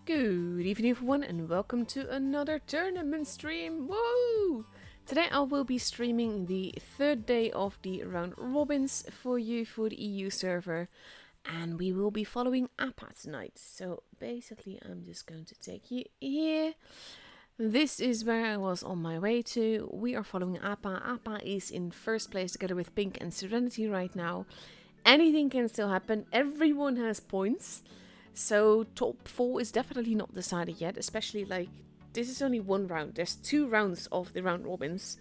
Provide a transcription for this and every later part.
Good evening everyone and welcome to another tournament stream. Woo! Today I will be streaming the third day of the round robins for you for the EU server, and we will be following APA tonight. So basically I'm just going to take you here. This is where I was on my way to. We are following APA. APA is in first place together with Pink and Serenity right now. Anything can still happen. Everyone has points. So top 4 is definitely not decided yet, especially like this is only one round. There's 2 rounds of the round robins.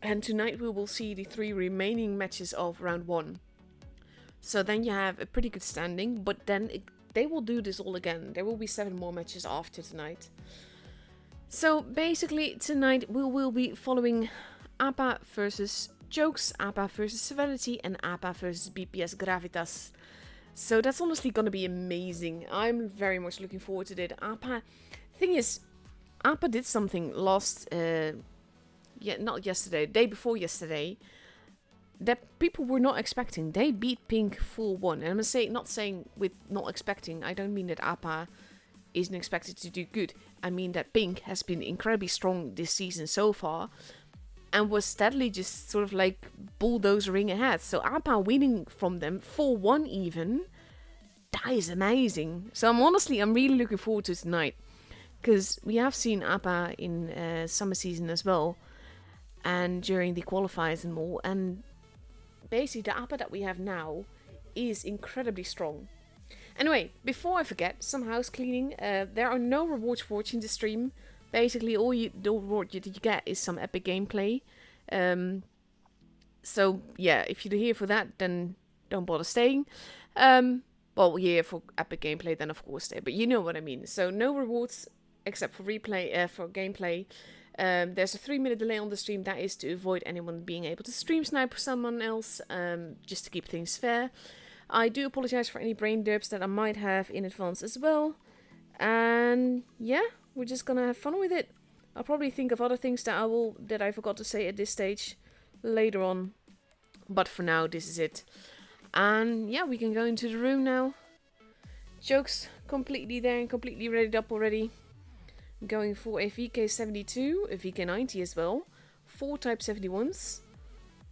And tonight we will see the 3 remaining matches of round 1. So then you have a pretty good standing, but then they will do this all again. There will be 7 more matches after tonight. So basically tonight we will be following APA versus Jokes, APA versus Serenity, and APA versus BPS Gravitas. So that's honestly gonna be amazing. I'm very much looking forward to it. Thing is, APA did something not yesterday, day before yesterday, that people were not expecting. They beat Pink 4-1. And I'm not saying with not expecting, I don't mean that APA isn't expected to do good. I mean that Pink has been incredibly strong this season so far, and was steadily just sort of like bulldozering ahead. So APA winning from them 4-1 even, that is amazing. So I'm really looking forward to tonight. Because we have seen APA in summer season as well. And during the qualifiers and more. And basically the APA that we have now is incredibly strong. Anyway, before I forget, some house cleaning. There are no rewards for watching the stream. Basically, the reward you get is some epic gameplay. So, yeah, if you're here for that, then don't bother staying. Well, here for epic gameplay, then of course stay. But you know what I mean. So, no rewards except for for gameplay. There's a 3-minute delay on the stream. That is to avoid anyone being able to stream snipe someone else, just to keep things fair. I do apologize for any brain derps that I might have in advance as well. And, yeah. We're just gonna have fun with it. I'll probably think of other things that I forgot to say at this stage later on. But for now, this is it. And yeah, we can go into the room now. Jokes completely there and completely readied up already. Going for a VK72, a VK90 as well. 4 Type 71s.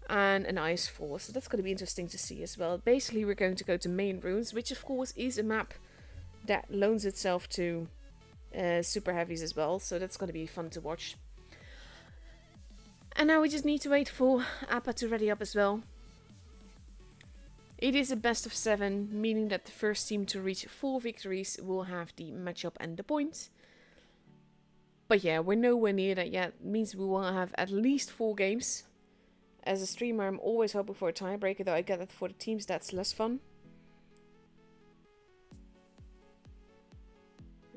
And an Ice 4. So that's going to be interesting to see as well. Basically, we're going to go to main runes, which of course is a map that loans itself to super heavies as well, so that's going to be fun to watch. And now we just need to wait for APA to ready up as well. It is a best of 7, meaning that the first team to reach 4 victories will have the matchup and the point. But yeah, we're nowhere near that yet. It means we will have at least 4 games. As a streamer, I'm always hoping for a tiebreaker, though I get that for the teams that's less fun.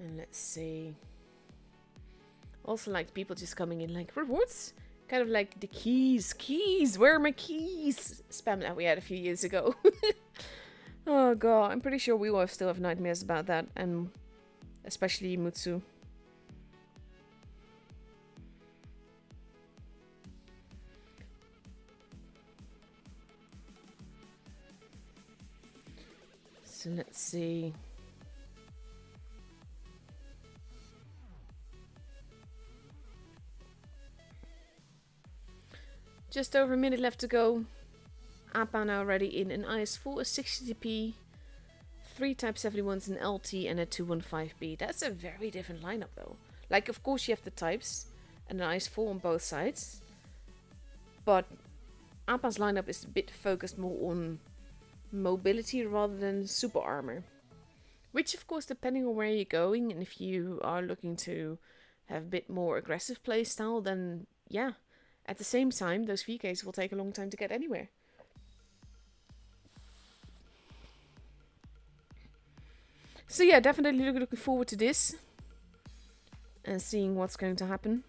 And let's see. Also like people just coming in like rewards. Kind of like the keys. Keys! Where are my keys? Spam that we had a few years ago. Oh god, I'm pretty sure we will still have nightmares about that. And especially Mutsu. So let's see. Just over a minute left to go. APA now ready in an IS4, a 60p, 3 Type 71s, an LT, and a 215B. That's a very different lineup though. Like, of course you have the types and an IS4 on both sides. But APA's lineup is a bit focused more on mobility rather than super armor. Which of course, depending on where you're going, and if you are looking to have a bit more aggressive playstyle, then yeah. At the same time, those VKs will take a long time to get anywhere. So yeah, definitely looking forward to this. And seeing what's going to happen.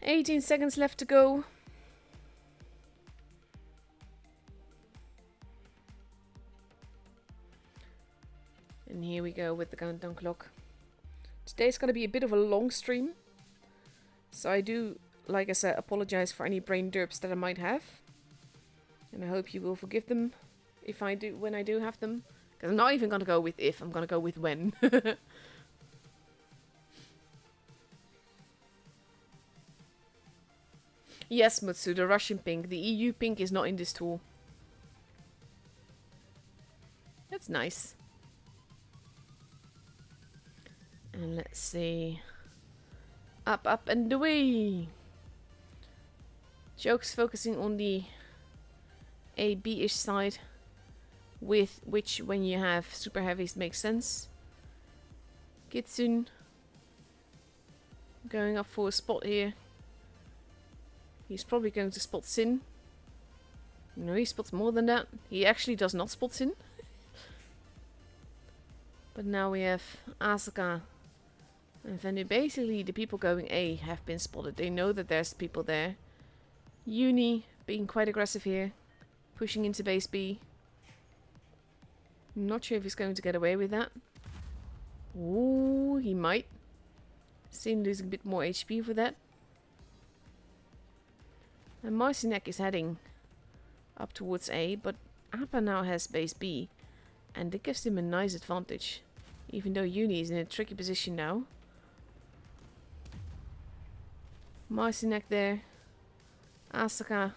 "18 seconds left to go. And here we go with the countdown clock. Today's going to be a bit of a long stream. So I do, like I said, apologize for any brain derps that I might have. And I hope you will forgive them if I do, when I do have them. Because I'm not even going to go with if, I'm going to go with when. Yes, Mutsu, the Russian pink. The EU pink is not in this tool. That's nice. And let's see. Up, up, and away! Jokes focusing on the A, B-ish side. With which, when you have super heavies, makes sense. Kitsune. Going up for a spot here. He's probably going to spot Sin. No, he spots more than that. He actually does not spot Sin. But now we have Asuka and Venu. Basically, the people going A have been spotted. They know that there's people there. Uni being quite aggressive here. Pushing into base B. Not sure if he's going to get away with that. Ooh, he might. Sin losing a bit more HP for that. And Marcinek is heading up towards A, but Appa now has base B. And that gives him a nice advantage. Even though Uni is in a tricky position now. Marcinek there. Asuka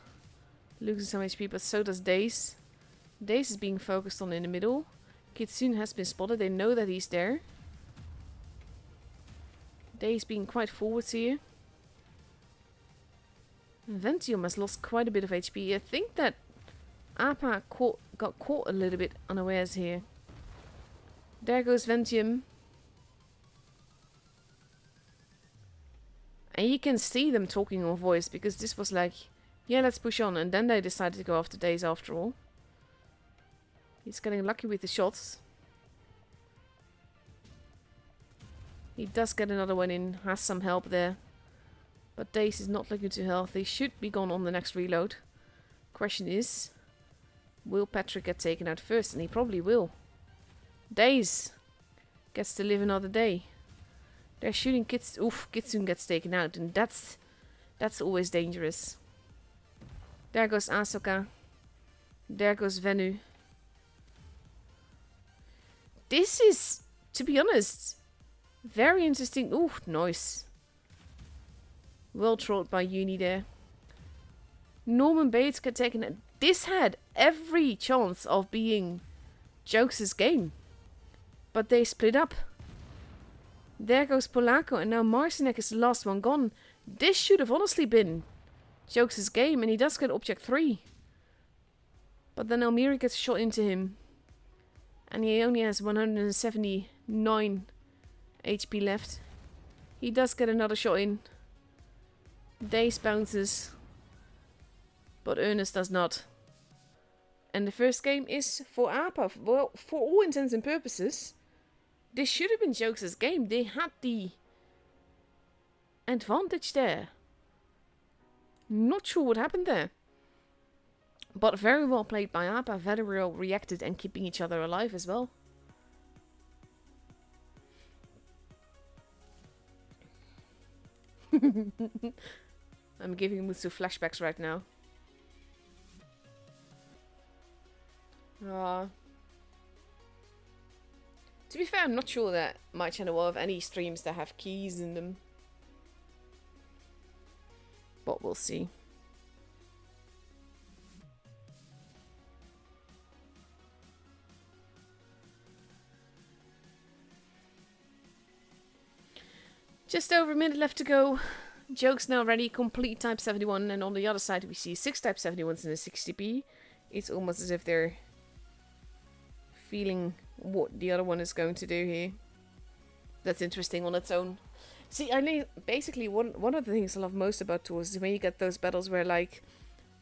losing some HP, but so does Daze. Daze is being focused on in the middle. Kitsune has been spotted, they know that he's there. Daze being quite forwards here. Ventium has lost quite a bit of HP. I think that Appa got caught a little bit unawares here. There goes Ventium. And you can see them talking on voice, because this was like, yeah, let's push on. And then they decided to go after Daze after all. He's getting lucky with the shots. He does get another one in, has some help there. But Daze is not looking too healthy. Should be gone on the next reload. Question is, will Patrick get taken out first? And he probably will. Daze gets to live another day. They're shooting Kitsune. Oof, Kitsune gets taken out. And that's always dangerous. There goes Asuka. There goes Venu. This is, to be honest, very interesting. Ooh, nice. Well trolled by Uni there. Norman Bates got taken out. This had every chance of being Jokes' game. But they split up. There goes Polako, and now Marcinek is the last one gone. This should have honestly been Jokes' game, and he does get object 3. But then Almiri gets shot into him. And he only has 179 HP left. He does get another shot in. Daze bounces. But Ernest does not. And the first game is for Appa. Well, for all intents and purposes, this should have been Jokes' game. They had the advantage there. Not sure what happened there. But very well played by Appa. Very well reacted and keeping each other alive as well. I'm giving Mutsu flashbacks right now. To be fair, I'm not sure that my channel will have any streams that have keys in them. But we'll see. Just over a minute left to go. Jokes now ready, complete Type 71, and on the other side we see 6 Type 71s in a 60p. It's almost as if they're feeling what the other one is going to do here. That's interesting on its own. See, I mean, basically one of the things I love most about tours is when you get those battles where, like,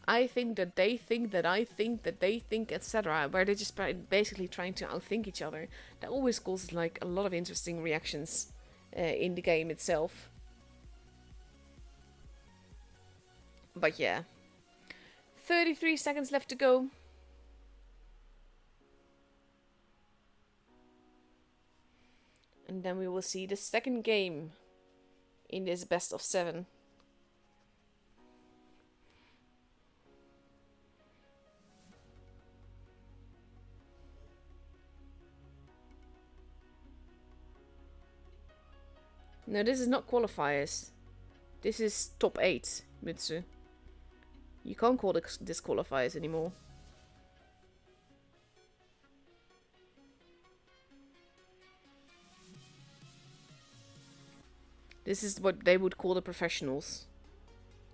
I think that they think that I think that they think, etc. Where they're just basically trying to outthink each other. That always causes, like, a lot of interesting reactions in the game itself. But yeah. 33 seconds left to go. And then we will see the second game in this best of 7. No, this is not qualifiers. This is top 8, Mutsu. You can't call this qualifiers anymore. This is what they would call the professionals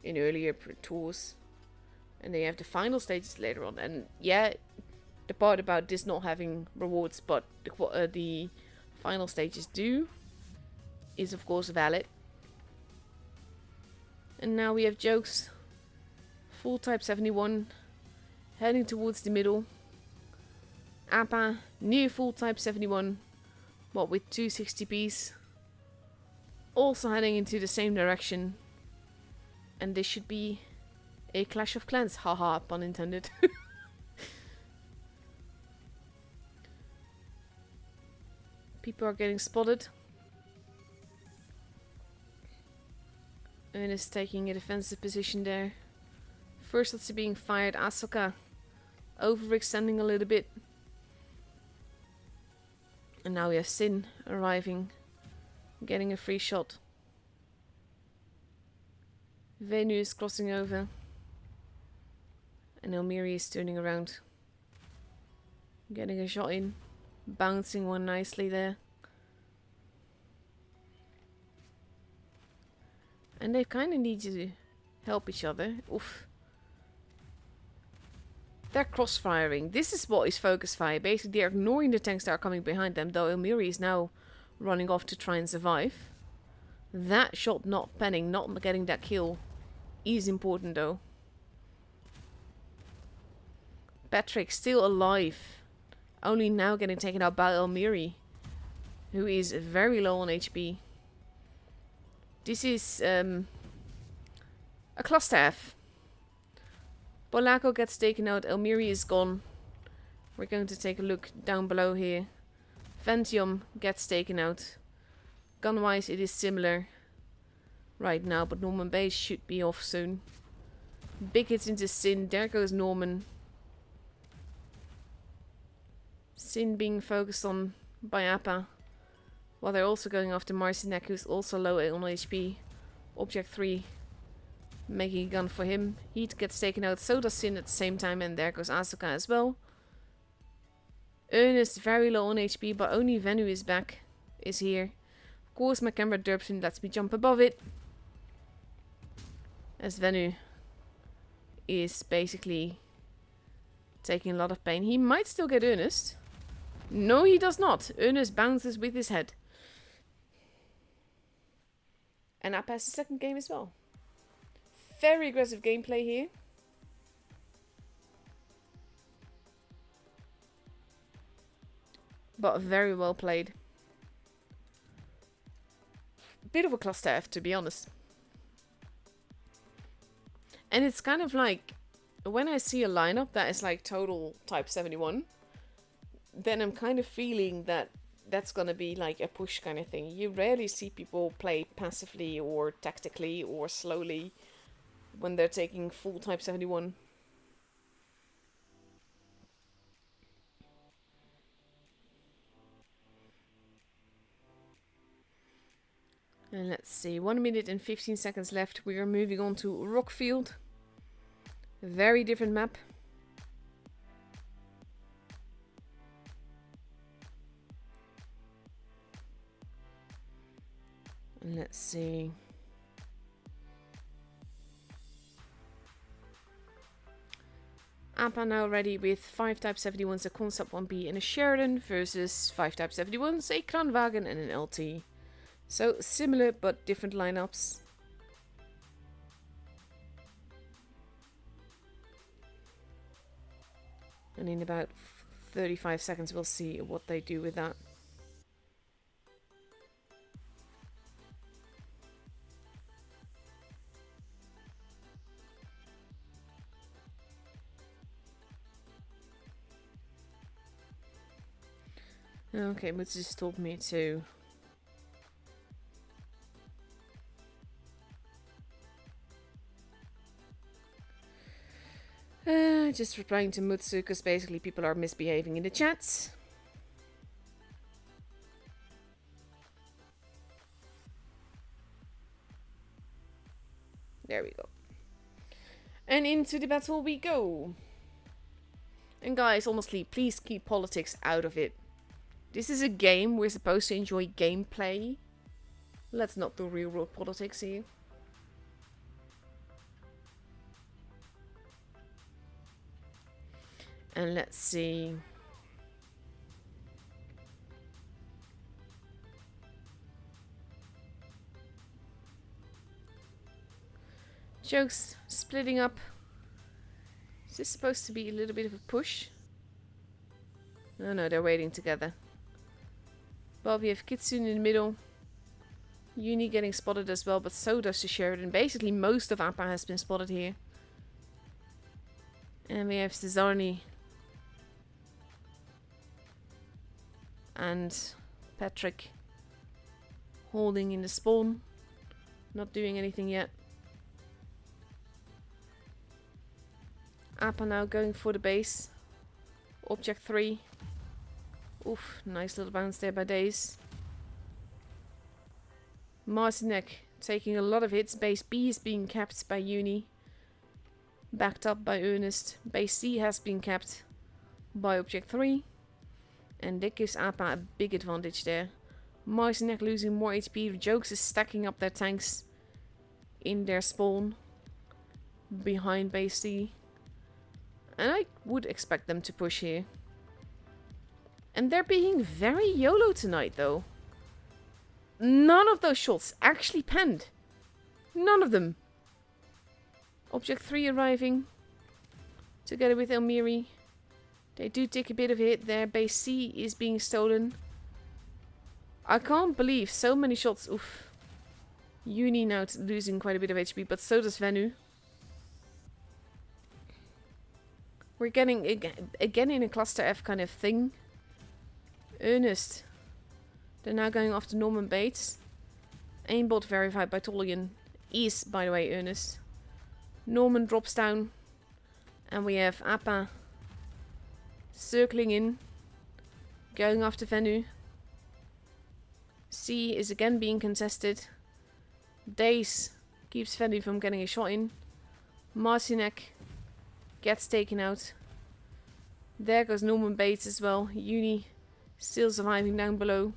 in earlier tours. And they have the final stages later on. And yeah, the part about this not having rewards, but the final stages do, is of course valid. And now we have jokes. Full type 71, heading towards the middle. Appa, near full type 71, but with 260Ps. Also heading into the same direction. And this should be a Clash of Clans. Haha, pun intended. People are getting spotted. Ernest taking a defensive position there. First let's see being fired. Asuka overextending a little bit. And now we have Sin arriving. Getting a free shot. Venu is crossing over. And Elmiri is turning around. Getting a shot in. Bouncing one nicely there. And they kind of need to help each other. Oof. They're cross-firing. This is what is focus fire. Basically, they're ignoring the tanks that are coming behind them. Though Elmiri is now running off to try and survive. That shot not penning, not getting that kill, is important though. Patrick still alive. Only now getting taken out by Elmiri, who is very low on HP. This is a cluster F. Polako gets taken out, Elmiri is gone. We're going to take a look down below here. Ventium gets taken out. Gun-wise it is similar right now, but Norman Base should be off soon. Big hits into Sin, there goes Norman. Sin being focused on by Appa, while they're also going after Marcinek, who's also low on HP. Object 3 making a gun for him. He gets taken out, so does Sin at the same time, and there goes Asuka as well. Ernest very low on HP, but only Venu is back, is here. Of course my camera derps and lets me jump above it. As Venu is basically taking a lot of pain. He might still get Ernest. No, he does not. Ernest bounces with his head. And Appa has the second game as well. Very aggressive gameplay here. But very well played. Bit of a cluster F, to be honest. And it's kind of like, when I see a lineup that is like total type 71, then I'm kind of feeling that that's gonna be like a push kind of thing. You rarely see people play passively or tactically or slowly when they're taking full type 71. And let's see, 1 minute and 15 seconds left. We are moving on to Rockfield. Very different map. And let's see. Appa now ready with 5 type 71s, a Concept 1B and a Sheridan versus 5 type 71s, a Kranwagen and an LT. So similar but different lineups. And in about 35 seconds we'll see what they do with that. Okay, Mutsu just told me to just replying to Mutsu because basically people are misbehaving in the chats. There we go. And into the battle we go. And guys, honestly, please keep politics out of it. This is a game. We're supposed to enjoy gameplay. Let's not do real world politics here. And let's see. Jokes splitting up. Is this supposed to be a little bit of a push? No, they're waiting together. Well, we have Kitsune in the middle. Uni getting spotted as well, but so does the Sheridan. Basically, most of Appa has been spotted here. And we have Cesarni. And Patrick holding in the spawn. Not doing anything yet. Appa now going for the base. Object 3. Oof, nice little bounce there by Daze. Martinek taking a lot of hits. Base B is being capped by Uni. Backed up by Ernest. Base C has been capped by Object 3. And that gives Appa a big advantage there. Martinek losing more HP. Jokes is stacking up their tanks in their spawn behind Base C. And I would expect them to push here. And they're being very YOLO tonight, though. None of those shots actually panned. None of them. Object 3 arriving. Together with Elmiri. They do take a bit of a hit there. Base C is being stolen. I can't believe so many shots. Oof. Uni now losing quite a bit of HP, but so does Venu. We're getting again in a cluster F kind of thing. Ernest. They're now going after Norman Bates. Aimbot verified by Tolian. Is, by the way, Ernest. Norman drops down. And we have Appa circling in. Going after Venu. C is again being contested. Daze keeps Venu from getting a shot in. Martinek gets taken out. There goes Norman Bates as well. Uni still surviving down below.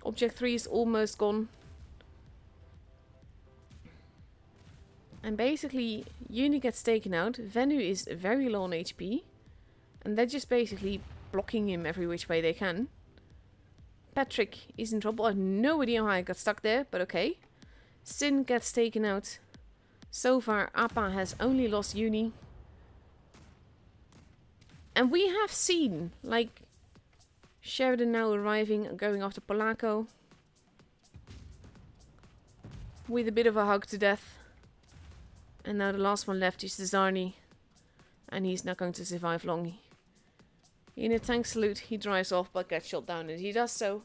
Object 3 is almost gone. And basically, Uni gets taken out. Venu is very low on HP. And they're just basically blocking him every which way they can. Patrick is in trouble. I have no idea how I got stuck there, but okay. Sin gets taken out. So far, Appa has only lost Uni. And we have seen, like, Sheridan now arriving and going after Polacco. With a bit of a hug to death. And now the last one left is Cesarni. And he's not going to survive long. In a tank salute, he drives off but gets shot down and he does so.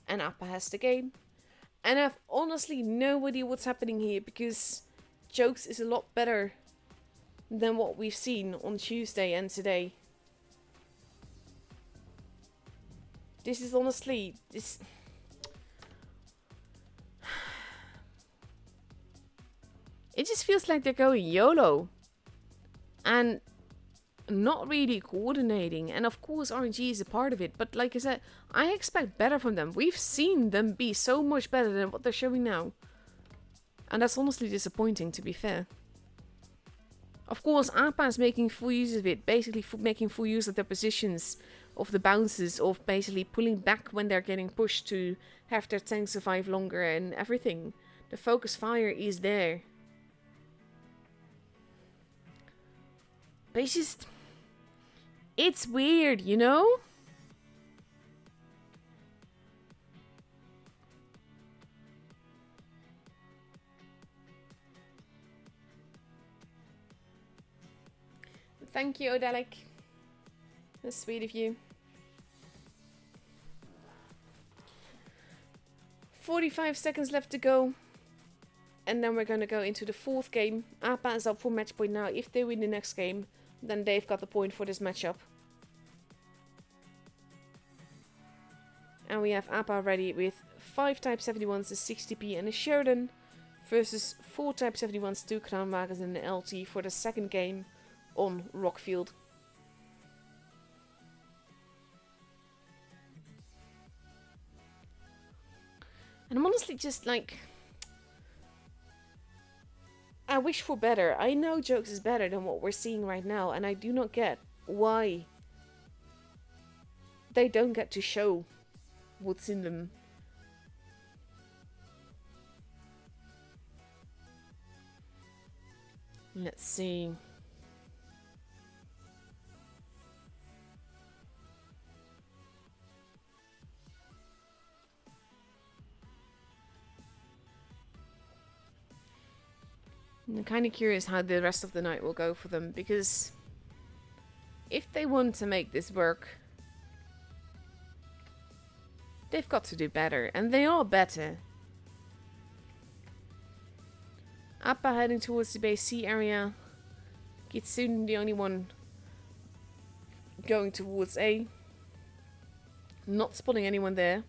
And Appa has the game. And I've honestly no idea what's happening here because Jokes is a lot better than what we've seen on Tuesday and today. This is honestly... It just feels like they're going YOLO. And not really coordinating. And of course RNG is a part of it. But like I said, I expect better from them. We've seen them be so much better than what they're showing now. And that's honestly disappointing, to be fair. Of course, Appa is making full use of it. Basically making full use of their positions. Of the bounces. Of basically pulling back when they're getting pushed to have their tank survive longer and everything. The focus fire is there. But it's just... It's weird, you know? Thank you, Odelic. That's sweet of you. 45 seconds left to go. And then we're going to go into the fourth game. Appa is up for match point now. If they win the next game, then they've got the point for this matchup. And we have Appa ready with 5 Type 71s, a 60p and a Sheridan. versus 4 Type 71s, 2 Kranwagens and an LT for the second game on Rockfield. And I'm honestly just like, I wish for better. I know Jokes is better than what we're seeing right now, and I do not get why they don't get to show what's in them. Let's see. I'm kind of curious how the rest of the night will go for them, because if they want to make this work, they've got to do better, and they are better. Appa heading towards the base C area. Kitsune the only one going towards A. Not spotting anyone there.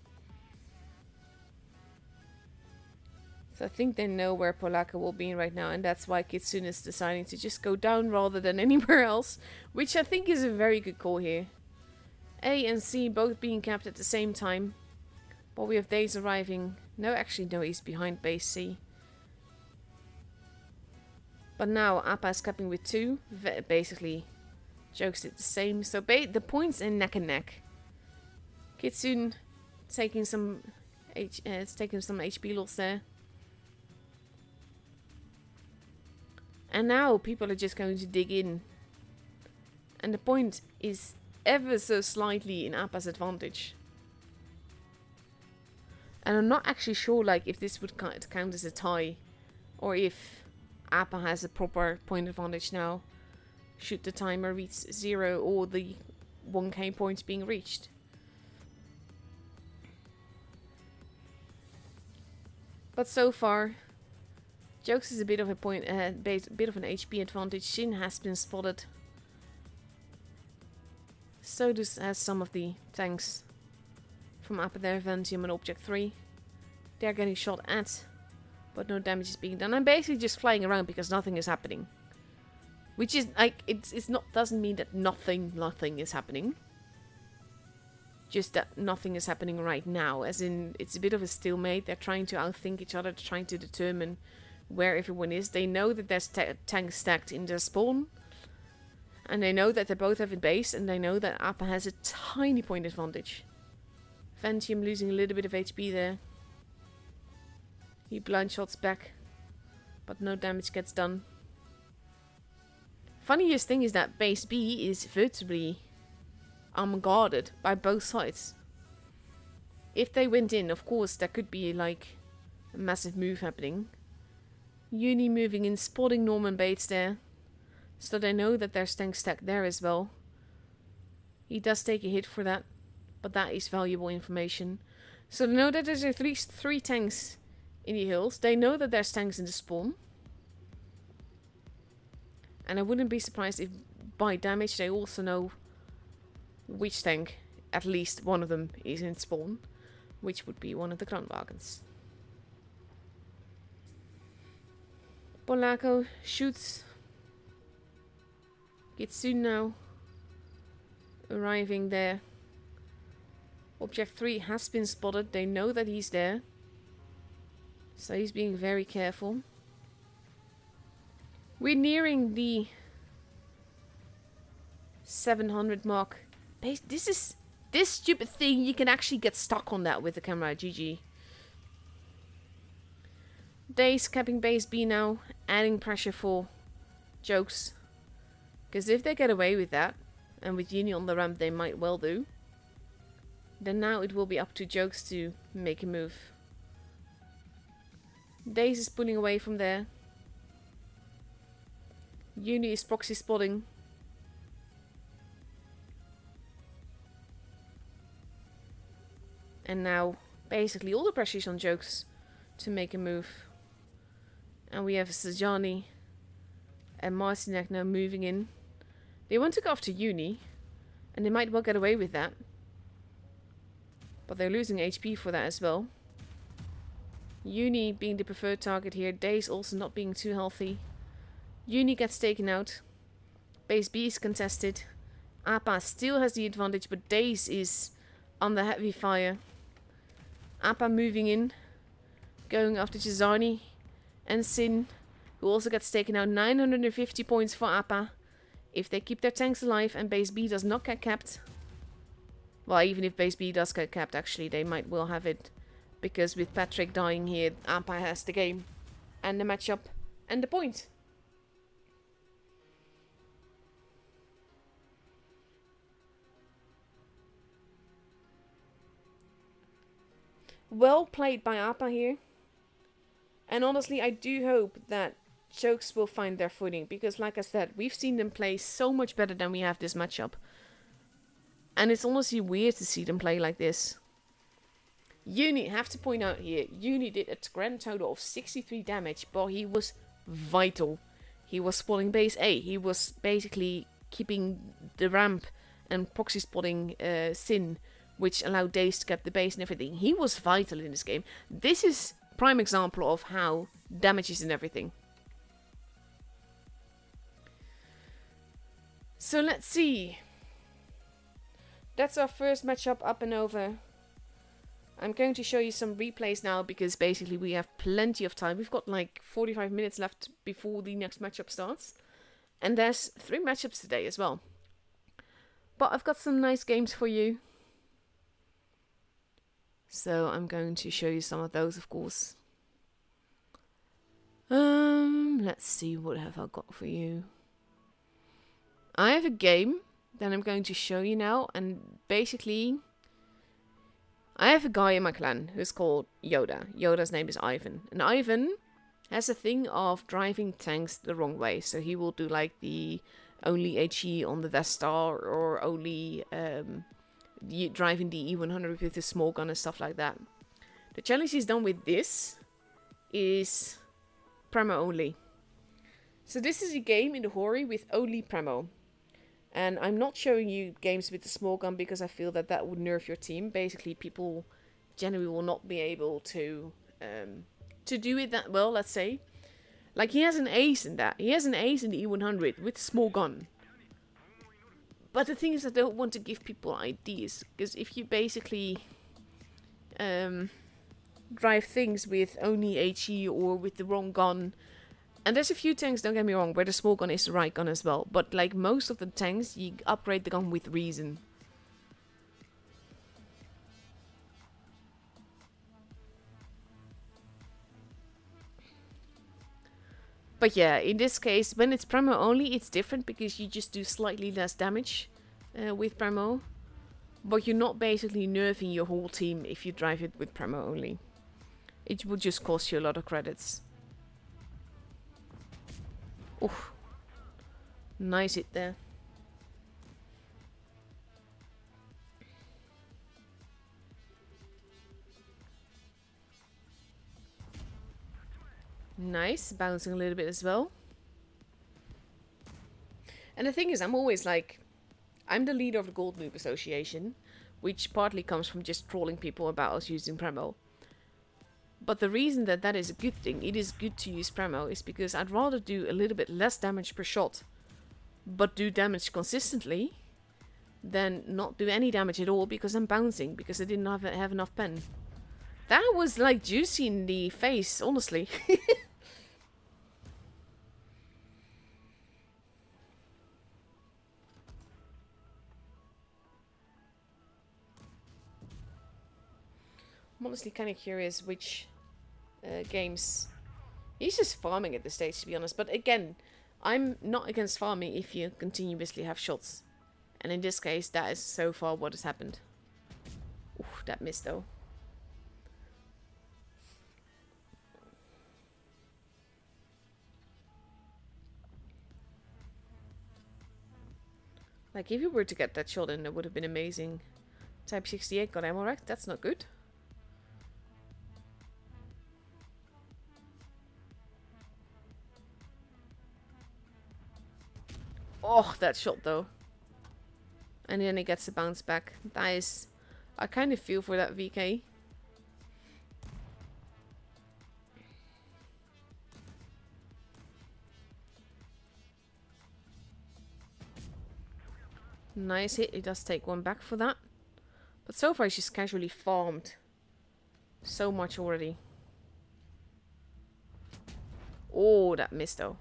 So I think they know where Polaka will be right now, and that's why Kitsune is deciding to just go down rather than anywhere else, which I think is a very good call here. A and C both being capped at the same time, but we have Days arriving. No, actually no, he's behind base C. But now Appa is capping with 2. Basically, Jokes did the same. So the points are neck and neck. Kitsune taking some HP loss there. And now people are just going to dig in. And the point is ever so slightly in Appa's advantage. And I'm not actually sure like if this would count as a tie, or if Appa has a proper point advantage now, should the timer reach 0 or the 1k points being reached. But so far, Jokes is a bit of a bit of an HP advantage. Shin has been spotted. So does some of the tanks from Appa there, Ventium and Object 3. They're getting shot at, but no damage is being done. I'm basically just flying around because nothing is happening. Which is like, it's not, doesn't mean that nothing is happening. Just that nothing is happening right now. As in, it's a bit of a stalemate. They're trying to outthink each other, trying to determine where everyone is. They know that there's tanks stacked in their spawn. And they know that they both have a base. And they know that Appa has a tiny point advantage. Ventium losing a little bit of HP there. He blind shots back. But no damage gets done. Funniest thing is that base B is virtually guarded by both sides. If they went in, of course, there could be like a massive move happening. Uni moving in, spotting Norman Bates there. So they know that there's tanks stacked there as well. He does take a hit for that, but that is valuable information. So they know that there's at least 3 tanks in the hills. They know that there's tanks in the spawn. And I wouldn't be surprised if by damage they also know which tank, at least one of them, is in spawn. Which would be one of the Kranwagens. Polako shoots. Kitsune now arriving there. Object 3 has been spotted. They know that he's there. So he's being very careful. We're nearing the 700 mark. This stupid thing, you can actually get stuck on that with the camera. GG. Days capping base B now, adding pressure for Jokes. Because if they get away with that, and with Uni on the ramp they might well do, then now it will be up to Jokes to make a move. Days is pulling away from there. Uni is proxy spotting. And now, basically, all the pressure is on Jokes to make a move. And we have Sajani and Marcinek now moving in. They want to go after Uni, and they might well get away with that. But they're losing HP for that as well. Uni being the preferred target here. Days also not being too healthy. Uni gets taken out. Base B is contested. Appa still has the advantage, but Days is under heavy fire. Appa moving in. Going after Chisani and Sin, who also gets taken out. 950 points for Appa. If they keep their tanks alive and base B does not get capped. Well, even if base B does get capped, actually, they might well have it. Because with Patrick dying here, Appa has the game. And the matchup. And the point. Well played by Appa here. And honestly, I do hope that Chokes will find their footing. Because like I said, we've seen them play so much better than we have this matchup. And it's honestly weird to see them play like this. Uni, have to point out here, Uni did a grand total of 63 damage, but he was vital. He was spotting base A. He was basically keeping the ramp and proxy spotting Sin, which allowed Days to get the base and everything. He was vital in this game. This is prime example of how damage is in everything. So let's see. That's our first matchup up and over. I'm going to show you some replays now because basically we have plenty of time. We've got like 45 minutes left before the next matchup starts. And there's 3 matchups today as well. But I've got some nice games for you. So I'm going to show you some of those, of course. Let's see, what have I got for you? I have a game that I'm going to show you now, and basically I have a guy in my clan who's called Yoda. Yoda's name is Ivan, and Ivan has a thing of driving tanks the wrong way. So he will do like the only HE on the Death Star, or only driving the E100 with a small gun and stuff like that. The challenge he's done with this is Premo only. So this is a game in the Hori with only Premo. And I'm not showing you games with the small gun because I feel that that would nerf your team. Basically, people generally will not be able to do it that well, let's say. Like, he has an ace in that. He has an ace in the E100 with small gun. But the thing is, I don't want to give people ideas. Because if you basically drive things with only HE or with the wrong gun... And there's a few tanks, don't get me wrong, where the small gun is the right gun as well. But like most of the tanks, you upgrade the gun with reason. But yeah, in this case, when it's Premo only, it's different because you just do slightly less damage with Premo. But you're not basically nerfing your whole team if you drive it with Premo only. It would just cost you a lot of credits. Oof. Nice hit there. Nice, bouncing a little bit as well. And the thing is, I'm always like, I'm the leader of the Gold Noob Association, which partly comes from just trolling people about us using Premo. But the reason that that is a good thing, it is good to use Premo, is because I'd rather do a little bit less damage per shot, but do damage consistently, than not do any damage at all because I'm bouncing, because I didn't have enough pen. That was like juicy in the face, honestly. I'm honestly kind of curious which games... He's just farming at this stage, to be honest. But again, I'm not against farming if you continuously have shots. And in this case, that is so far what has happened. Ooh, that missed though. Like, if you were to get that shot in, it would have been amazing. Type 68 got ammo wrecked. That's not good. Oh, that shot though. And then he gets the bounce back. That is... I kind of feel for that VK. Nice hit. He does take one back for that. But so far, she's casually farmed so much already. Oh, that missed though.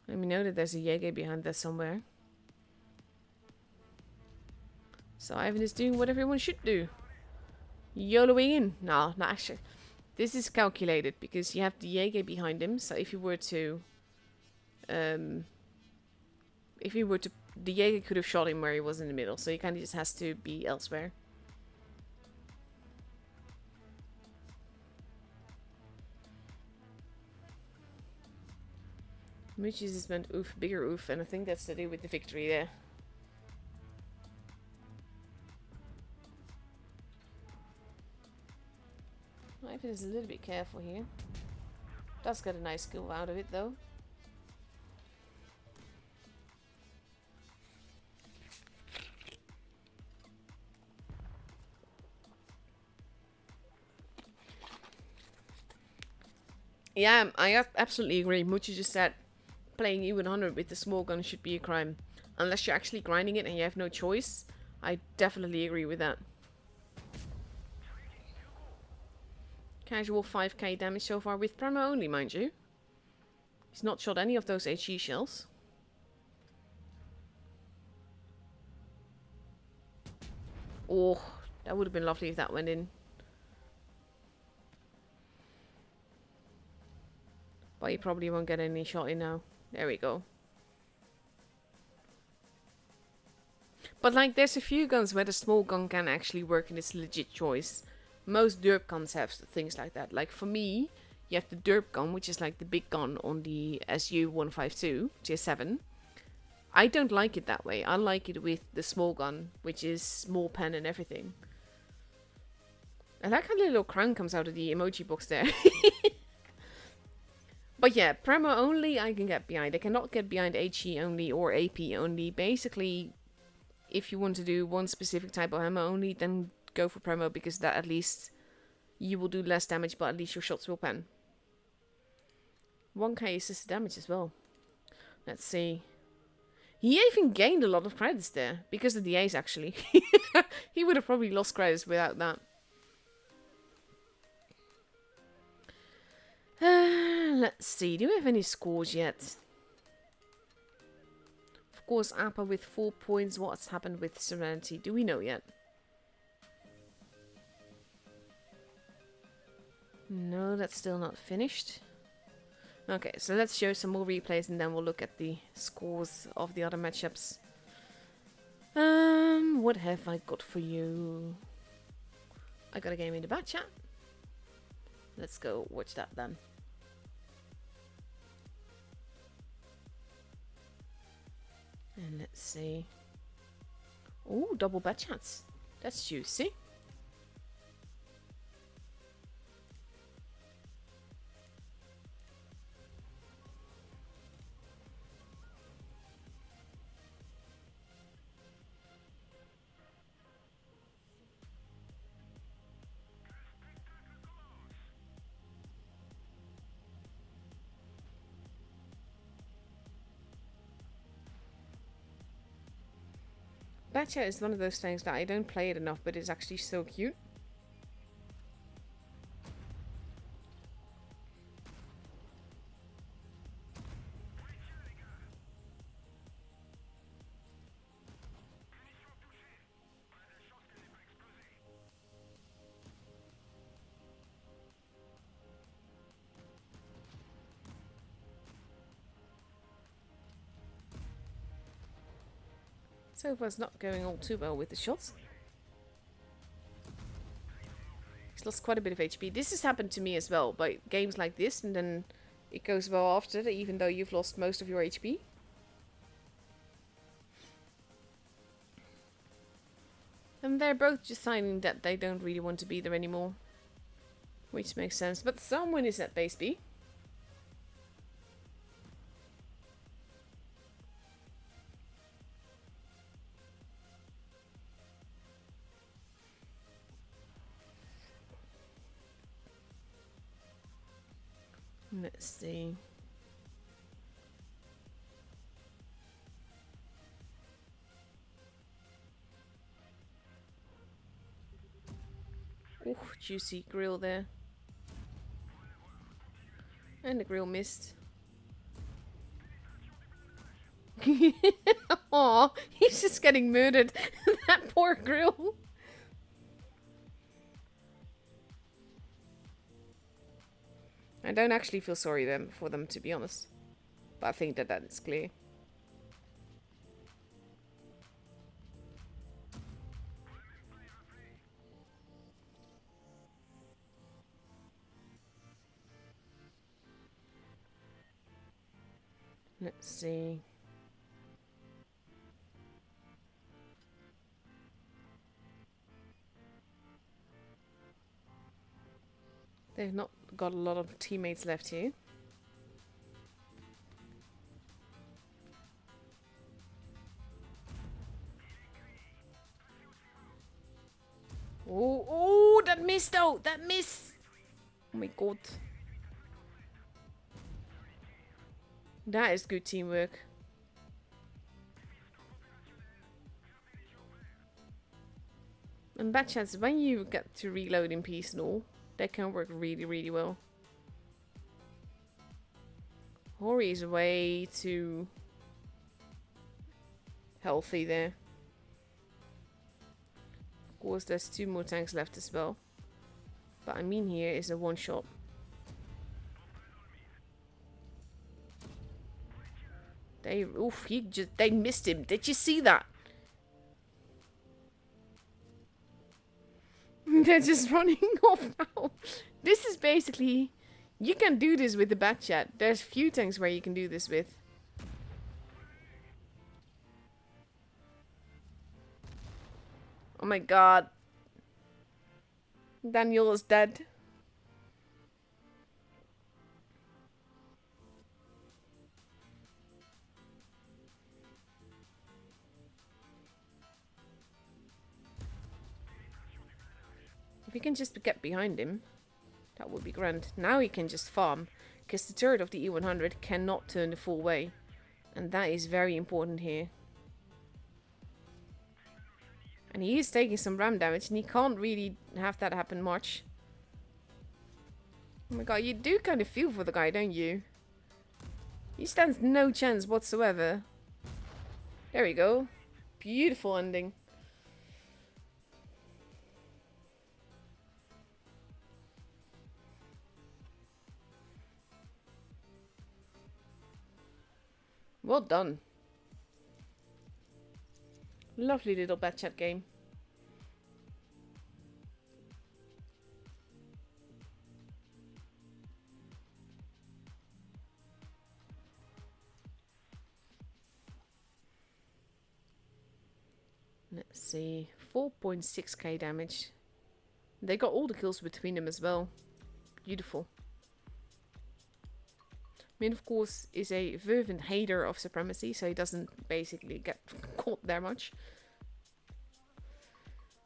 Let me know that there's a Jäger behind there somewhere. So Ivan is doing what everyone should do. YOLOing in. No, not actually. This is calculated because you have the Jäger behind him. So if you were to... the Jäger could have shot him where he was in the middle. So he kind of just has to be elsewhere. Moochies just went oof, bigger oof, and I think that's to do with the victory there. Ivan is a little bit careful here. Does get a nice kill out of it though. Yeah, I absolutely agree. Moochie just said playing E100 with the small gun should be a crime. Unless you're actually grinding it and you have no choice. I definitely agree with that. Casual 5k damage so far with Prema only, mind you. He's not shot any of those HE shells. Oh, that would have been lovely if that went in. But he probably won't get any shot in now. There we go. But like, there's a few guns where the small gun can actually work and it's a legit choice. Most derp guns have things like that. Like for me, you have the derp gun, which is like the big gun on the SU-152 Tier 7. I don't like it that way. I like it with the small gun, which is small pen and everything. I like how the little crown comes out of the emoji box there. But yeah, Prema only I can get behind. I cannot get behind HE only or AP only. Basically, if you want to do one specific type of ammo only, then go for Prema, because that at least you will do less damage, but at least your shots will pen. 1k assisted damage as well. Let's see. He even gained a lot of credits there, because of the ace actually. He would have probably lost credits without that. Let's see, do we have any scores yet? Of course, Appa with 4 points. What's happened with Serenity? Do we know yet? No, that's still not finished. Okay, so let's show some more replays and then we'll look at the scores of the other matchups. What have I got for you? I got a game in the back chat. Let's go watch that then. And let's see. Oh, double bat chats. That's juicy. Batcha is one of those things that I don't play it enough, but it's actually so cute. So far it's not going all too well with the shots. He's lost quite a bit of HP. This has happened to me as well, but games like this, and then it goes well after that, even though you've lost most of your HP. And they're both deciding that they don't really want to be there anymore. Which makes sense, but someone is at base B. Let's see. Oh, juicy grill there. And the grill missed. Aw, he's just getting murdered. That poor grill. I don't actually feel sorry for them, to be honest. But I think that is clear. Let's see. They've not got a lot of teammates left here. Oh, oh, that missed though! That missed! Oh my god. That is good teamwork. And bad chance, when you get to reload in peace and all, that can work really, really well. Hori is way too healthy there. Of course, there's 2 more tanks left as well. But I mean here is a one-shot. They missed him. Did you see that? They're just running off now. This is basically... You can do this with the back chat. There's few tanks where you can do this with. Oh my god. Daniel is dead. If we can just get behind him, that would be grand. Now he can just farm, because the turret of the E100 cannot turn the full way. And that is very important here. And he is taking some ram damage, and he can't really have that happen much. Oh my god, you do kind of feel for the guy, don't you? He stands no chance whatsoever. There we go. Beautiful ending. Well done. Lovely little bat chat game. Let's see. 4.6k damage. They got all the kills between them as well. Beautiful. Min, of course, is a fervent hater of supremacy, so he doesn't basically get caught there much.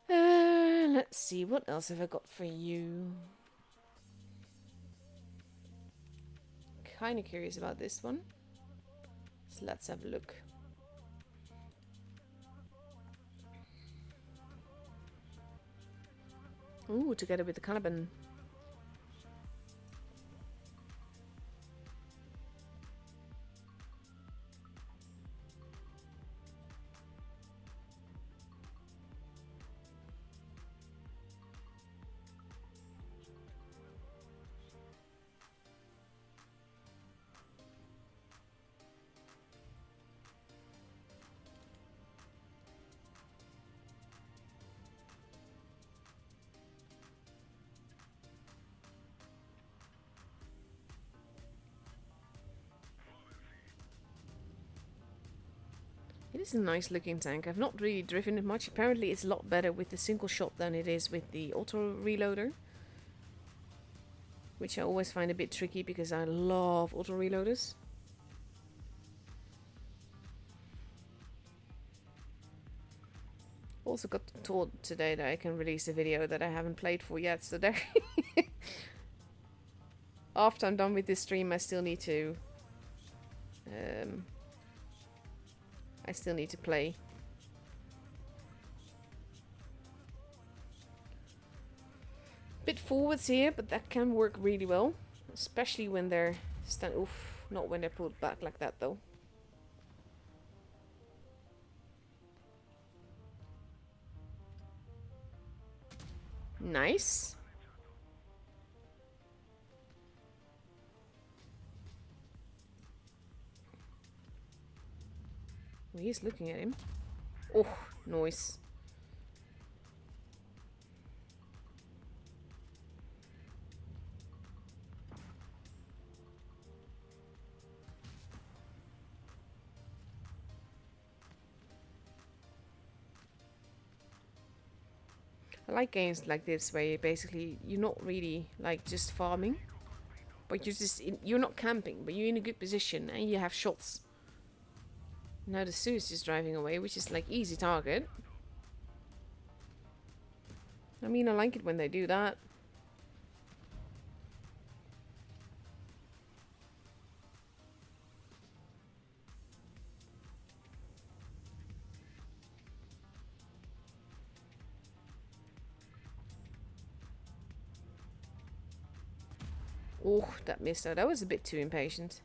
Let's see, what else have I got for you? Kind of curious about this one. So let's have a look. Ooh, together with the Caliban. It is a nice looking tank. I've not really driven it much. Apparently it's a lot better with the single shot than it is with the auto reloader. Which I always find a bit tricky because I love auto reloaders. Also got told today that I can release a video that I haven't played for yet, so there... After I'm done with this stream, I still need to... play. Bit forwards here, but that can work really well. Especially when they're oof, not when they're pulled back like that though. Nice. Well, he's looking at him. Oh, nice. I like games like this where you're not really like just farming, but you're not camping, but you're in a good position and you have shots. Now the Zeus is driving away, which is like easy target. I mean, I like it when they do that. Oh, that missed out. That was a bit too impatient.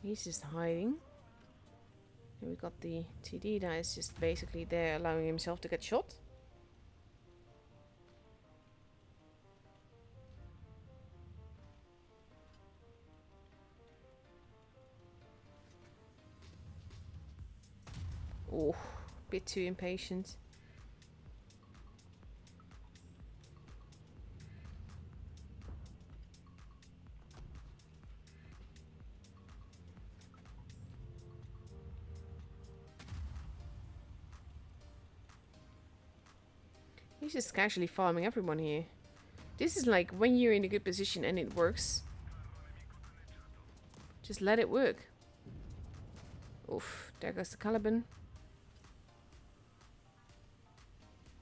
He's just hiding. And we got the TD that is just basically there allowing himself to get shot. Oh, bit too impatient. He's just casually farming everyone here. This is like when you're in a good position and it works. Just let it work. Oof, there goes the Caliban.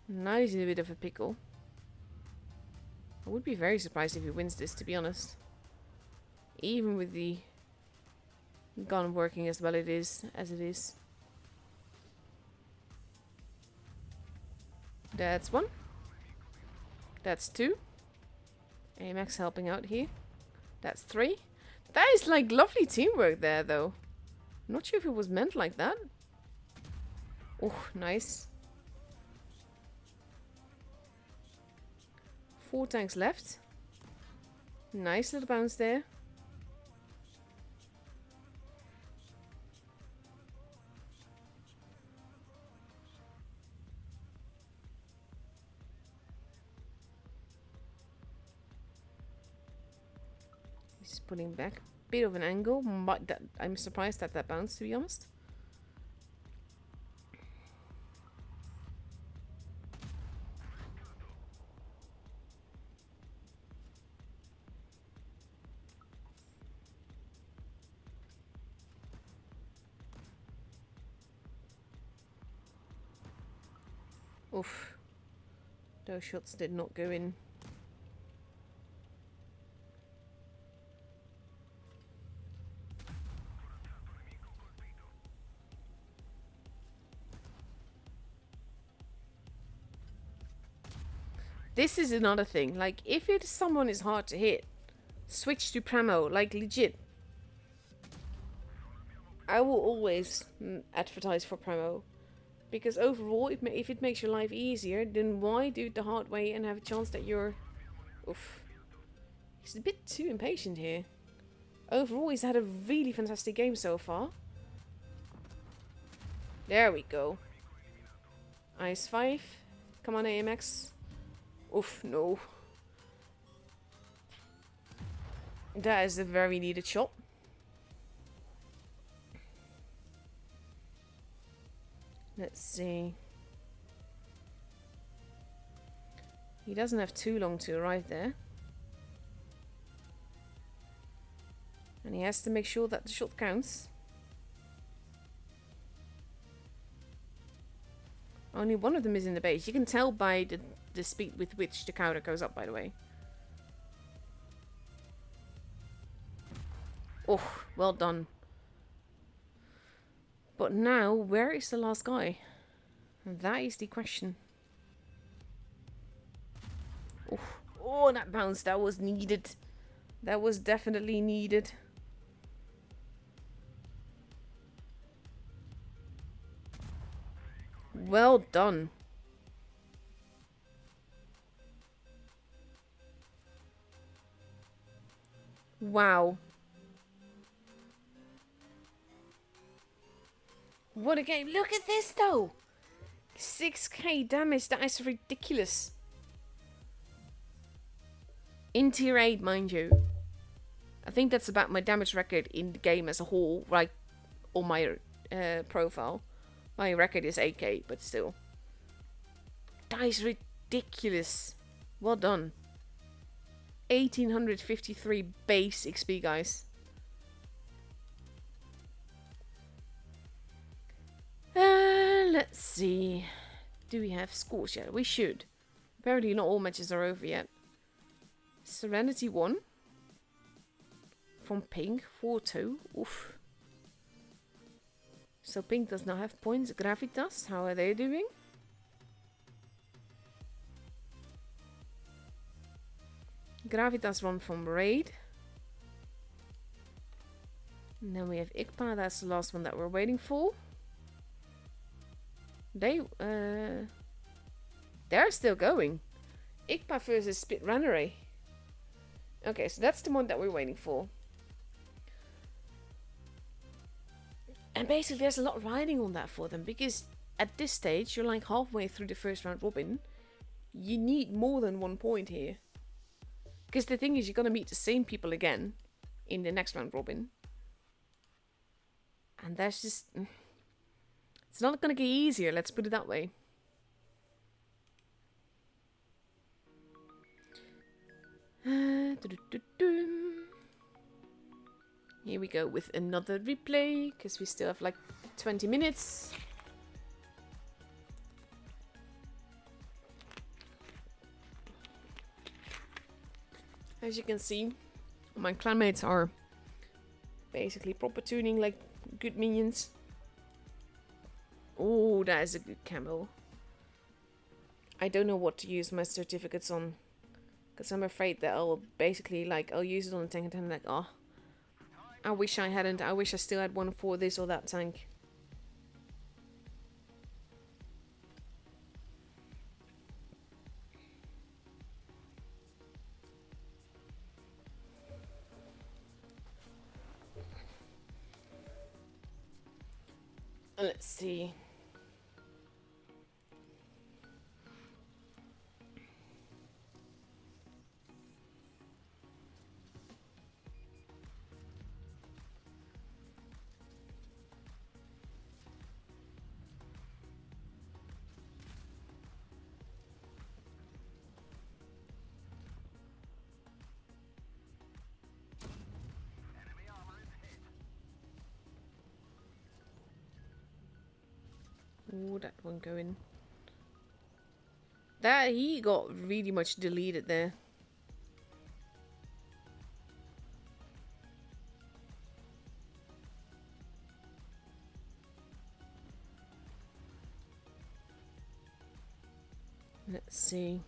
Now he's in a bit of a pickle. I would be very surprised if he wins this, to be honest. Even with the gun working as well as it is. That's one. That's two. AMX helping out here. That's three. That is like lovely teamwork there, though. I'm not sure if it was meant like that. Oh, nice. 4 tanks left. Nice little bounce there. He's putting back a bit of an angle, but I'm surprised at that bounce, to be honest. Oof. Those shots did not go in. This is another thing. Like, if someone is hard to hit, switch to Pramo. Like, legit. I will always advertise for Pramo. Because overall, if it makes your life easier, then why do it the hard way and have a chance that you're... Oof. He's a bit too impatient here. Overall, he's had a really fantastic game so far. There we go. Ice 5. Come on, AMX. Oof, no. That is a very needed shot. Let's see. He doesn't have too long to arrive there. And he has to make sure that the shot counts. Only one of them is in the base. You can tell by the speed with which the counter goes up, by the way. Oh, well done. But now, where is the last guy? That is the question. Oh, oh, that bounce. That was needed. That was definitely needed. Well done. Wow. What a game. Look at this though. 6k damage. That is ridiculous. In tier 8, mind you. I think that's about my damage record in the game as a whole, right, on my profile. My record is 8k, but still. That is ridiculous. Well done. 1853 base XP, guys. Let's see. Do we have scores yet? We should. Apparently not all matches are over yet. Serenity won. From Pink, 4-2. Oof. So Pink does not have points. Gravitas, how are they doing? Gravitas won from Raid. And then we have Ikpa, that's the last one that we're waiting for. They're still going. Ikpa versus Speedrunnery. Okay, so that's the one that we're waiting for. And basically there's a lot riding on that for them, because at this stage you're like halfway through the first round robin. You need more than 1 point here. Because the thing is, you're going to meet the same people again in the next round robin. And that's just... It's not going to get easier, let's put it that way. Here we go with another replay, because we still have like 20 minutes. As you can see, my clanmates are basically proper tuning like good minions. Oh, that is a good camo. I don't know what to use my certificates on, because I'm afraid that I'll basically like, I'll use it on a tank and I'm like, oh, I wish I hadn't. I wish I still had one for this or that tank. Let's see. Oh, that won't go in. That, he got really much deleted there. Let's see.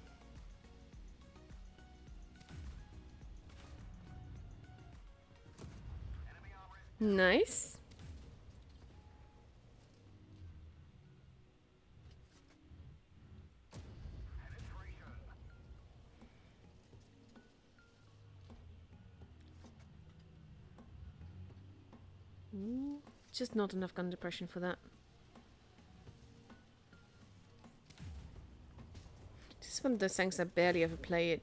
Nice. Ooh, just not enough gun depression for that. This is one of those things I barely ever play it.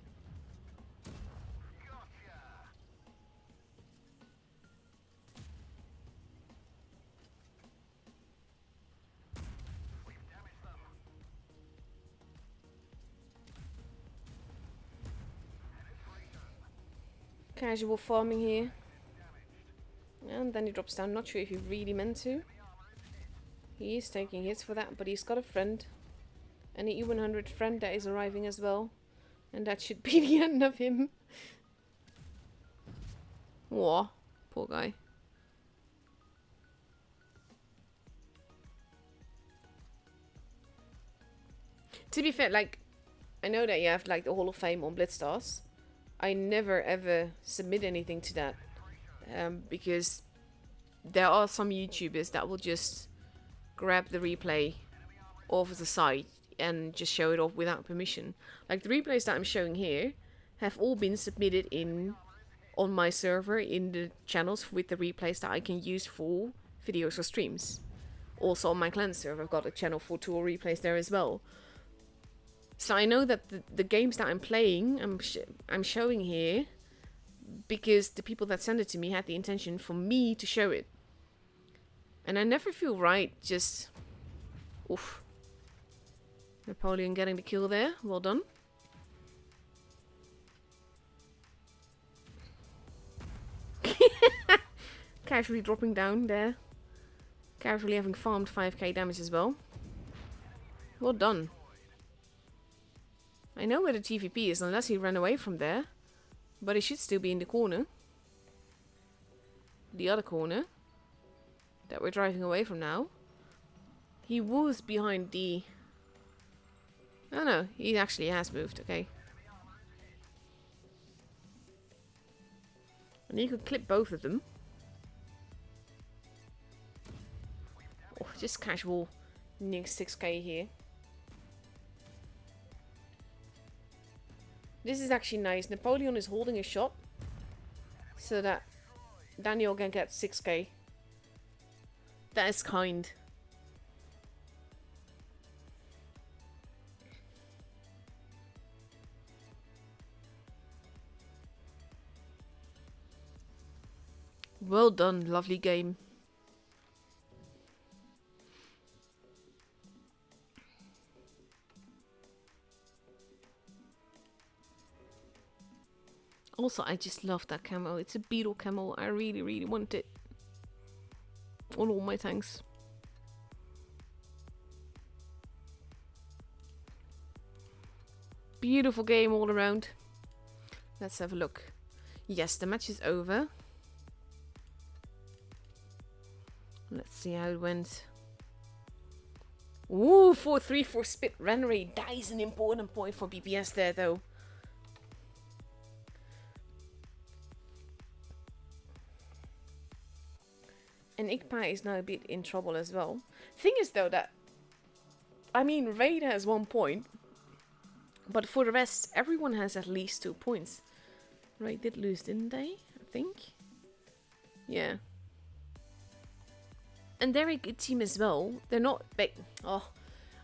Casual farming here. And then he drops down. Not sure if he really meant to. He is taking hits for that, but he's got a friend. An E100 friend that is arriving as well. And that should be the end of him. Aw, Poor guy. To be fair, like, I know that you have like the Hall of Fame on Blitz stars. I never ever submit anything to that. Because there are some YouTubers that will just grab the replay off of the site and just show it off without permission. Like the replays that I'm showing here have all been submitted on my server in the channels with the replays that I can use for videos or streams. Also on my clan server, I've got a channel for tool replays there as well. So I know that the games that I'm playing, I'm showing here because the people that sent it to me had the intention for me to show it. And I never feel right just... Oof. Napoleon getting the kill there. Well done. Casually dropping down there. Casually having farmed 5k damage as well. Well done. I know where the TVP is unless he ran away from there. But he should still be in the corner. The other corner. That we're driving away from now. He was behind the... Oh no, he actually has moved, okay. And you could clip both of them. Oh, just casual next 6k here. This is actually nice. Napoleon is holding a shot. So that Daniel can get 6k. That is kind. Well done, lovely game. Also, I just love that camo. It's a beetle camo. I really, really want it. On all my tanks. Beautiful game all around. Let's have a look. Yes, the match is over. Let's see how it went. Ooh, 4-3 for Spit Rennery. That is an important point for BPS there, though. And Ikpa is now a bit in trouble as well. Thing is, though, that... I mean, Raid has 1 point. But for the rest, everyone has at least 2 points. Raid did lose, didn't they? I think. Yeah. And they're a good team as well. They're not big. Oh,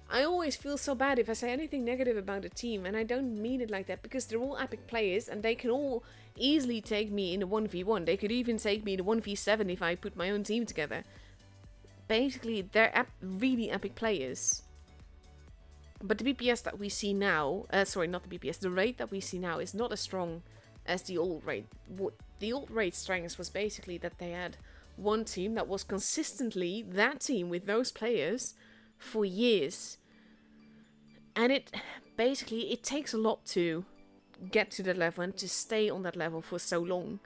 I always feel so bad if I say anything negative about a team, and I don't mean it like that, because they're all epic players, and they can all easily take me in a 1v1. They could even take me in a 1v7 if I put my own team together. Basically, they're really epic players. But the BPS that we see now, sorry, not the BPS, the raid that we see now is not as strong as the old raid. What the old raid strength was basically that they had one team that was consistently that team with those players for years. And it takes a lot to get to that level and to stay on that level for so long.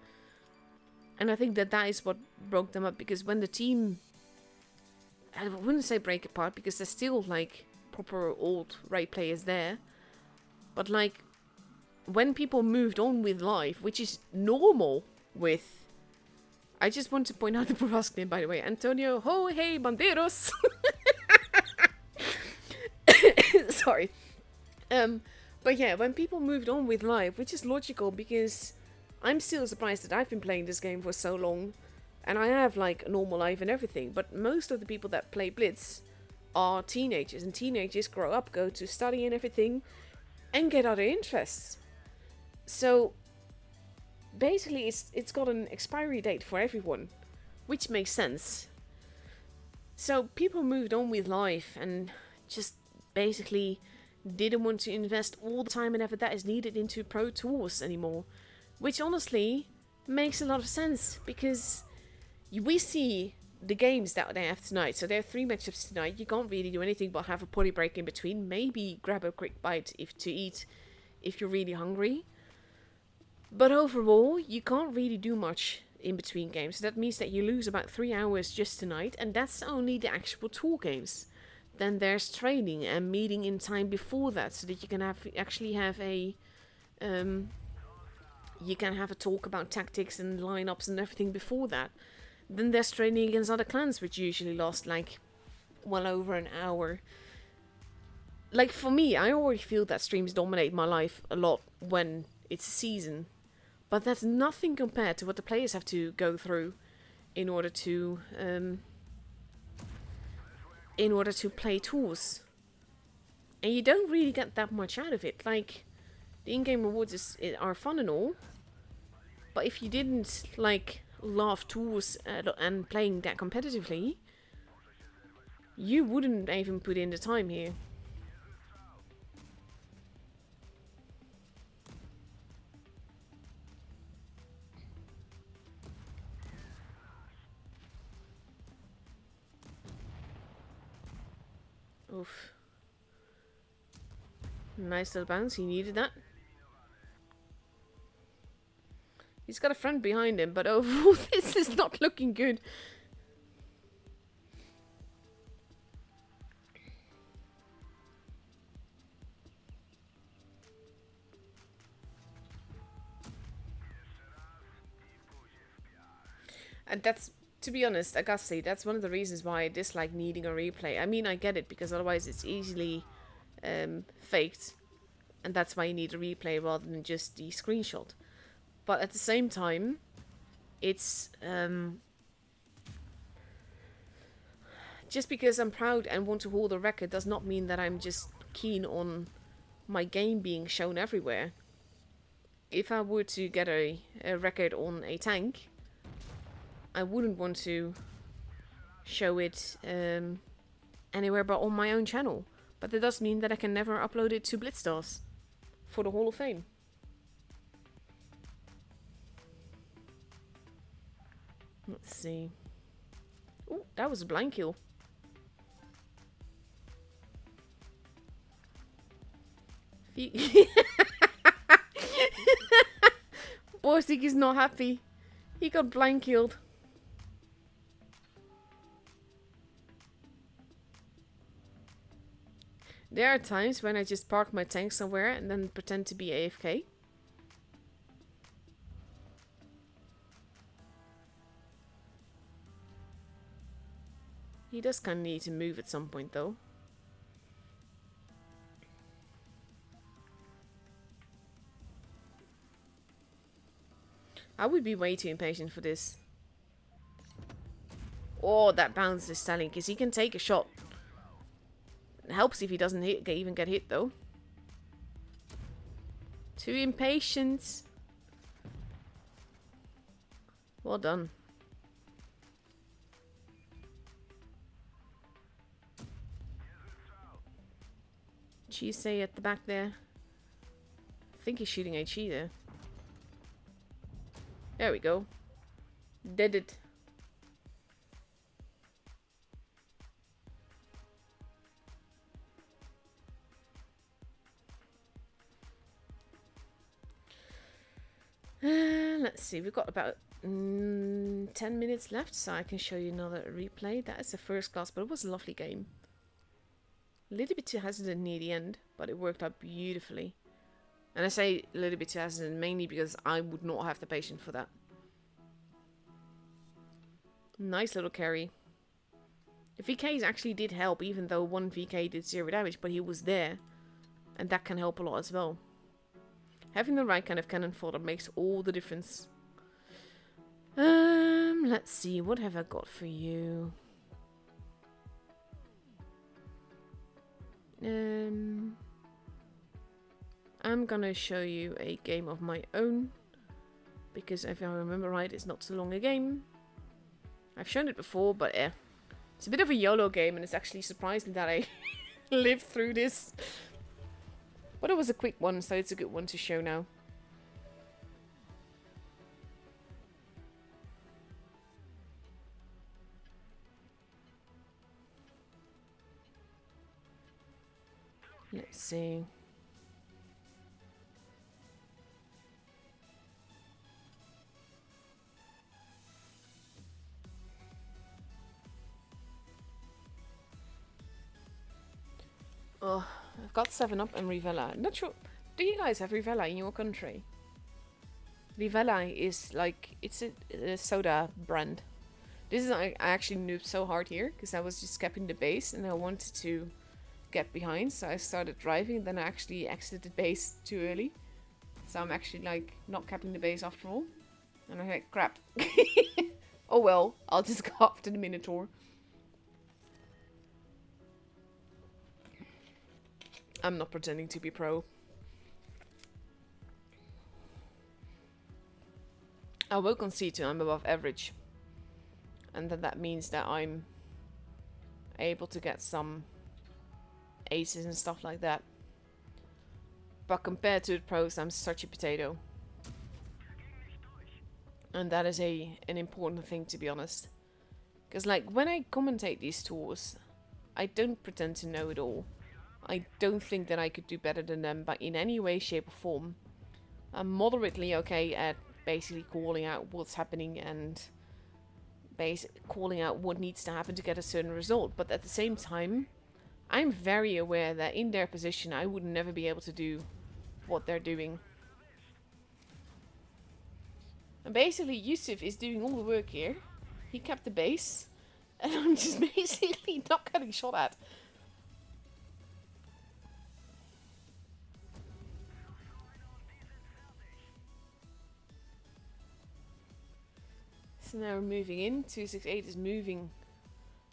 And I think that is what broke them up, because when the team, I wouldn't say break apart, because there's still like proper old raid players there, but like when people moved on with life, which is normal with... I just want to point out the Burrasque name, by the way. Antonio, ho, hey, banderos! Sorry. But yeah, when people moved on with life, which is logical, because I'm still surprised that I've been playing this game for so long, and I have like a normal life and everything, but most of the people that play Blitz are teenagers, and teenagers grow up, go to study and everything, and get other interests. So basically it's got an expiry date for everyone, which makes sense. So people moved on with life and just basically didn't want to invest all the time and effort that is needed into Pro Tours anymore, which honestly makes a lot of sense, because we see the games that they have tonight. So there are 3 matchups tonight. You can't really do anything but have a potty break in between, maybe grab a quick bite to eat if you're really hungry. But overall, you can't really do much in between games. So that means that you lose about 3 hours just tonight, and that's only the actual tour games. Then there's training and meeting in time before that, so that you can actually have a you can have a talk about tactics and lineups and everything before that. Then there's training against other clans, which usually lasts like well over an hour. Like for me, I already feel that streams dominate my life a lot when it's a season. But that's nothing compared to what the players have to go through in order to play tours. And you don't really get that much out of it. Like, the in-game rewards are fun and all, but if you didn't like love tours and playing that competitively, you wouldn't even put in the time here. Oof. Nice little bounce, he needed that. He's got a friend behind him, but overall this is not looking good. And that's, to be honest, I gotta say, that's one of the reasons why I dislike needing a replay. I mean, I get it, because otherwise it's easily faked. And that's why you need a replay rather than just the screenshot. But at the same time, it's... just because I'm proud and want to hold a record does not mean that I'm just keen on my game being shown everywhere. If I were to get a record on a tank, I wouldn't want to show it anywhere but on my own channel. But that does mean that I can never upload it to Blitz for the Hall of Fame. Let's see. Ooh, that was a blind kill. Borsig is not happy. He got blind killed. There are times when I just park my tank somewhere and then pretend to be AFK. He does kind of need to move at some point though. I would be way too impatient for this. Oh, that bounce is telling, because he can take a shot. It helps if he doesn't even get hit though. Too impatient. Well done. Cheese at the back there. I think he's shooting HE there. There we go. Did it. Let's see, we've got about 10 minutes left, so I can show you another replay. That is a first class, but it was a lovely game. A little bit too hesitant near the end, but it worked out beautifully. And I say a little bit too hesitant mainly because I would not have the patience for that. Nice little carry. The VKs actually did help, even though one VK did 0 damage, but he was there. And that can help a lot as well. Having the right kind of cannon fodder makes all the difference. Let's see, what have I got for you? I'm gonna show you a game of my own, because if I remember right, it's not so long a game. I've shown it before, but it's a bit of a YOLO game, and it's actually surprising that I lived through this. But it was a quick one, so it's a good one to show now. Let's see. Oh, I've got 7-Up and Rivella. Not sure. Do you guys have Rivella in your country? Rivella is like, it's a soda brand. This is, I actually noobed so hard here, because I was just capping the base, and I wanted to get behind, so I started driving, then I actually exited base too early. So I'm actually, like, not capping the base after all. And I'm like, crap. Oh well, I'll just go after the Minotaur. I'm not pretending to be pro. I will concede to I'm above average. And then that means that I'm able to get some aces and stuff like that. But compared to the pros, I'm such a potato. And that is an important thing, to be honest. Because, like, when I commentate these tours, I don't pretend to know it all. I don't think that I could do better than them, but in any way, shape, or form. I'm moderately okay at basically calling out what's happening and calling out what needs to happen to get a certain result. But at the same time, I'm very aware that in their position, I would never be able to do what they're doing. And basically, Yusuf is doing all the work here. He kept the base, and I'm just basically not getting shot at. So now we're moving in. 268 is moving.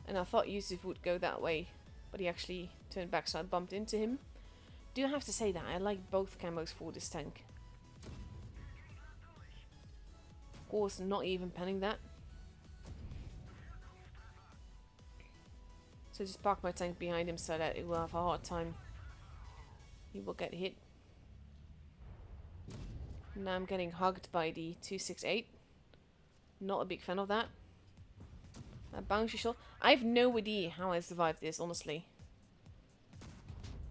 And I thought Yusuf would go that way. But he actually turned back, so I bumped into him. Do have to say that I like both camos for this tank. Of course, not even penning that. So just park my tank behind him so that it will have a hard time. He will get hit. Now I'm getting hugged by the 268. Not a big fan of that. A bouncy shot. I have no idea how I survived this, honestly.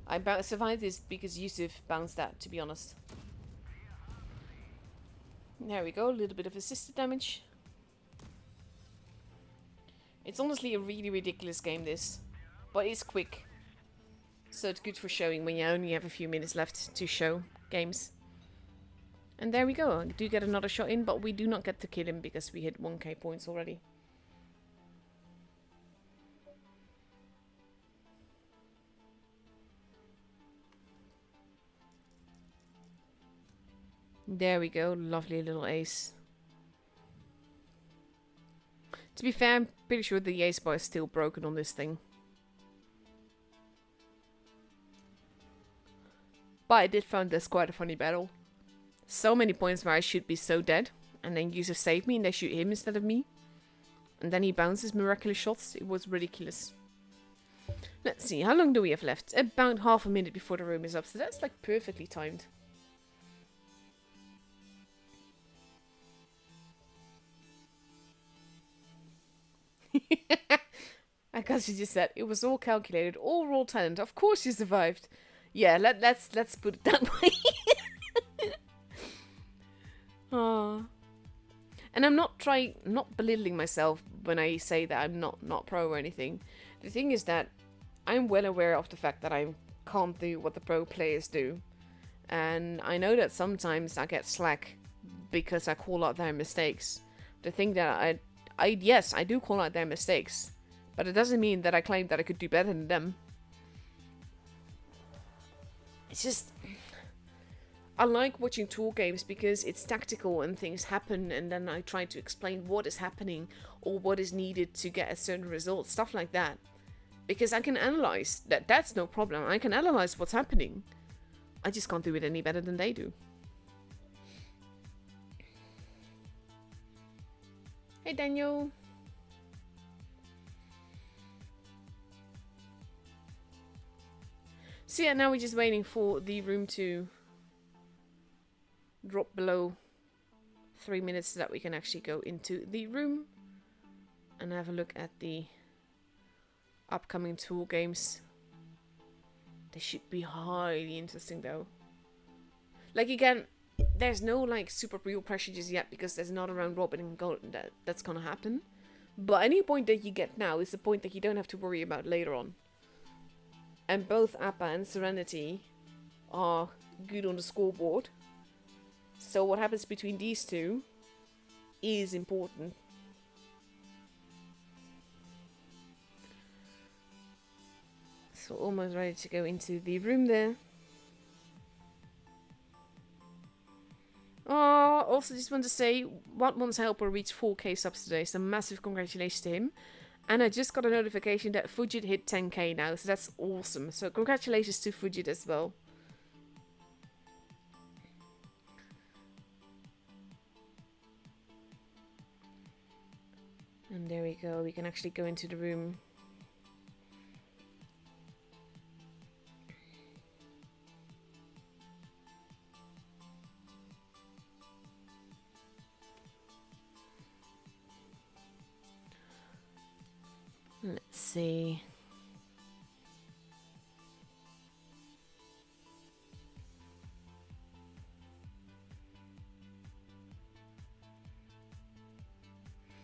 I survived this because Yusuf bounced that, to be honest. There we go, a little bit of assisted damage. It's honestly a really ridiculous game, this. But it's quick. So it's good for showing when you only have a few minutes left to show games. And there we go. I do get another shot in, but we do not get to kill him because we hit 1k points already. There we go. Lovely little ace. To be fair, I'm pretty sure the ace bar is still broken on this thing. But I did find this quite a funny battle. So many points where I should be so dead. And then Yusuf saved me and they shoot him instead of me. And then he bounces miraculous shots. It was ridiculous. Let's see, how long do we have left? About half a minute before the room is up. So that's like perfectly timed. I guess you just said it was all calculated, all raw talent. Of course you survived. Yeah, let's put it that way. Aww. And I'm not belittling myself when I say that I'm not pro or anything. The thing is that I'm well aware of the fact that I can't do what the pro players do. And I know that sometimes I get slack because I call out their mistakes. The thing that yes, I do call out their mistakes. But it doesn't mean that I claim that I could do better than them. It's just... I like watching tour games because it's tactical and things happen and then I try to explain what is happening or what is needed to get a certain result, stuff like that. Because I can analyze, that's no problem, I can analyze what's happening. I just can't do it any better than they do. Hey Daniel! So yeah, now we're just waiting for the room to drop below 3 minutes so that we can actually go into the room and have a look at the upcoming tool games. They should be highly interesting though. Like again, there's no like super real pressure just yet because there's not a round robin and that's gonna happen. But any point that you get now is the point that you don't have to worry about later on. And both Appa and Serenity are good on the scoreboard. So what happens between these two is important. So almost ready to go into the room there. Oh, also just want to say, One's helper reached 4k subs today, so massive congratulations to him. And I just got a notification that Fujit hit 10k now, so that's awesome. So congratulations to Fujit as well. And there we go, we can actually go into the room. Let's see.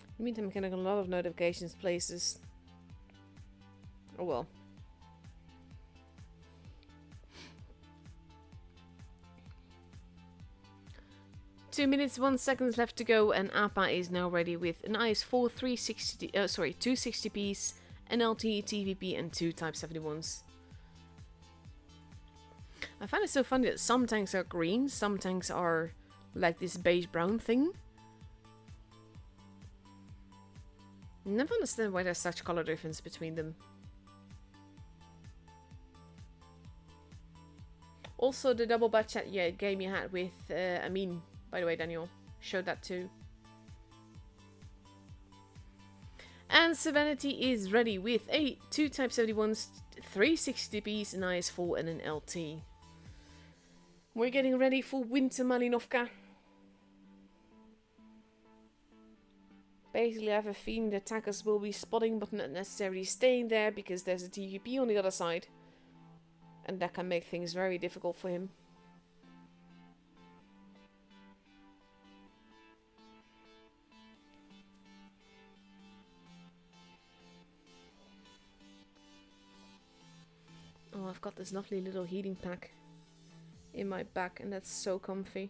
In the meantime, I'm getting a lot of notifications places. Oh well. Two minutes, 1 second left to go, and Appa is now ready with an IS4 260p, an LTE TVP, and 2 Type 71s. I find it so funny that some tanks are green, some tanks are like this beige brown thing. Never understand why there's such color difference between them. Also, the double bat chat game you had with Amin, by the way, Daniel, showed that too. And Serenity is ready with a 2 Type 71s, 360p's, an IS4 and an LT. We're getting ready for Winter Malinovka. Basically, I have a feeling the attackers will be spotting but not necessarily staying there because there's a TVP on the other side. And that can make things very difficult for him. Oh, I've got this lovely little heating pack in my back and that's so comfy.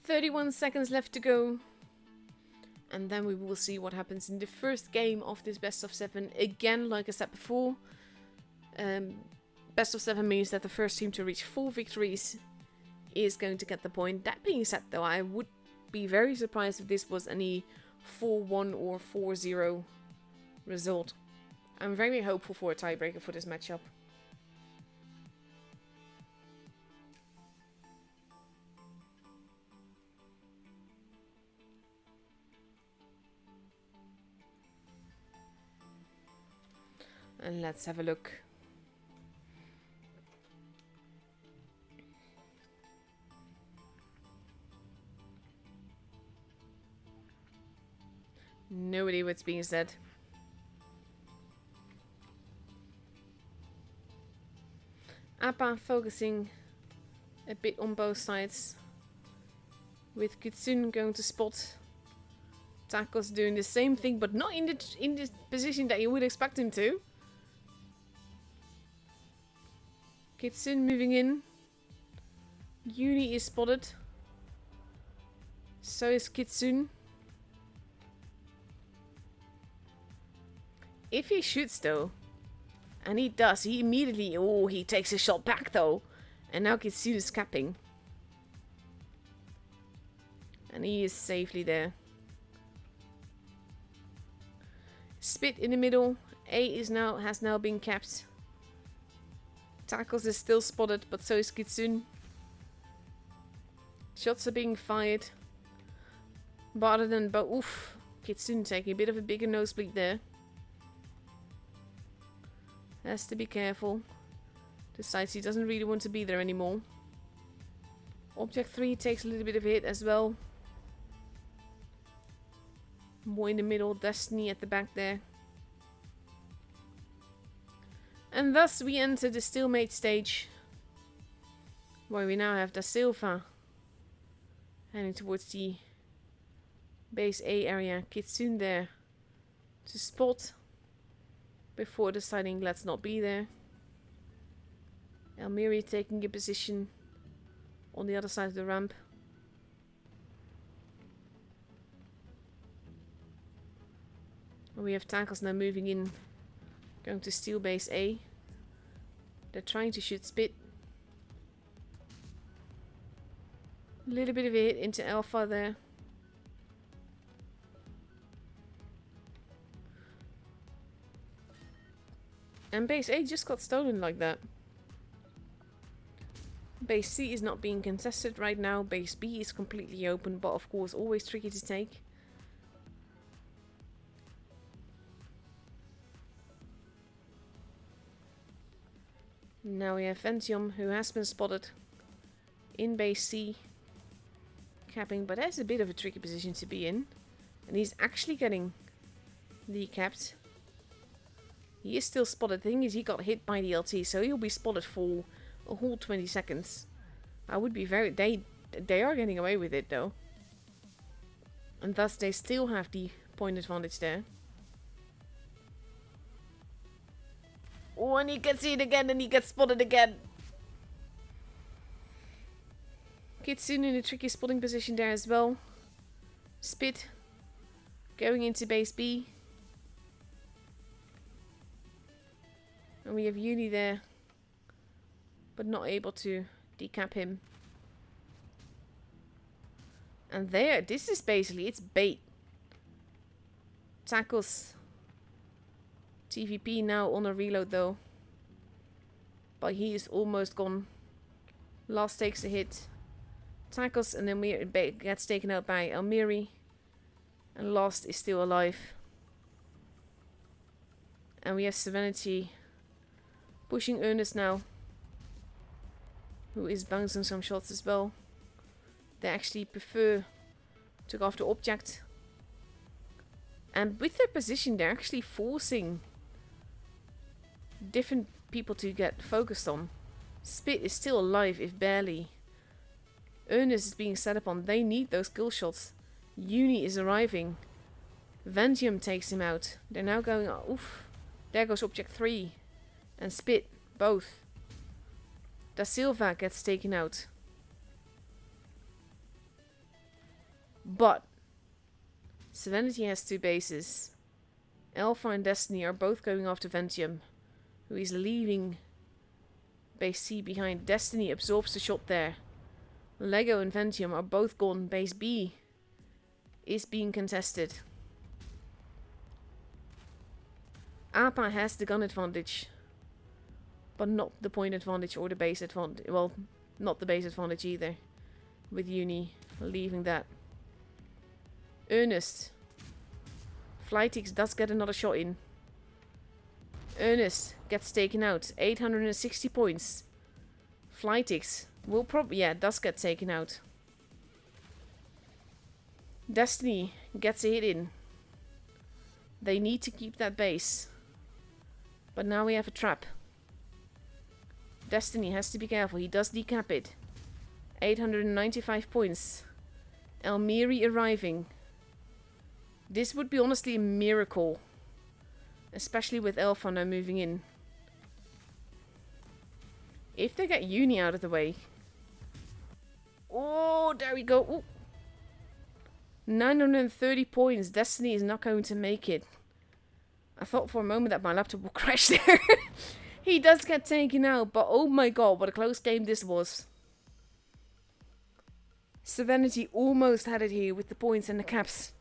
"31 seconds left to go. And then we will see what happens in the first game of this best of 7. Again, like I said before, best of 7 means that the first team to reach 4 victories is going to get the point. That being said though, I would be very surprised if this was any 4-1 or 4-0 result. I'm very hopeful for a tiebreaker for this matchup. And let's have a look. No idea what's being said. Appa focusing a bit on both sides. With Kitsune going to spot. Taco's doing the same thing, but not in the position that you would expect him to. Kitsune moving in. Uni is spotted. So is Kitsune. If he shoots though, and he does, he immediately, oh, he takes a shot back though. And now Kitsune is capping. And he is safely there. Spit in the middle. A has now been capped. Tackles is still spotted, but so is Kitsune. Shots are being fired. But oof, Kitsune taking a bit of a bigger nosebleed there. Has to be careful. Decides he doesn't really want to be there anymore. Object 3 takes a little bit of a hit as well. More in the middle, Destiny at the back there. And thus we enter the stalemate stage, where we now have Da Silva heading towards the base A area. Kitsune there to spot before deciding let's not be there. Elmiri taking a position on the other side of the ramp. And we have tackles now moving in, going to steal base A. They're trying to shoot Spit. A little bit of a hit into Alpha there. And base A just got stolen like that. Base C is not being contested right now. Base B is completely open, but of course always tricky to take. Now we have Ventium, who has been spotted in base C, capping, but that's a bit of a tricky position to be in. And he's actually getting decapped. He is still spotted. The thing is, he got hit by the LT, so he'll be spotted for a whole 20 seconds. I would be very... They are getting away with it, though. And thus, they still have the point advantage there. Oh, and he gets hit again, and he gets spotted again. Kitsune in a tricky spotting position there as well. Spit going into base B. And we have Uni there, but not able to decap him. And there, this is basically, it's bait. Tackles TVP now on a reload though. But he is almost gone. Last takes a hit. Tackles, and then gets taken out by Elmiri. And Last is still alive. And we have Serenity pushing Ernest now, who is bouncing some shots as well. They actually prefer to go after object. And with their position, they're actually forcing different people to get focused on. Spit is still alive, if barely. Ernest is being set up on. They need those kill shots. Uni is arriving. Ventium takes him out. They're now going... Oof. There goes object 3. And Spit, both. Da Silva gets taken out. But Serenity has 2 bases. Alpha and Destiny are both going after Ventium, who is leaving base C behind. Destiny absorbs the shot there. Lego and Ventium are both gone. Base B is being contested. APA has the gun advantage, but not the point advantage or the base advantage. Well, not the base advantage either, with Uni leaving that. Ernest. Flytix does get another shot in. Ernest gets taken out. 860 points. Flytix will probably... Yeah, does get taken out. Destiny gets a hit in. They need to keep that base. But now we have a trap. Destiny has to be careful. He does decap it. 895 points. Elmiri arriving. This would be honestly a miracle. Especially with Alpha now moving in. If they get Uni out of the way. Oh, there we go. Ooh. 930 points. Destiny is not going to make it. I thought for a moment that my laptop would crash there. He does get taken out, but oh my god, what a close game this was. Serenity almost had it here with the points and the caps.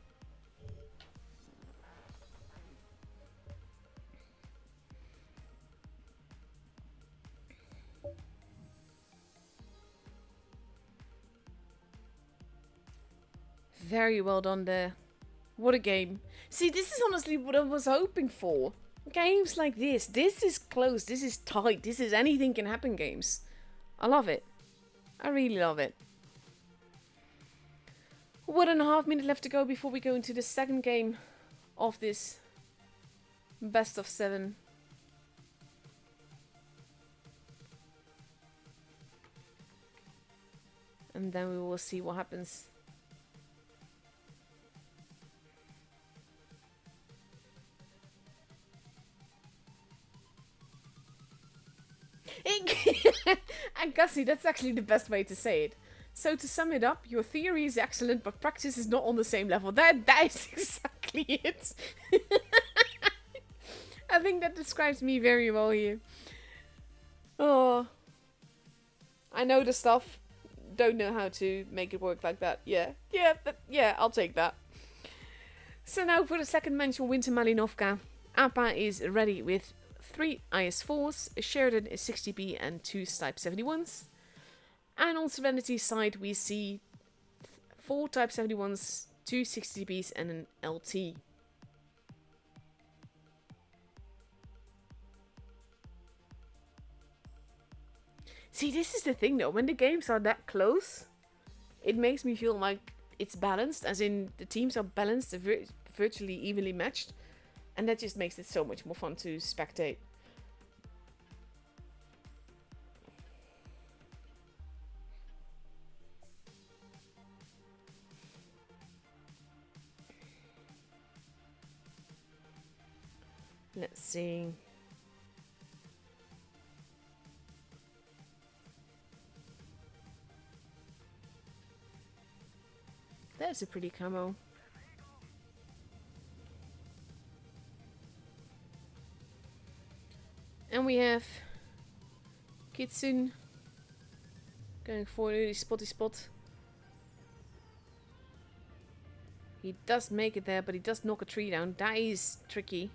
Very well done there. What a game. See, this is honestly what I was hoping for. Games like this. This is close. This is tight. This is anything can happen games. I love it. I really love it. 1.5 minutes left to go before we go into the second game of this best of 7. And then we will see what happens. And Gussie, that's actually the best way to say it. So to sum it up, your theory is excellent, but practice is not on the same level. That is exactly it. I think that describes me very well here. Oh, I know the stuff. Don't know how to make it work like that. Yeah, I'll take that. So now for the second mention, Winter Malinovka. Appa is ready with 3 IS-4s, a Sheridan is 60B and 2 Type 71s. And on Serenity's side we see 4 Type 71s, 2 60Bs and an LT. See, this is the thing though, when the games are that close, it makes me feel like it's balanced, as in the teams are balanced, virtually evenly matched, and that just makes it so much more fun to spectate. Let's see. That's a pretty camo. And we have Kitsune going for a really spotty spot. He does make it there, but he does knock a tree down. That is tricky.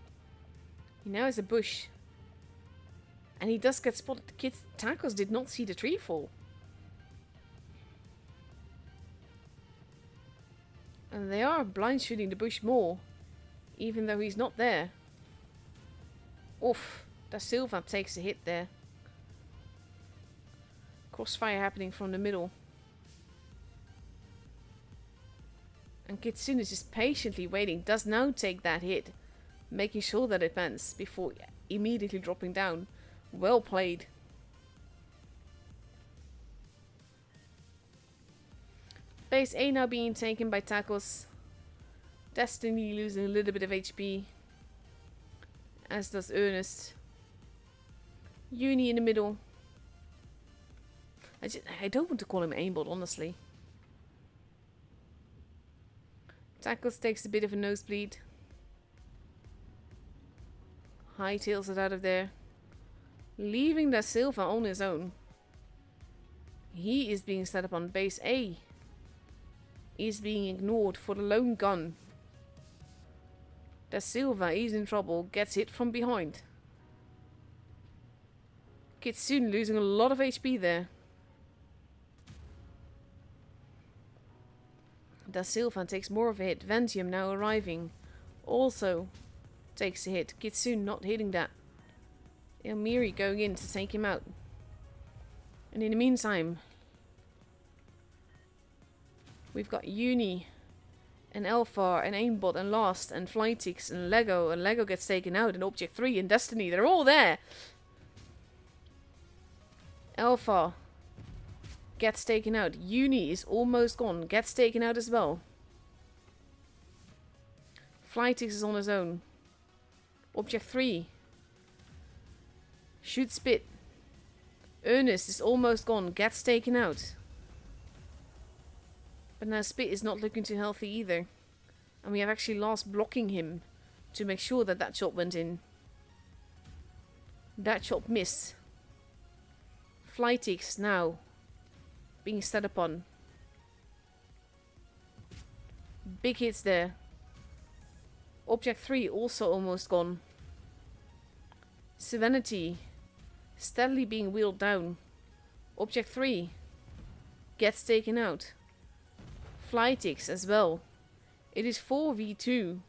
He now has a bush. And he does get spotted. The kid Tacos did not see the tree fall. And they are blind shooting the bush more, even though he's not there. Oof, Da Silva takes a hit there. Crossfire happening from the middle. And Kitsune is just patiently waiting, does now take that hit, making sure that it lands before immediately dropping down. Well played. Base A now being taken by Tacos. Destiny losing a little bit of HP. As does Ernest. Uni in the middle. I don't want to call him aimbot, honestly. Tacos takes a bit of a nosebleed. Hightails it out of there. Leaving Da Silva on his own. He is being set up on base A. Is being ignored for the lone gun. Da Silva is in trouble, gets hit from behind. Kitsune losing a lot of HP there. Da Silva takes more of a hit. Ventium now arriving. Also takes a hit. Kitsune not hitting that. Elmiri going in to take him out. And in the meantime, we've got Uni and Elfar and Aimbot and Lost and Flytix and Lego. And Lego gets taken out. And Object 3 and Destiny. They're all there. Elfar gets taken out. Uni is almost gone. Gets taken out as well. Flytix is on his own. Object 3 shoots Spit. Ernest is almost gone. Gets taken out. But now Spit is not looking too healthy either. And we have actually Lost blocking him to make sure that that shot went in. That shot missed. Flytix now being set upon. Big hits there. Object 3 also almost gone. Serenity steadily being wheeled down. Object 3 gets taken out. Flytix as well. It is 4v2.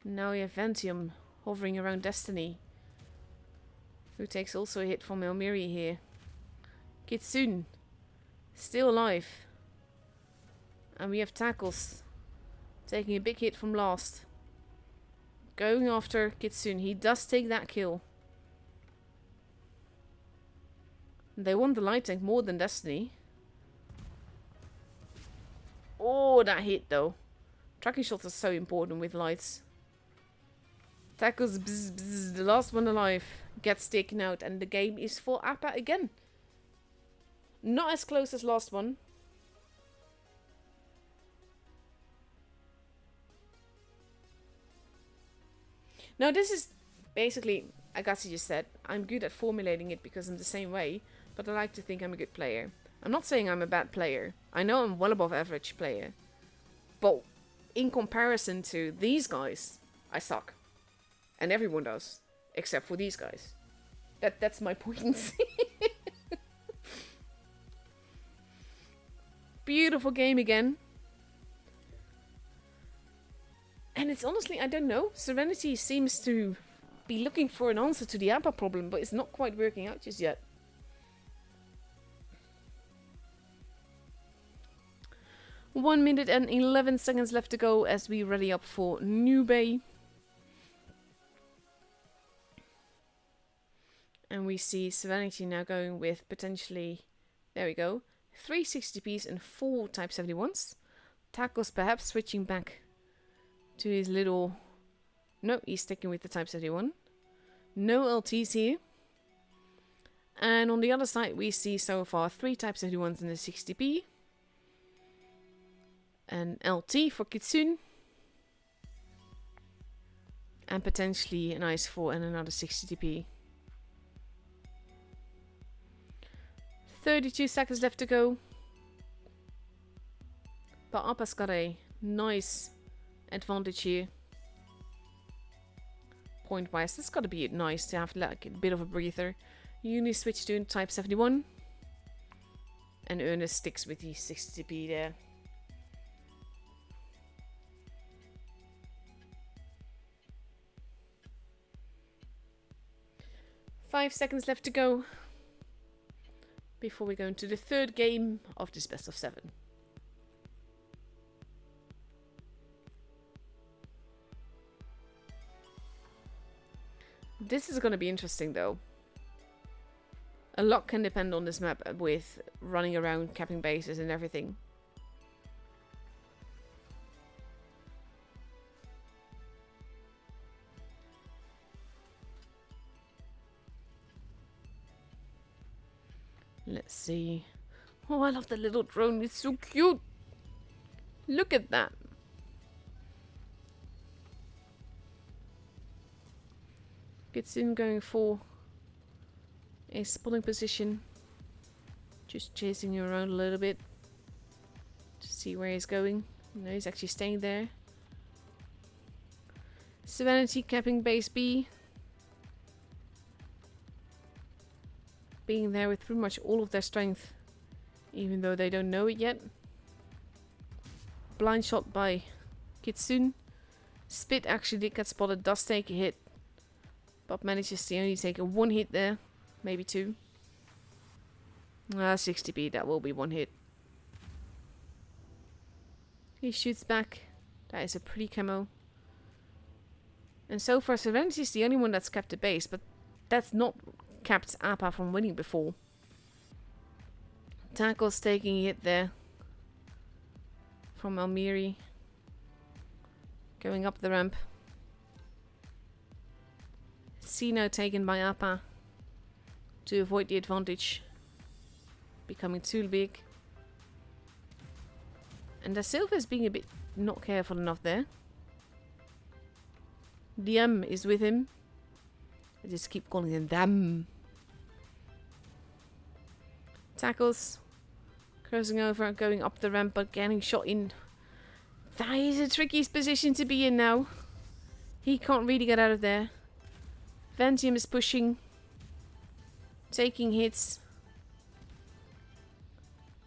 Now we have Ventium hovering around Destiny, who takes also a hit from Elmiri here. Kitsune still alive. And we have Tackles taking a big hit from Lost. Going after Kitsune. He does take that kill. They want the light tank more than Destiny. Oh, that hit though. Tracking shots are so important with lights. Tackles, bzz, bzz, the last one alive gets taken out, and the game is for Appa again. Not as close as last one. Now this is basically, Agassi just said, I'm good at formulating it because I'm the same way, but I like to think I'm a good player. I'm not saying I'm a bad player. I know I'm well above average player. But in comparison to these guys, I suck. And everyone does. Except for these guys. That's my point. Beautiful game again. And it's honestly, I don't know. Serenity seems to be looking for an answer to the APA problem, but it's not quite working out just yet. One minute and 11 seconds left to go as we ready up for Nube. And we see Serenity now going with potentially, there we go, 3 60Ps and 4 Type 71s. Tackles perhaps switching back to his little... No, he's sticking with the Type 71. No LTs here. And on the other side we see so far 3 Type 71s and a 60P. An LT for Kitsune. And potentially an Ice 4 and another 60P. 32 seconds left to go. But Appa's got a nice advantage here. Point wise, that's gotta be nice to have like a bit of a breather. Uni switch to Type 71. And Ernest sticks with the 60P there. 5 seconds left to go before we go into the third game of this best of 7. This is going to be interesting though. A lot can depend on this map with running around, capping bases and everything. Let's see. Oh, I love the little drone. It's so cute. Look at that. Gets in going for a spotting position. Just chasing him around a little bit. To see where he's going. No, he's actually staying there. Serenity capping base B. Being there with pretty much all of their strength, even though they don't know it yet. Blind shot by Kitsune. Spit actually did get spotted, does take a hit, but manages to only take a 1 hit there, maybe 2. 60p, that will be 1 hit. He shoots back. That is a pretty camo. And so far Serenity is the only one that's kept the base, but that's not kept Appa from winning before. Tackles taking a hit there from Almiri. Going up the ramp. C now taken by Appa to avoid the advantage. Becoming too big. And Da Silva is being a bit not careful enough there. DM is with him. I just keep calling him Dam. Tackles. Crossing over, going up the ramp, but getting shot in. That is a tricky position to be in now. He can't really get out of there. Vantium is pushing. Taking hits.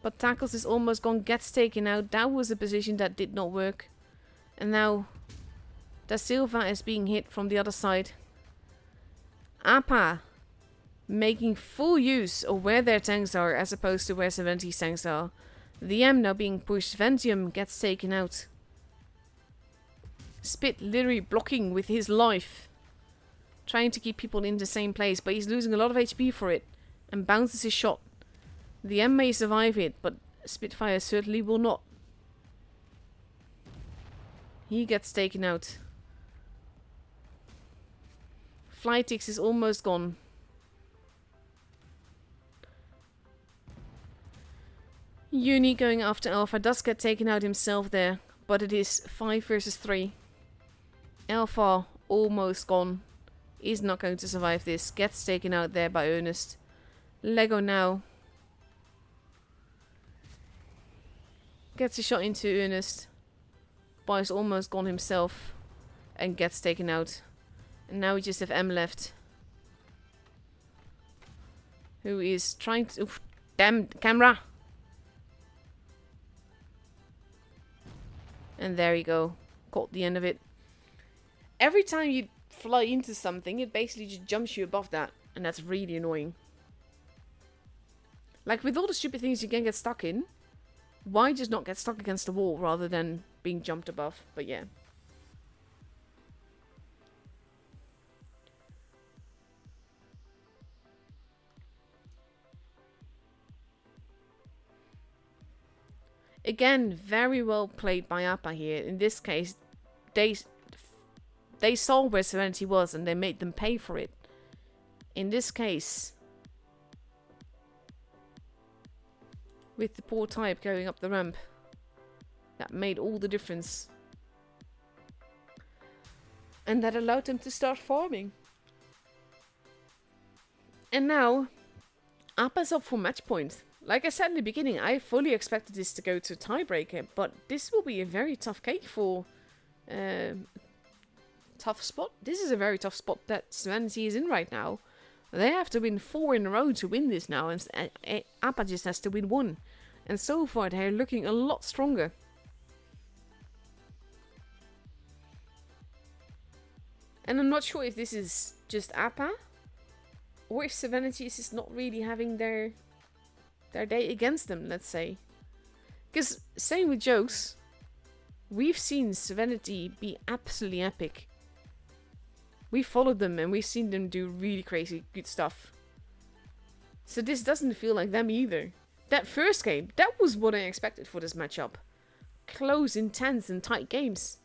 But Tackles is almost gone, gets taken out. That was a position that did not work. And now Da Silva is being hit from the other side. Appa making full use of where their tanks are as opposed to where Serenity's tanks are. The M now being pushed. Ventium gets taken out. Spit literally blocking with his life. Trying to keep people in the same place, but he's losing a lot of HP for it. and bounces his shot. The M may survive it, but Spitfire certainly will not. He gets taken out. Flytix is almost gone. Uni going after Alpha does get taken out himself there, but it is 5 versus 3. Alpha almost gone. Is not going to survive this. Gets taken out there by Ernest. Lego now. Gets a shot into Ernest. But is almost gone himself. And gets taken out. And now we just have M left. Who is trying to... Oof, damn camera! And there you go. Caught the end of it. Every time you fly into something, it basically just jumps you above that. And that's really annoying. Like with all the stupid things you can get stuck in, why just not get stuck against the wall rather than being jumped above? But yeah. Again, very well played by Appa here. In this case, they saw where Serenity was and they made them pay for it. In this case, with the poor type going up the ramp, that made all the difference. And that allowed them to start farming. And now, Appa's up for match point. Like I said in the beginning, I fully expected this to go to a tiebreaker, but this will be a very tough cake for tough spot. This is a very tough spot that Serenity is in right now. They have to win 4 in a row to win this now, and Appa just has to win 1. And so far they're looking a lot stronger. And I'm not sure if this is just Appa, or if Serenity is just not really having their day against them, let's say. Because, same with jokes, we've seen Serenity be absolutely epic. We followed them and we've seen them do really crazy good stuff. So this doesn't feel like them either. That first game, that was what I expected for this matchup. Close, intense and tight games.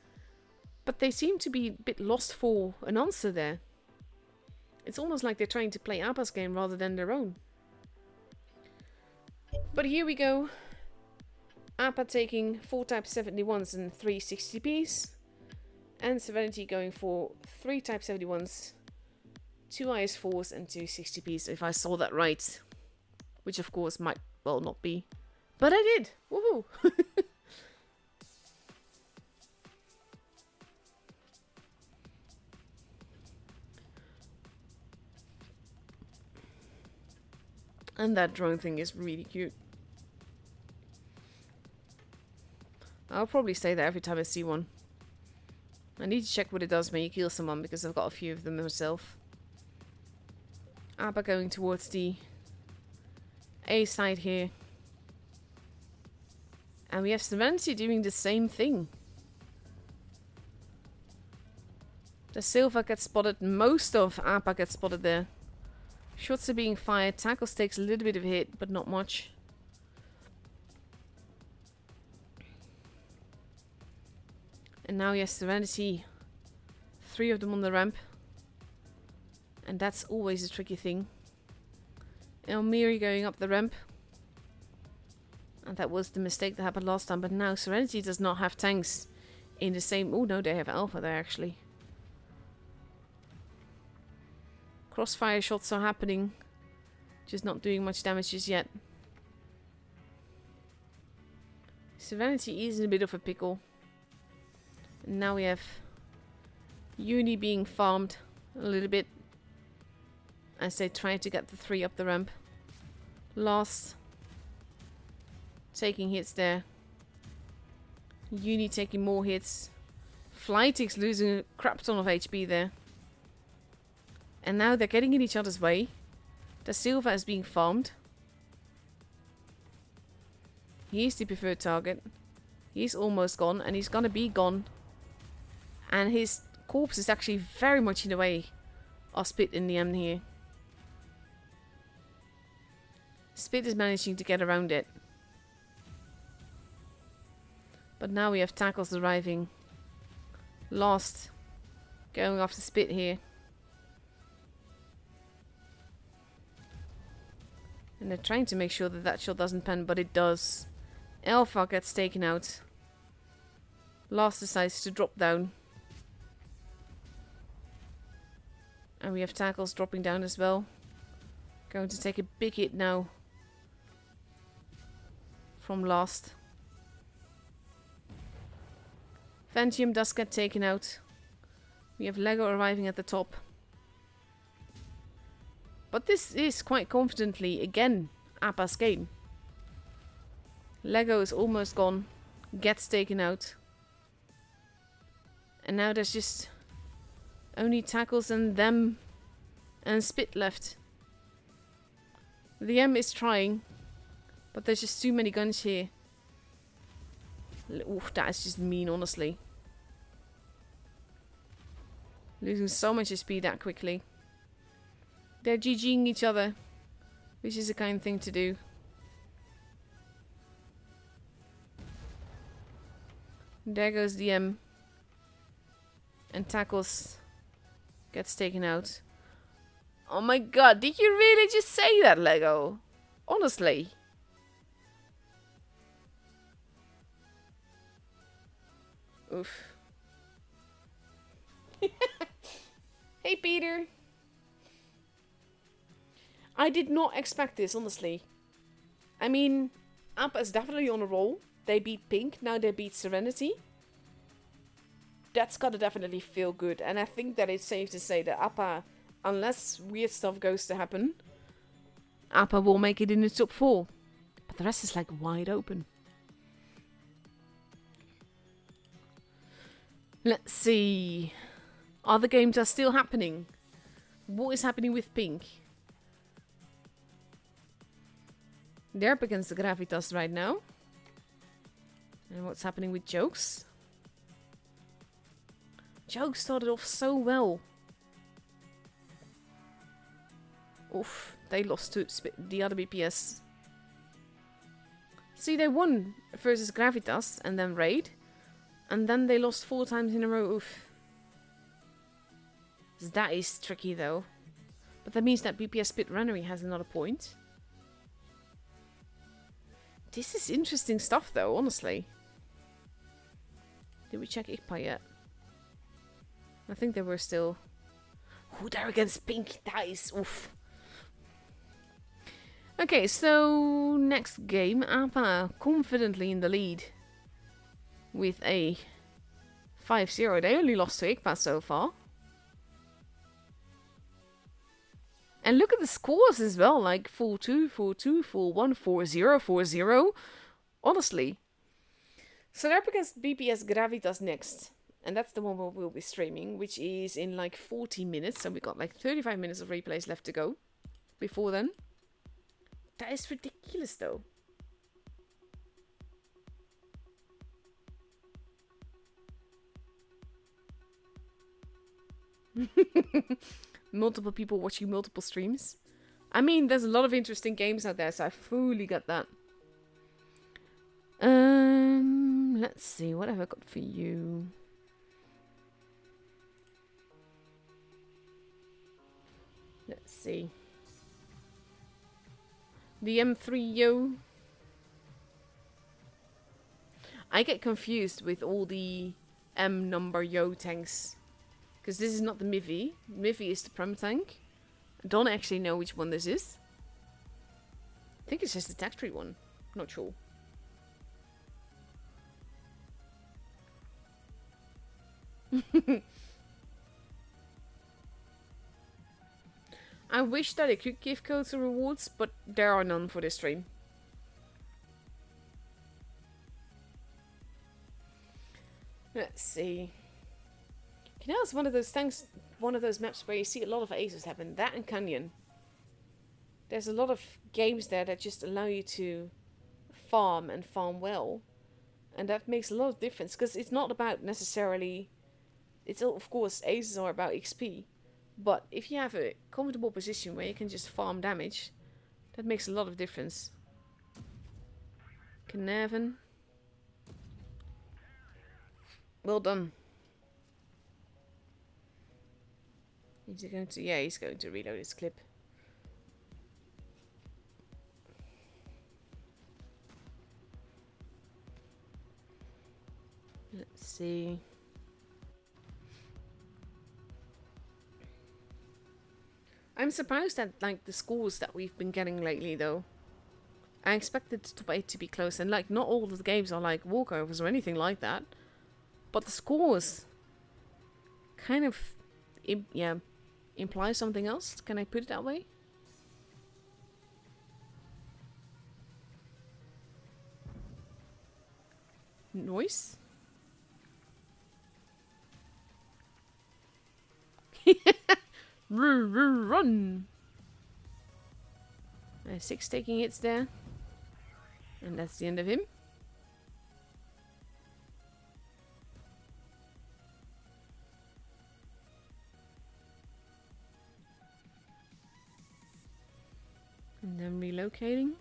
But they seem to be a bit lost for an answer there. It's almost like they're trying to play Appa's game rather than their own. But here we go. Appa taking 4 Type 71s and 3 60Ps. And Serenity going for 3 Type 71s, 2 IS4s and 2 60Ps, if I saw that right. Which of course might well not be. But I did! Woohoo! And that drone thing is really cute. I'll probably say that every time I see one. I need to check what it does when you kill someone, because I've got a few of them myself. Appa going towards the A side here. And we have Serenity doing the same thing. The Silva gets spotted. Most of Appa gets spotted there. Shots are being fired. Tackles takes a little bit of a hit, but not much. And now yes, Serenity. 3 of them on the ramp. And that's always a tricky thing. Elmiri going up the ramp. And that was the mistake that happened last time. But now Serenity does not have tanks in the same... Oh no, they have Alpha there actually. Crossfire shots are happening. Just not doing much damage just yet. Serenity is in a bit of a pickle. And now we have Uni being farmed a little bit as they try to get the 3 up the ramp. Last taking hits there. Uni taking more hits. Flytix losing a crap ton of HP there. And now they're getting in each other's way. The Silva is being farmed. He's the preferred target. He's almost gone, and he's gonna be gone. And his corpse is actually very much in the way of Split in the end here. Spit is managing to get around it. But now we have tackles arriving. Lost. Going off the Spit here. And they're trying to make sure that that shot doesn't pen, but it does. Alpha gets taken out. Lost decides to drop down. And we have tackles dropping down as well. Going to take a big hit now. From Lost. Vantium does get taken out. We have Lego arriving at the top. But this is quite confidently, again, Appa's game. Lego is almost gone. Gets taken out. And now there's just only tackles and them and Spit left. The M is trying. But there's just too many guns here. Oof, that is just mean, honestly. Losing so much speed that quickly. They're GGing each other. Which is a kind thing to do. There goes the M. And tackles. Gets taken out. Oh my god, did you really just say that, Lego? Honestly. Oof. Hey, Peter. I did not expect this, honestly. I mean, Appa is definitely on a roll. They beat Pink, now they beat Serenity. That's gotta definitely feel good. And I think that it's safe to say that Appa, unless weird stuff goes to happen, Appa will make it in the top 4. But the rest is like wide open. Let's see. Other games are still happening. What is happening with Pink? They're up against the Gravitas right now. And what's happening with Jokes? Jokes started off so well. Oof, they lost to the other BPS. See, they won versus Gravitas and then Raid. And then they lost 4 times in a row. Oof. That is tricky though. But that means that BPS Spit Runnery has another point. This is interesting stuff though, honestly. Did we check ICPA yet? I think they were still... Oh, they're against Pink. That is... Oof. Okay, so next game. Appa confidently in the lead. With a 5-0. They only lost to ICPA so far. And look at the scores as well, like 4-2, 4-2, 4-1, 4-0, 4-0. Honestly. So they're up against BPS Gravitas next. And that's the one we'll be streaming, which is in like 40 minutes. So we got like 35 minutes of replays left to go before then. That is ridiculous though. Multiple people watching multiple streams. I mean, there's a lot of interesting games out there, so I fully get that. Let's see, what have I got for you? Let's see. The M3Yo. I get confused with all the M number Yo tanks. Because this is not the Mivi. Mivi is the Prum tank. I don't actually know which one this is. I think it's just the tax tree one. Not sure. I wish that I could give codes or rewards, but there are none for this stream. Let's see. You know, it's one of those things, one of those maps where you see a lot of aces happen. That and Canyon. There's a lot of games there that just allow you to farm and farm well. And that makes a lot of difference, because it's not about necessarily... It's, of course, aces are about XP. But if you have a comfortable position where you can just farm damage, That makes a lot of difference. Carnarvon. Well done. Is he going to... Yeah, he's going to reload his clip. Let's see. I'm surprised at like the scores that we've been getting lately though. I expected top 8 to be close, and like not all of the games are like walkovers or anything like that. But the scores kind of imply something else. Can I put it that way? Noise? Run! 6 taking hits there. And that's the end of him. And then relocating.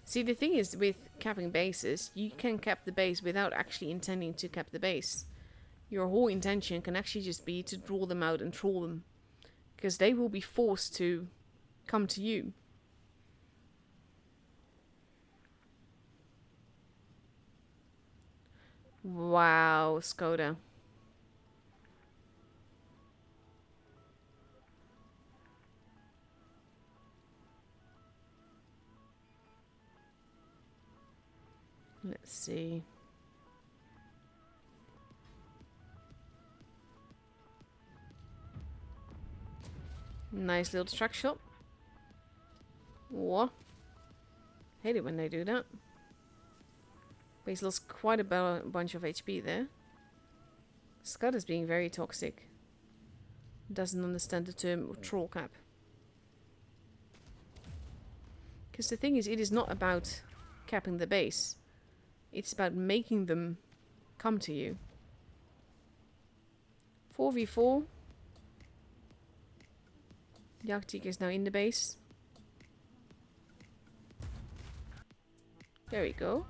See, the thing is with capping bases, you can cap the base without actually intending to cap the base. Your whole intention can actually just be to draw them out and troll them. Because they will be forced to come to you. Wow, Skoda. Let's see. Nice little track shot. What? Hate it when they do that. But he's lost quite a bunch of HP there. Scott is being very toxic. Doesn't understand the term troll cap. Because the thing is, it is not about capping the base. It's about making them come to you. 4v4. The Arctic is now in the base. There we go.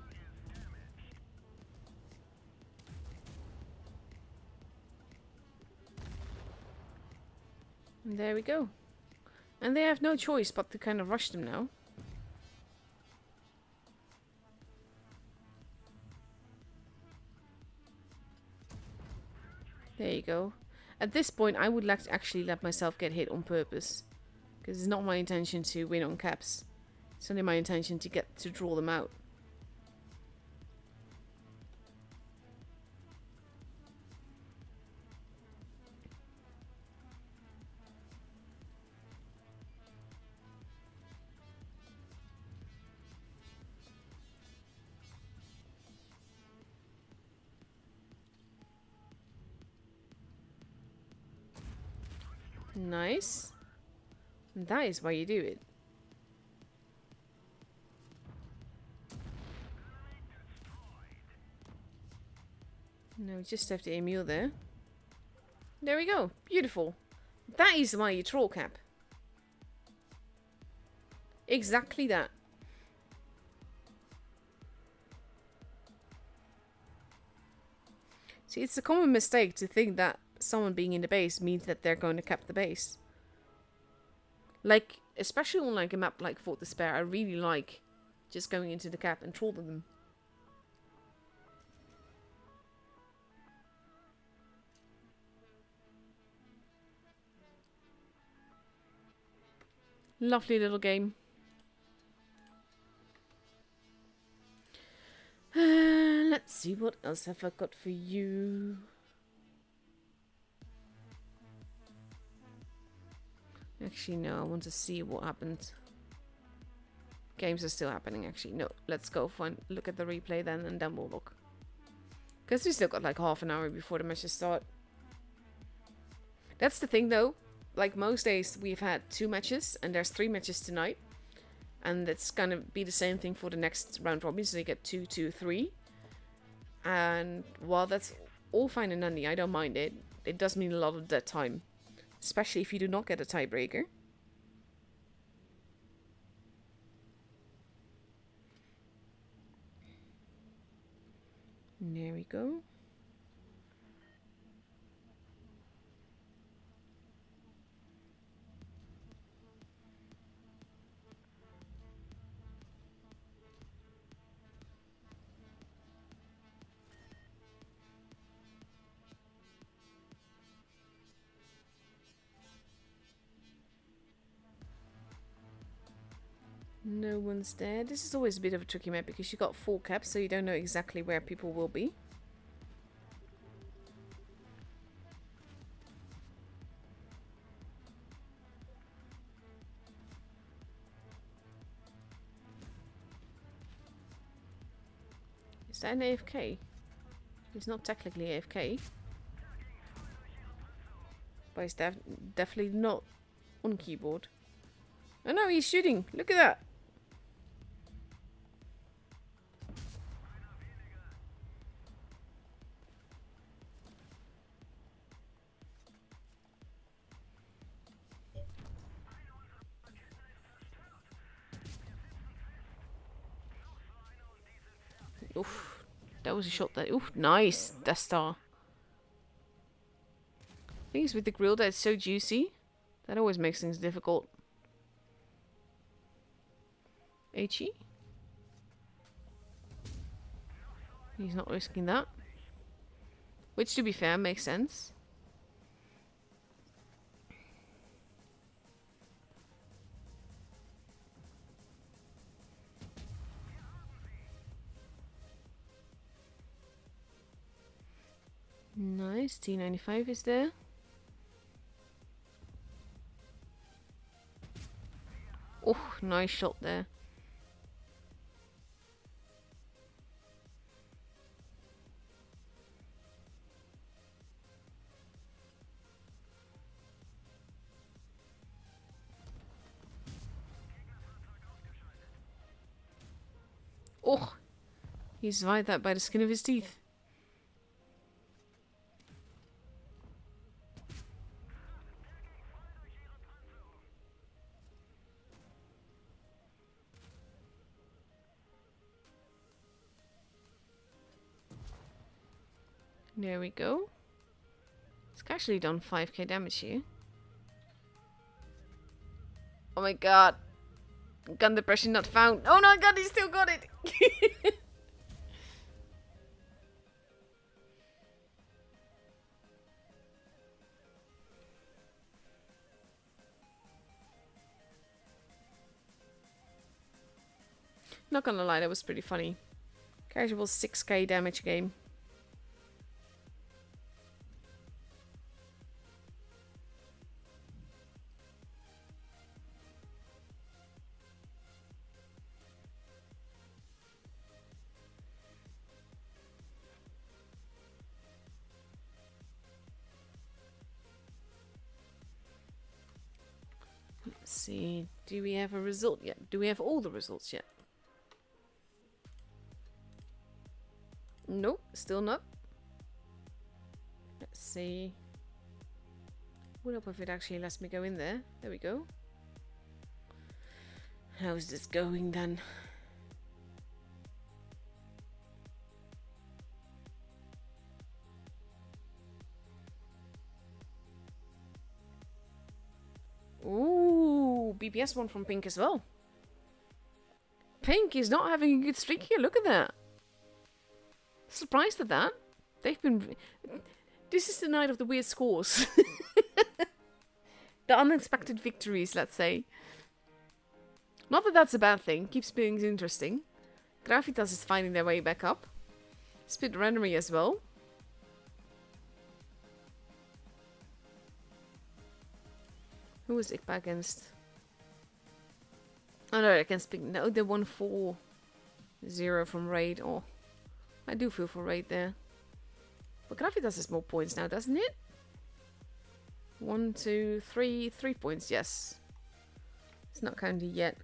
And there we go. And they have no choice but to kind of rush them now. There you go. At this point, I would actually let myself get hit on purpose. Because it's not my intention to win on caps. It's only my intention to draw them out. Nice. And that is why you do it. Now we just have to Emil there. There we go. Beautiful. That is why you troll cap. Exactly that. See, it's a common mistake to think that someone being in the base means that they're going to cap the base. Like, especially on like a map like Fort Despair, I really like just going into the cap and trolling them. Lovely little game. Let's see, what else have I got for you? Actually, no, I want to see what happened. Games are still happening, actually. No, let's go look at the replay then, and then we'll look. Because we still got like half an hour before the matches start. That's the thing, though. Like most days, we've had 2 matches, and there's 3 matches tonight. And it's gonna be the same thing for the next round robin, so you get 2, 2, 3. And while that's all fine and dandy. I don't mind it. It does mean a lot of dead time. Especially if you do not get a tiebreaker. There we go. No one's there. This is always a bit of a tricky map because you got 4 caps, so you don't know exactly where people will be. Is that an AFK? He's not technically AFK. But he's definitely not on keyboard. Oh no, he's shooting! Look at that! Oof, that was a shot that... Oof, nice! Death Star. Things with the grill that's so juicy. That always makes things difficult. HE? He's not risking that. Which, to be fair, makes sense. Nice, T95 is there. Oh, nice shot there. Oh, he survived that by the skin of his teeth. There we go. It's actually done 5k damage here. Oh my god. Gun depression not found. Oh my god, he still got it! Not gonna lie, that was pretty funny. Casual 6k damage game. Let's see, do we have a result yet? Do we have all the results yet? Nope, still not. Let's see. What up if it actually lets me go in there? There we go. How's this going then? Ooh, BPS one from Pink as well. Pink is not having a good streak here, look at that. Surprised at that. They've been... This is the night of the weird scores. The unexpected victories, let's say. Not that that's a bad thing. Keeps things interesting. Gravitas is finding their way back up. Split Randomly as well. Who was Ikpa against? Oh no, against Pink. No, they won 4-0 from Raid. Oh, I do feel for Raid there. But Gravitas has more points now, doesn't it? 1, 2, 3, 3 points, yes. It's not counted yet.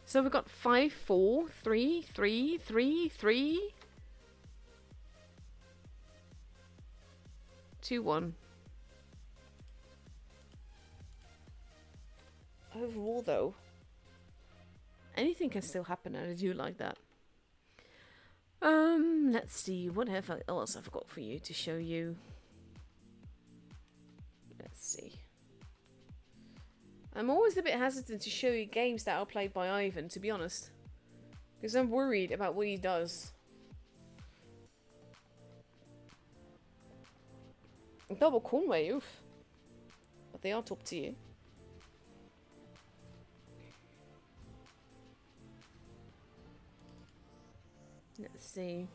So we've got 5, 4, 3, 3, 3, 3. 2-1. Overall, though, anything can still happen, and I do like that. Let's see. What else have I got for you to show you? Let's see. I'm always a bit hesitant to show you games that are played by Ivan, to be honest. Because I'm worried about what he does. Double Conway, oof. But they are top tier. Let's see.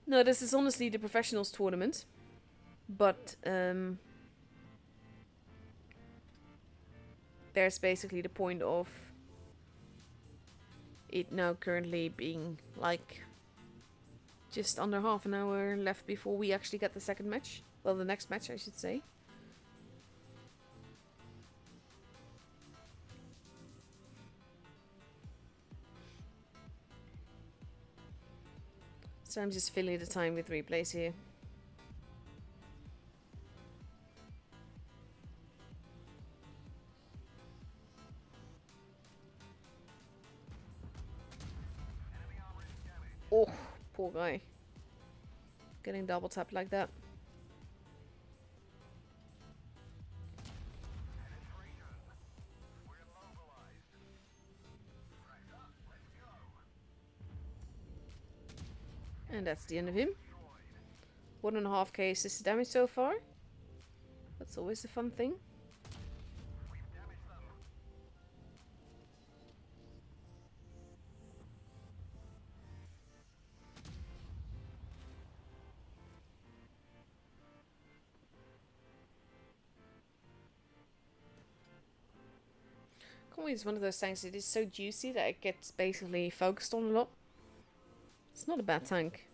No, this is honestly the professionals tournament. But, there's basically the point of it now currently being like just under half an hour left before we actually get the second match. Well, the next match, I should say. So I'm just filling the time with replays here. Oh, poor guy. Getting double tapped like that. And that's the end of him. 1.5k assisted damage so far. That's always a fun thing. Conway is one of those tanks that is so juicy that it gets basically focused on a lot. It's not a bad tank.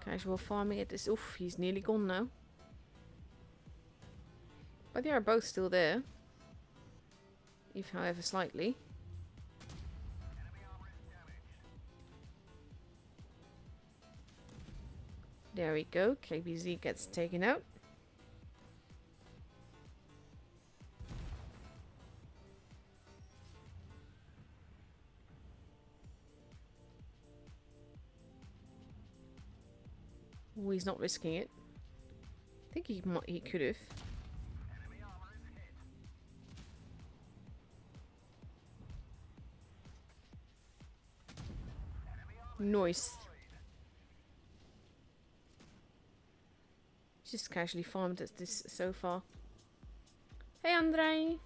Casual farming at this. Oof, he's nearly gone now. But they are both still there. If however slightly. There we go. KBZ gets taken out. Oh, he's not risking it. I think he could have. Nice. Just casually farmed at this so far. Hey, Andrei.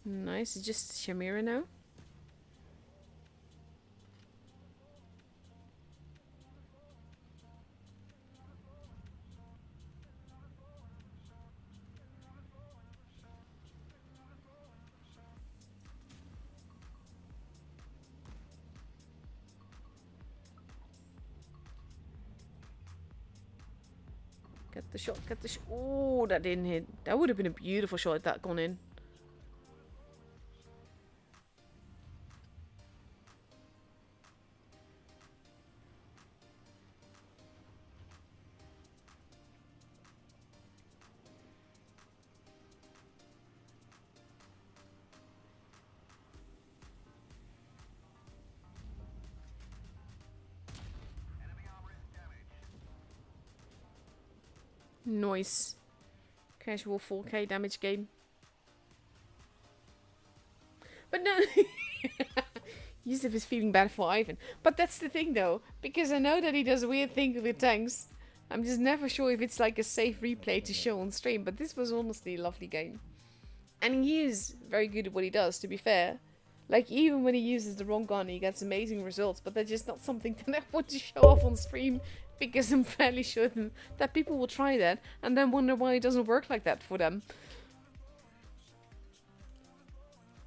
Nice. It's just Shamira now. Get the shot, get the shot. Oh, that didn't hit. That would have been a beautiful shot if that gone in. Nice. Casual 4k damage game. But no. Yusuf is feeling bad for Ivan. But that's the thing though. Because I know that he does weird things with tanks. I'm just never sure if it's like a safe replay to show on stream. But this was honestly a lovely game. And he is very good at what he does, to be fair. Like, even when he uses the wrong gun, he gets amazing results, but that's just not something that I want to show off on stream, because I'm fairly sure that people will try that, and then wonder why it doesn't work like that for them.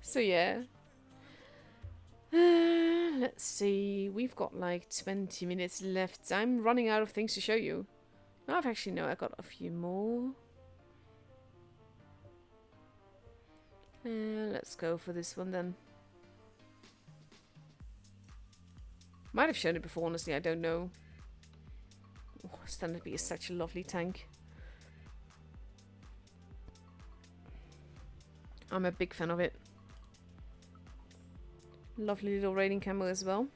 So yeah. Let's see, we've got like 20 minutes left. I'm running out of things to show you. I've actually, no, I got a few more. Let's go for this one then. Might have shown it before, honestly, I don't know. Oh, Standard B is such a lovely tank. I'm a big fan of it. Lovely little raiding camo as well.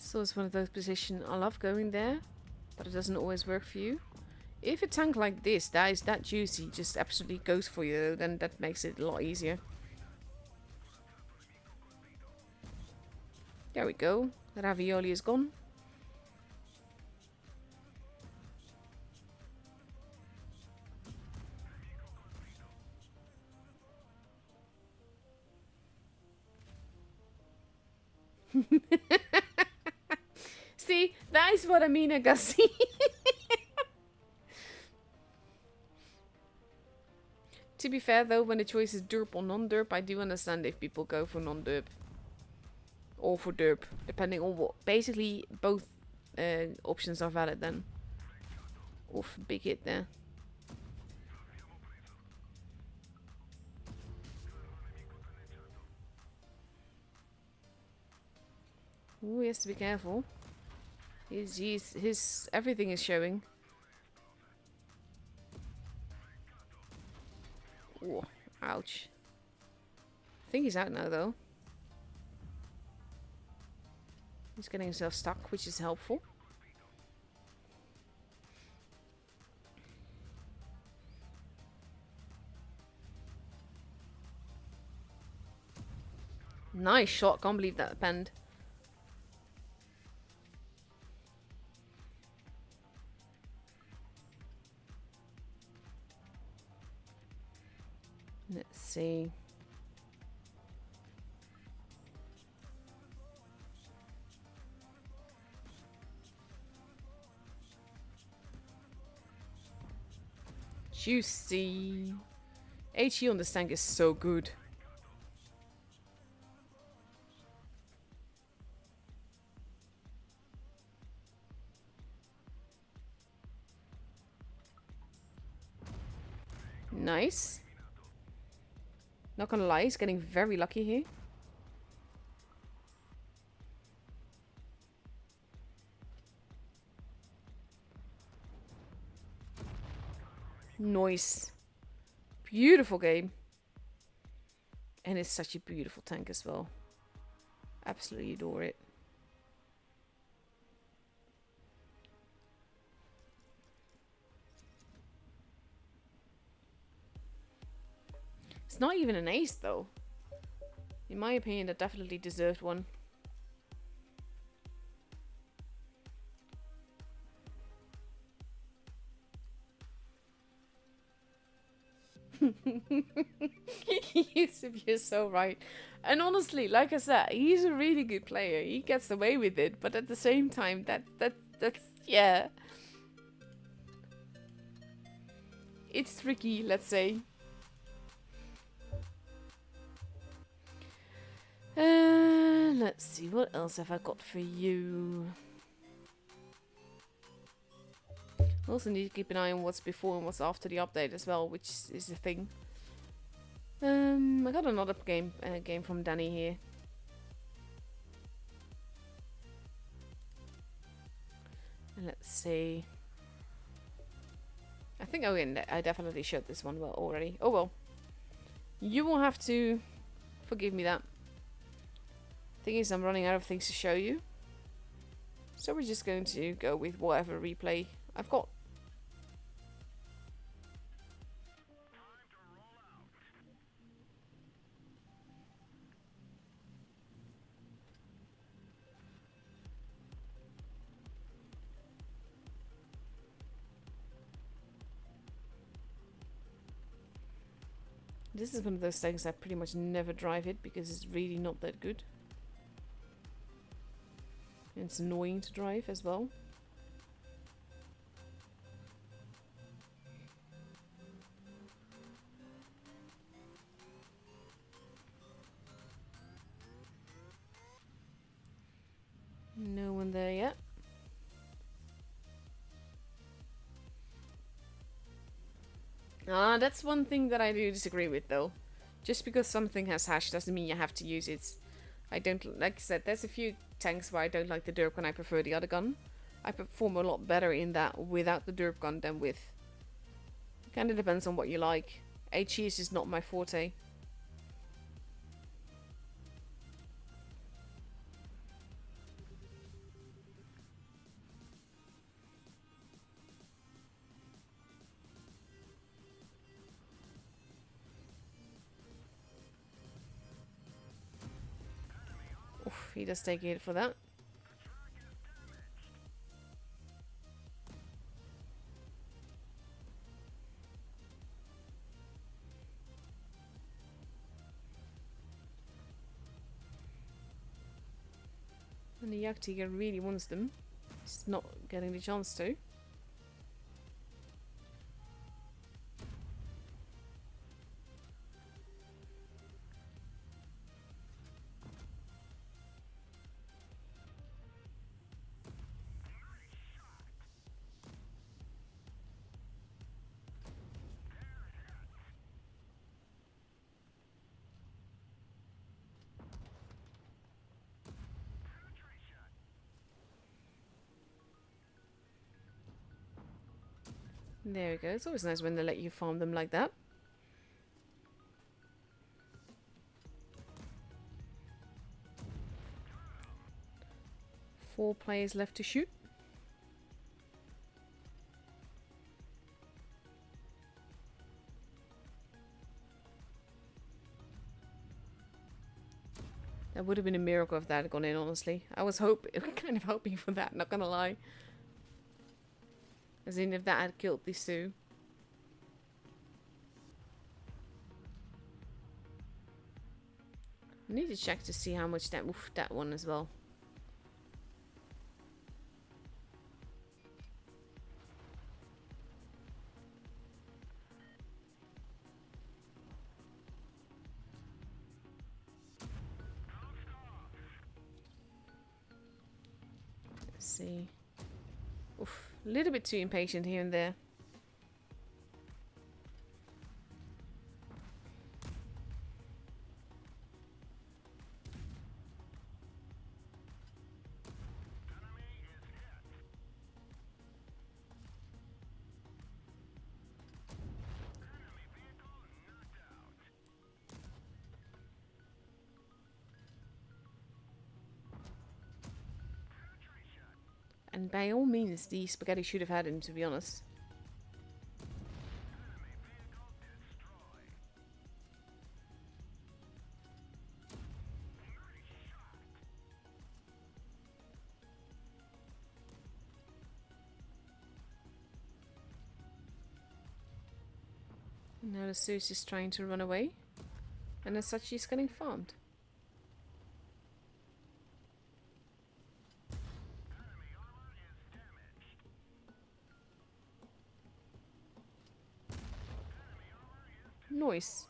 So it's one of those positions I love going there, but it doesn't always work for you. If a tank like this that is that juicy just absolutely goes for you, then that makes it a lot easier. There we go. The ravioli is gone. See, that is what I mean, Agassi. To be fair though, when the choice is derp or non-derp, I do understand if people go for non-derp. Or for derp, depending on what. Basically, both options are valid then. Oof, big hit there. Ooh, he has to be careful. His everything is showing. Ooh, ouch. I think he's out now though. He's getting himself stuck, which is helpful. Nice shot, can't believe that penned. Let's see. Juicy. HE on this tank is so good. Nice. Not gonna lie, he's getting very lucky here. Nice. Beautiful game. And it's such a beautiful tank as well. Absolutely adore it. It's not even an ace though. In my opinion, that definitely deserved one. Yusuf, you're so right. And honestly, like I said, he's a really good player. He gets away with it, but at the same time, that's yeah. It's tricky, let's say. Let's see, what else have I got for you? Also need to keep an eye on what's before and what's after the update as well, which is the thing. I got another game from Danny here. Let's see. I think I definitely showed this one well already. Oh well. You will have to forgive me that. Thing is, I'm running out of things to show you. So we're just going to go with whatever replay I've got. This is one of those things I pretty much never drive it because it's really not that good. And it's annoying to drive as well. No one there yet. That's one thing that I do disagree with though. Just because something has hash doesn't mean you have to use it. I don't, like I said, there's a few tanks where I don't like the derp gun, I prefer the other gun. I perform a lot better in that without the derp gun than with. Kinda depends on what you like. HE is just not my forte. Oof, he does take a hit for that. And the Yaktiga really wants them. He's not getting the chance to. There we go. It's always nice when they let you farm them like that. Four players left to shoot. That would have been a miracle if that had gone in, honestly. I was kind of hoping for that, not gonna lie. As in, if that had killed these two. I need to check to see how much that... Oof, that one as well. Let's see. Oof, a little bit too impatient here and there. And by all means, the spaghetti should have had him, to be honest. And now the Zeus is trying to run away. And as such, she's getting farmed. Nice.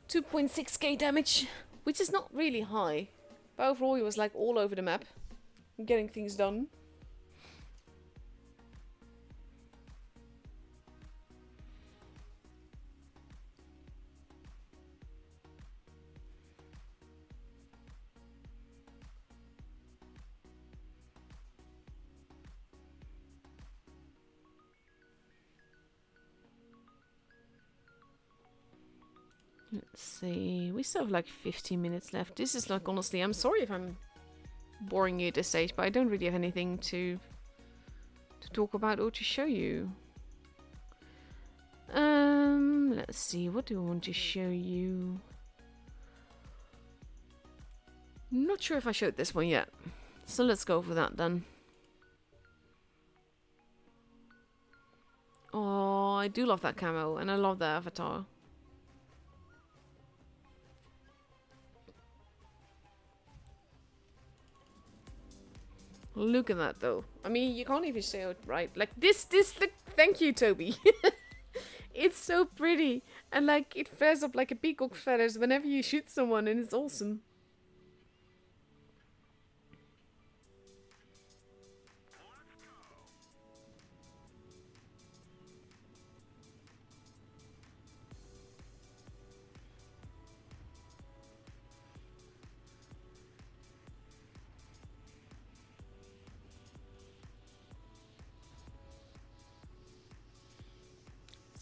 $2.6k damage, which is not really high. But overall, he was like all over the map, getting things done. Let's see. We still have like 15 minutes left. This is like, honestly, I'm sorry if I'm boring you at this stage, but I don't really have anything to talk about or to show you. Let's see. What do I want to show you? Not sure if I showed this one yet. So let's go for that then. Oh, I do love that camo, and I love the avatar. Look at that though. I mean, you can't even say it right. Like this, look, thank you, Toby. It's so pretty. And like, it flares up like a peacock feathers whenever you shoot someone, and it's awesome.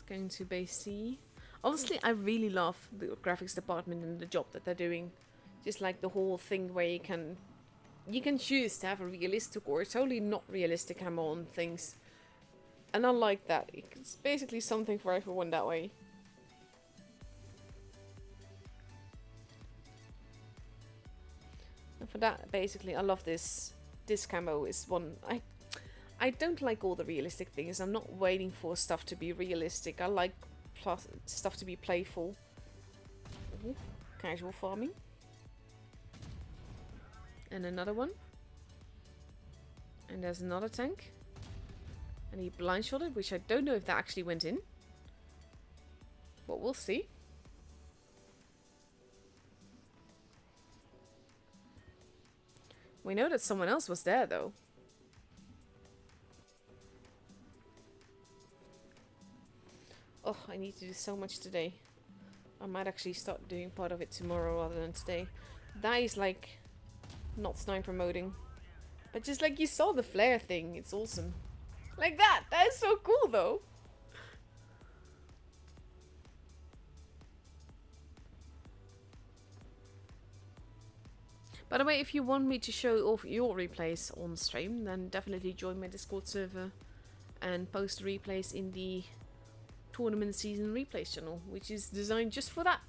Going to base C. Honestly, I really love the graphics department and the job that they're doing. Just like the whole thing where you can choose to have a realistic or totally not realistic camo on things. And I like that. It's basically something for everyone that way. And for that, basically, I love this. This camo is one I don't like all the realistic things. I'm not waiting for stuff to be realistic. I like stuff to be playful. Ooh, casual farming. And another one. And there's another tank. And he blind shotted, which I don't know if that actually went in. But we'll see. We know that someone else was there though. Oh, I need to do so much today. I might actually start doing part of it tomorrow rather than today. That is like not sniper moding. But just like you saw the flare thing, it's awesome. Like that! That is so cool though! By the way, if you want me to show off your replays on stream, then definitely join my Discord server and post replays in the tournament season replays channel, which is designed just for that.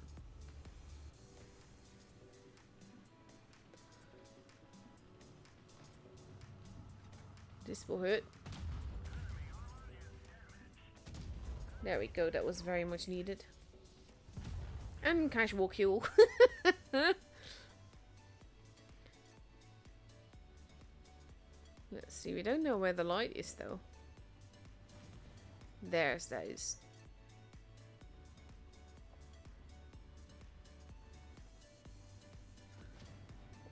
This will hurt. There we go, that was very much needed. And casual kill. Let's see, we don't know where the light is though. There's that is.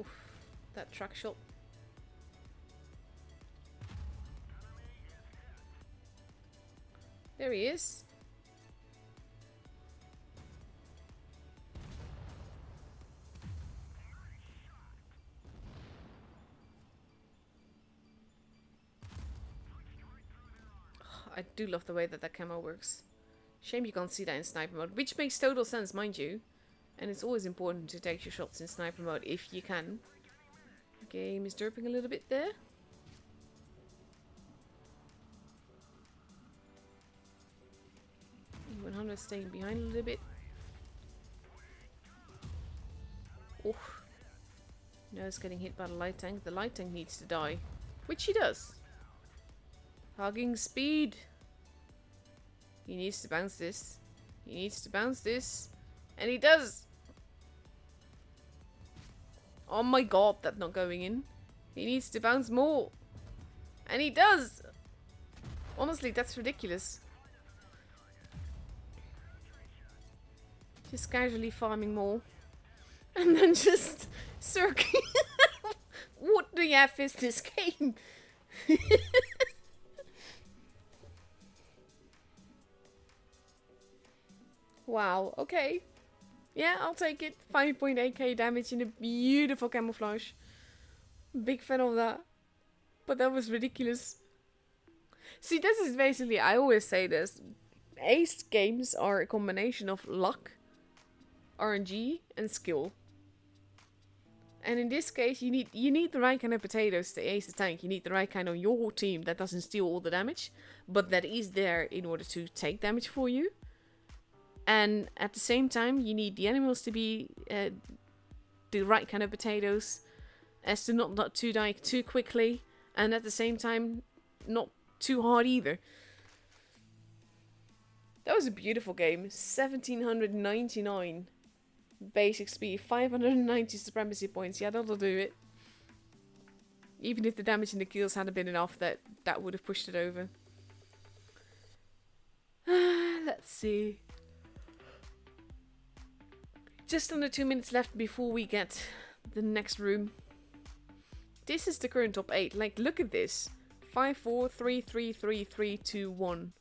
Oof, that truck shot. There he is. I do love the way that that camo works. Shame you can't see that in sniper mode, which makes total sense, mind you. And it's always important to take your shots in sniper mode if you can. Game is derping a little bit there. E100 staying behind a little bit. Oh. No, it's getting hit by the light tank. The light tank needs to die. Which he does. Hugging speed. He needs to bounce this. He needs to bounce this. And he does. Oh my god, that's not going in. He needs to bounce more. And he does. Honestly, that's ridiculous. Just casually farming more. And then just circling. What do you have is this game? Wow, okay. Yeah, I'll take it. 5.8k damage in a beautiful camouflage. Big fan of that. But that was ridiculous. See, this is basically, I always say this. Ace games are a combination of luck RNG and skill. And in this case, you need the right kind of potatoes to ace the tank. You need the right kind of your team that doesn't steal all the damage, but that is there in order to take damage for you. And at the same time, you need the animals to be the right kind of potatoes, as to not to die too quickly, and at the same time, not too hard either. That was a beautiful game. 1799 basic speed, 590 supremacy points. Yeah, that'll do it. Even if the damage and the kills hadn't been enough, that would have pushed it over. Let's see. Just under 2 minutes left before we get the next room. This is the current top 8. Like, look at this. 5, 4, 3, 3, 3, 3, 2, 1.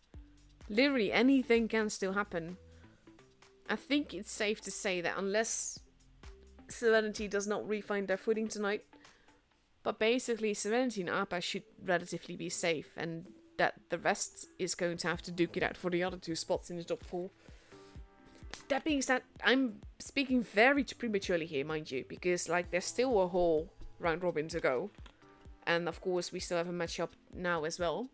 Literally anything can still happen. I think it's safe to say that unless Serenity does not refine their footing tonight, but basically Serenity and APA should relatively be safe, and that the rest is going to have to duke it out for the other 2 spots in the top 4. That being said, I'm speaking very prematurely here, mind you, because like there's still a whole round robin to go, and of course we still have a matchup now as well,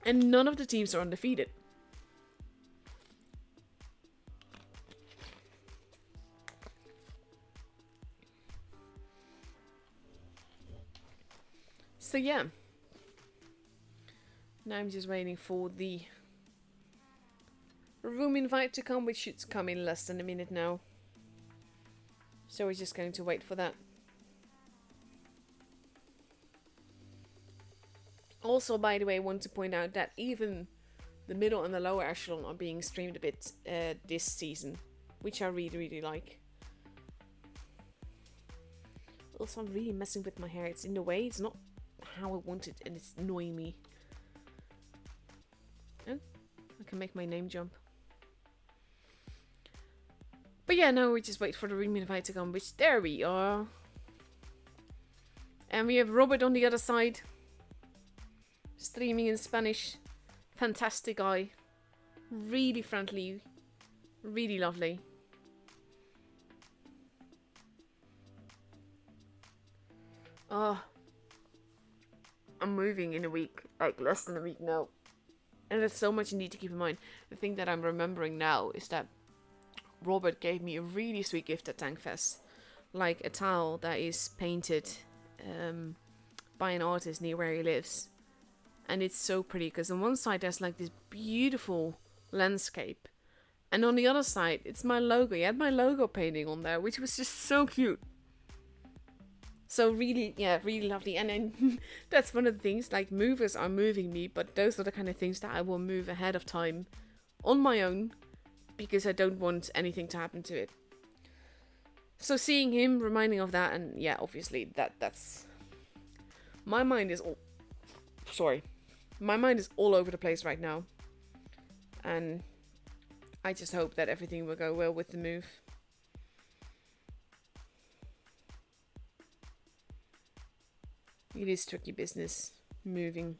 and none of the teams are undefeated. So yeah, now I'm just waiting for the room invite to come, which should come in less than a minute now. So we're just going to wait for that. Also, by the way, I want to point out that even the middle and the lower echelon are being streamed a bit this season, which I really like. Also, I'm really messing with my hair. It's in the way, it's not how I want it, and it's annoying me. Oh, I can make my name jump. But yeah, now we just wait for the room invite to come, which there we are. And we have Robert on the other side, streaming in Spanish. Fantastic guy. Really friendly. Really lovely. Oh, I'm moving in a week, like less than a week now. And there's so much you need to keep in mind. The thing that I'm remembering now is that Robert gave me a really sweet gift at Tankfest. Like a towel that is painted by an artist near where he lives. And it's so pretty because on one side there's like this beautiful landscape. And on the other side it's my logo. He had my logo painting on there, which was just so cute. So really, yeah, really lovely. And then that's one of the things, like movers are moving me, but those are the kind of things that I will move ahead of time on my own, because I don't want anything to happen to it. So seeing him, reminding of that, and yeah, obviously that's... My mind is all... Sorry. My mind is all over the place right now. And I just hope that everything will go well with the move. It is tricky business, moving.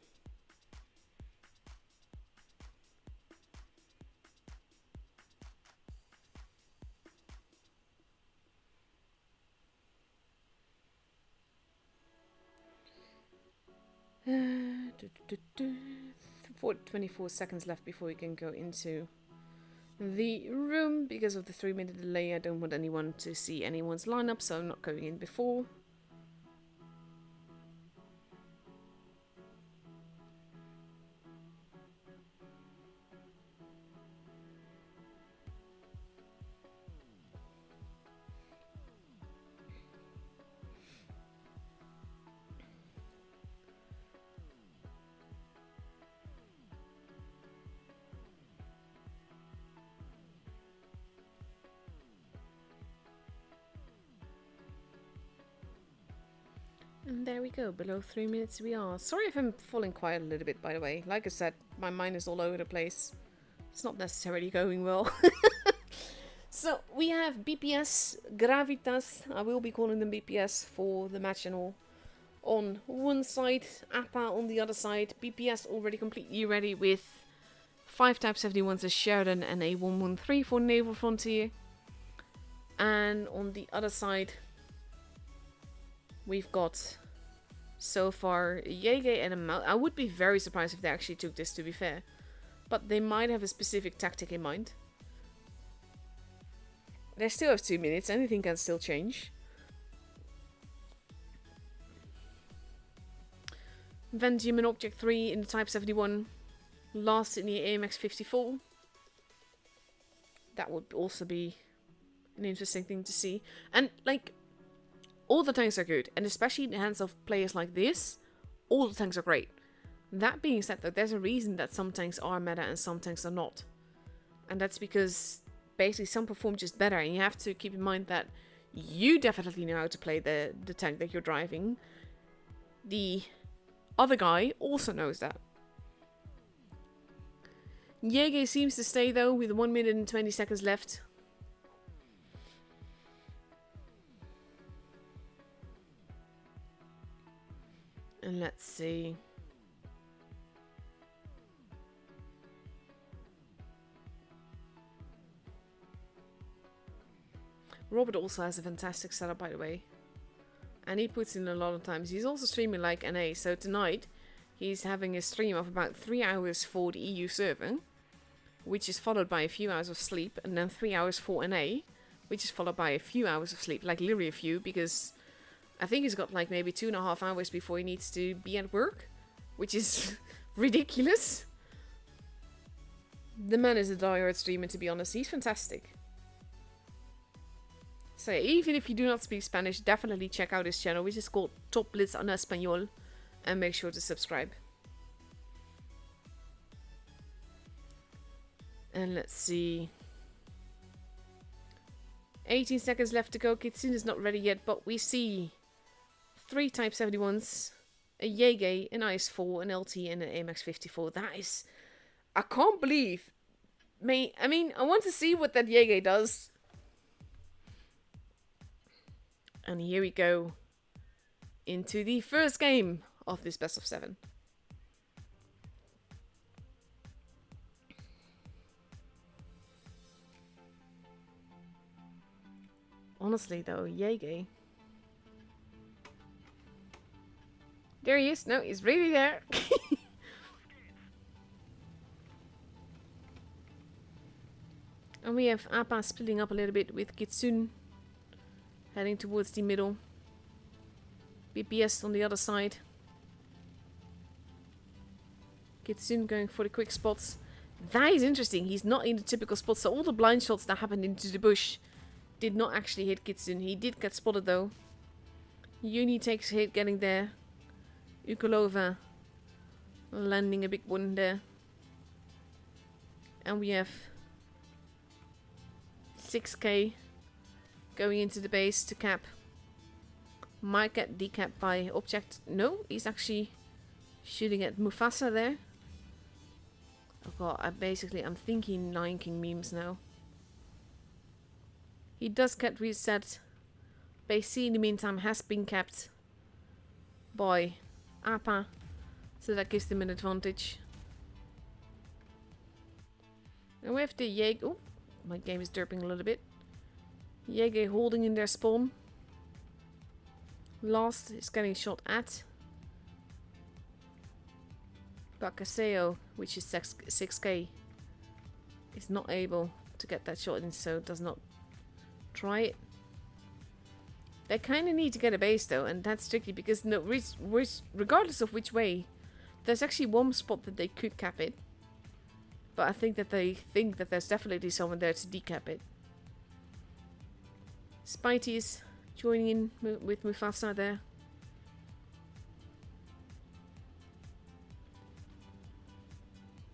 Uh, 24 seconds left before we can go into the room. Because of the 3-minute delay, I don't want anyone to see anyone's lineup, so I'm not going in before. And there we go, below 3 minutes we are. Sorry if I'm falling quiet a little bit, by the way. Like I said, my mind is all over the place. It's not necessarily going well. So, we have BPS, Gravitas, I will be calling them BPS for the match and all. On one side, APA on the other side. BPS already completely ready with 5 Type 71s is Sheridan and a 113 for Naval Frontier. And on the other side, we've got so far Yege and a Mount. I would be very surprised if they actually took this, to be fair. But they might have a specific tactic in mind. They still have 2 minutes, anything can still change. Vendium and Object 3 in the Type 71. Last in the AMX 54. That would also be an interesting thing to see. And, like, all the tanks are good. And especially in the hands of players like this, all the tanks are great. That being said, though, there's a reason that some tanks are meta and some tanks are not. And that's because basically some perform just better. And you have to keep in mind that you definitely know how to play the tank that you're driving. The other guy also knows that. Yege seems to stay though with 1 minute and 20 seconds left. And let's see. Robert also has a fantastic setup, by the way. And he puts in a lot of times. He's also streaming like NA. So tonight, he's having a stream of about 3 hours for the EU server, which is followed by a few hours of sleep. And then 3 hours for NA, which is followed by a few hours of sleep. Like literally a few, because I think he's got like maybe 2.5 hours before he needs to be at work, which is ridiculous. The man is a diehard streamer, to be honest. He's fantastic. So even if you do not speak Spanish, definitely check out his channel, which is called Top Blitz en Español, and make sure to subscribe. And let's see. 18 seconds left to go. Kitsune is not ready yet, but we see 3 Type 71s, a Yege, an IS-4, an LT, and an AMX-54. That is... I can't believe... I mean, I want to see what that Yege does. And here we go into the first game of this best of 7. Honestly though, Yege. There he is. No, he's really there. And we have Appa splitting up a little bit with Kitsune. Heading towards the middle. BPS on the other side. Kitsune going for the quick spots. That is interesting. He's not in the typical spots. So all the blind shots that happened into the bush did not actually hit Kitsune. He did get spotted though. Uni takes a hit getting there. Ukolova landing a big one there. And we have 6k going into the base to cap. Might get decapped by object. No, he's actually shooting at Mufasa there. Oh god, I'm thinking Lion King memes now. He does get reset. Base C in the meantime has been capped by Appa, so that gives them an advantage. And we have the Yege. Oh, my game is derping a little bit. Yege holding in their spawn. Last is getting shot at. Bakaseo, which is 6k, is not able to get that shot in, so does not try it. They kind of need to get a base though, and that's tricky because no, regardless of which way, there's actually one spot that they could cap it. But I think that they think that there's definitely someone there to decap it. Spitey is joining in with Mufasa there.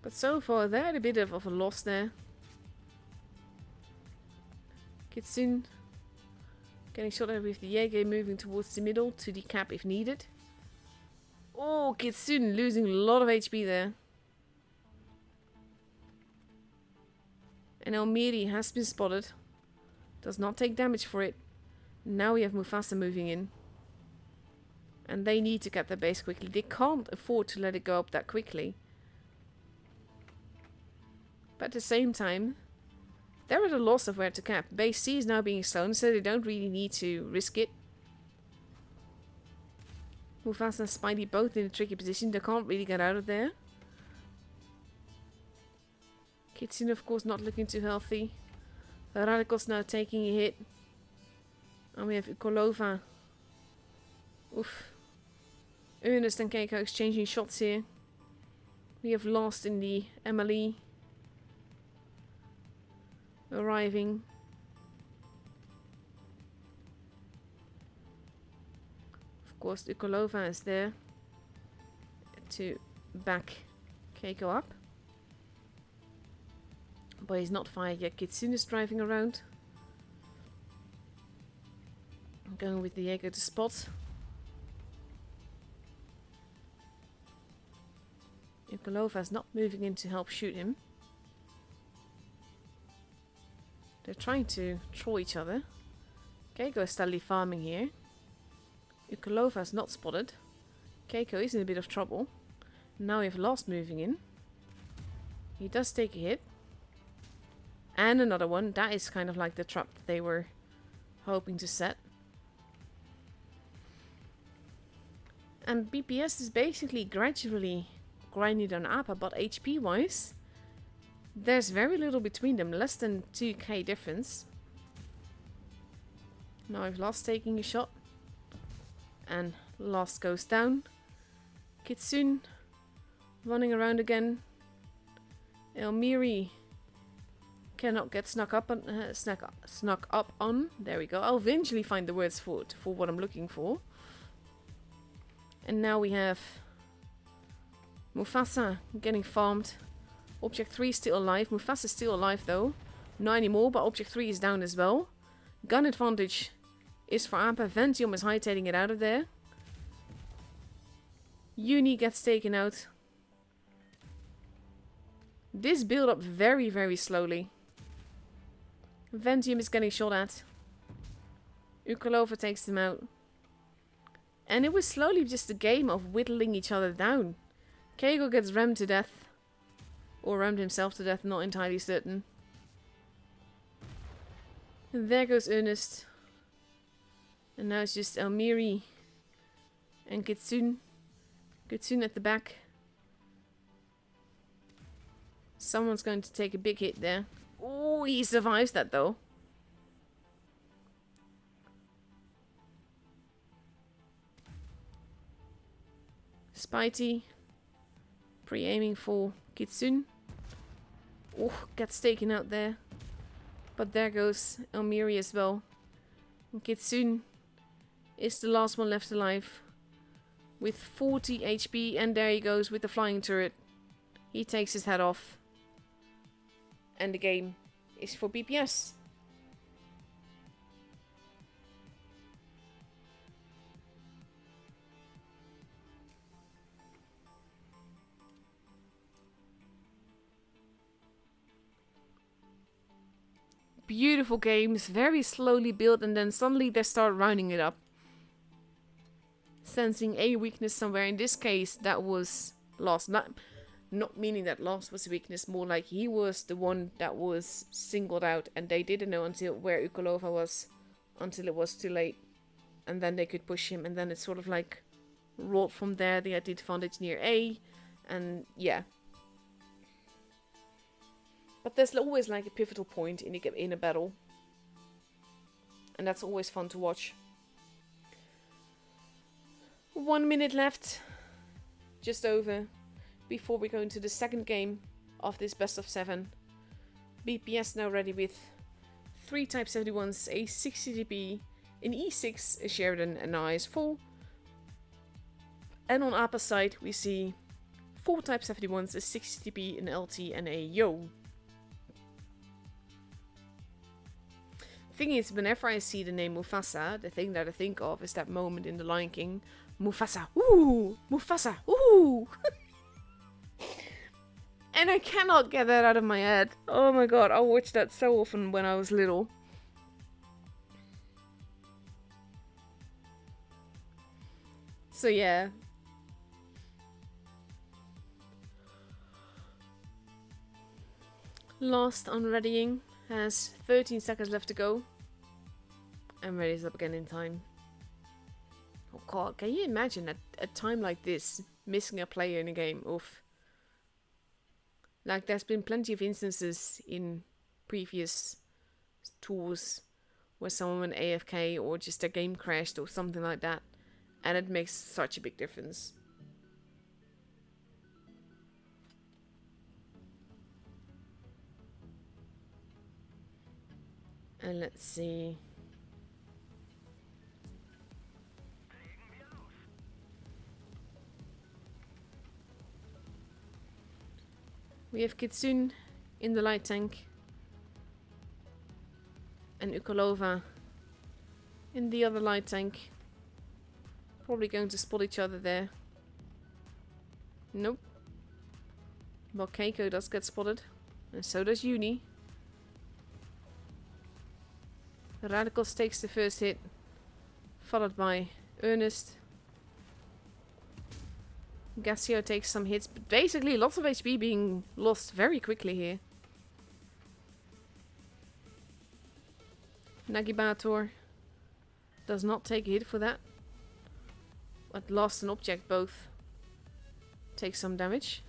But so far, they're at a bit of a loss there. Kitsune getting shot at with the Yege, moving towards the middle to decap if needed. Oh, Kitsune losing a lot of HP there. And Elmiri has been spotted. Does not take damage for it. Now we have Mufasa moving in. And they need to get their base quickly. They can't afford to let it go up that quickly. But at the same time, they're at a loss of where to cap. Base C is now being slown, so they don't really need to risk it. Mufasa and Spidey both in a tricky position. They can't really get out of there. Kitsune, of course, not looking too healthy. The Radical's now taking a hit. And we have Ukolova. Oof. Ernest and Keiko exchanging shots here. We have lost in the Emily. Arriving. Of course, Ukolova is there to back Keiko up. But he's not fired yet. Kitsune is driving around. I'm going with the Jaeger to spot. Ukolova is not moving in to help shoot him. They're trying to troll each other. Keiko is steadily farming here. Ukolova is not spotted. Keiko is in a bit of trouble. Now we have Lost moving in. He does take a hit. And another one. That is kind of like the trap that they were hoping to set. And BPS is basically gradually grinding down Appa, but HP wise, there's very little between them. Less than 2k difference. Now I've Lost taking a shot. And Lost goes down. Kitsune running around again. Elmiri cannot get snuck up on. There we go. I'll eventually find the words for what I'm looking for. And now we have Mufasa getting farmed. Object 3 is still alive. Mufasa's still alive though. Not anymore, but Object 3 is down as well. Gun advantage is for Appa. Ventium is hightailing it out of there. Uni gets taken out. This build up very, very slowly. Ventium is getting shot at. Ukolova takes them out. And it was slowly just a game of whittling each other down. Keiko gets rammed to death. Or rammed himself to death, not entirely certain. And there goes Ernest. And now it's just Elmiri and Kitsune. Kitsune at the back. Someone's going to take a big hit there. Oh, he survives that though. Spidey pre-aiming for Kitsune. Oh, gets taken out there. But there goes Elmiri as well. And Kitsune is the last one left alive. With 40 HP, and there he goes with the flying turret. He takes his head off. And the game is for BPS. Beautiful games, very slowly built, and then suddenly they start rounding it up. Sensing a weakness somewhere. In this case, that was Lost. Not meaning that Lost was a weakness, more like he was the one that was singled out, and they didn't know until where Ukolova was, until it was too late. And then they could push him, and then it's sort of like rolled from there. They had the advantage near A, and yeah. But there's always like a pivotal point in a battle. And that's always fun to watch. 1 minute left. Just over. Before we go into the second game of this best of 7. BPS now ready with 3 Type 71s, a 60 dB, an E6, a Sheridan, and an IS-4. And on Appa's side we see 4 Type 71s, a 60 dB, an LT, and a Yo. Thing is, whenever I see the name Mufasa, the thing that I think of is that moment in The Lion King. Mufasa, ooh! Mufasa, ooh! And I cannot get that out of my head. Oh my god, I watched that so often when I was little. So yeah. Last on readying. Has 13 seconds left to go. And readies up again in time. Oh god, can you imagine at a time like this, missing a player in a game? Oof. Like, there's been plenty of instances in previous tours where someone went AFK or just their game crashed or something like that. And it makes such a big difference. And let's see. We have Kitsune in the light tank. And Ukolova in the other light tank. Probably going to spot each other there. Nope. Well, Keiko does get spotted. And so does Uni. Radicals takes the first hit. Followed by Ernest. Gassio takes some hits. But basically lots of HP being lost very quickly here. Nagibator does not take a hit for that. But lost an object both. Takes some damage.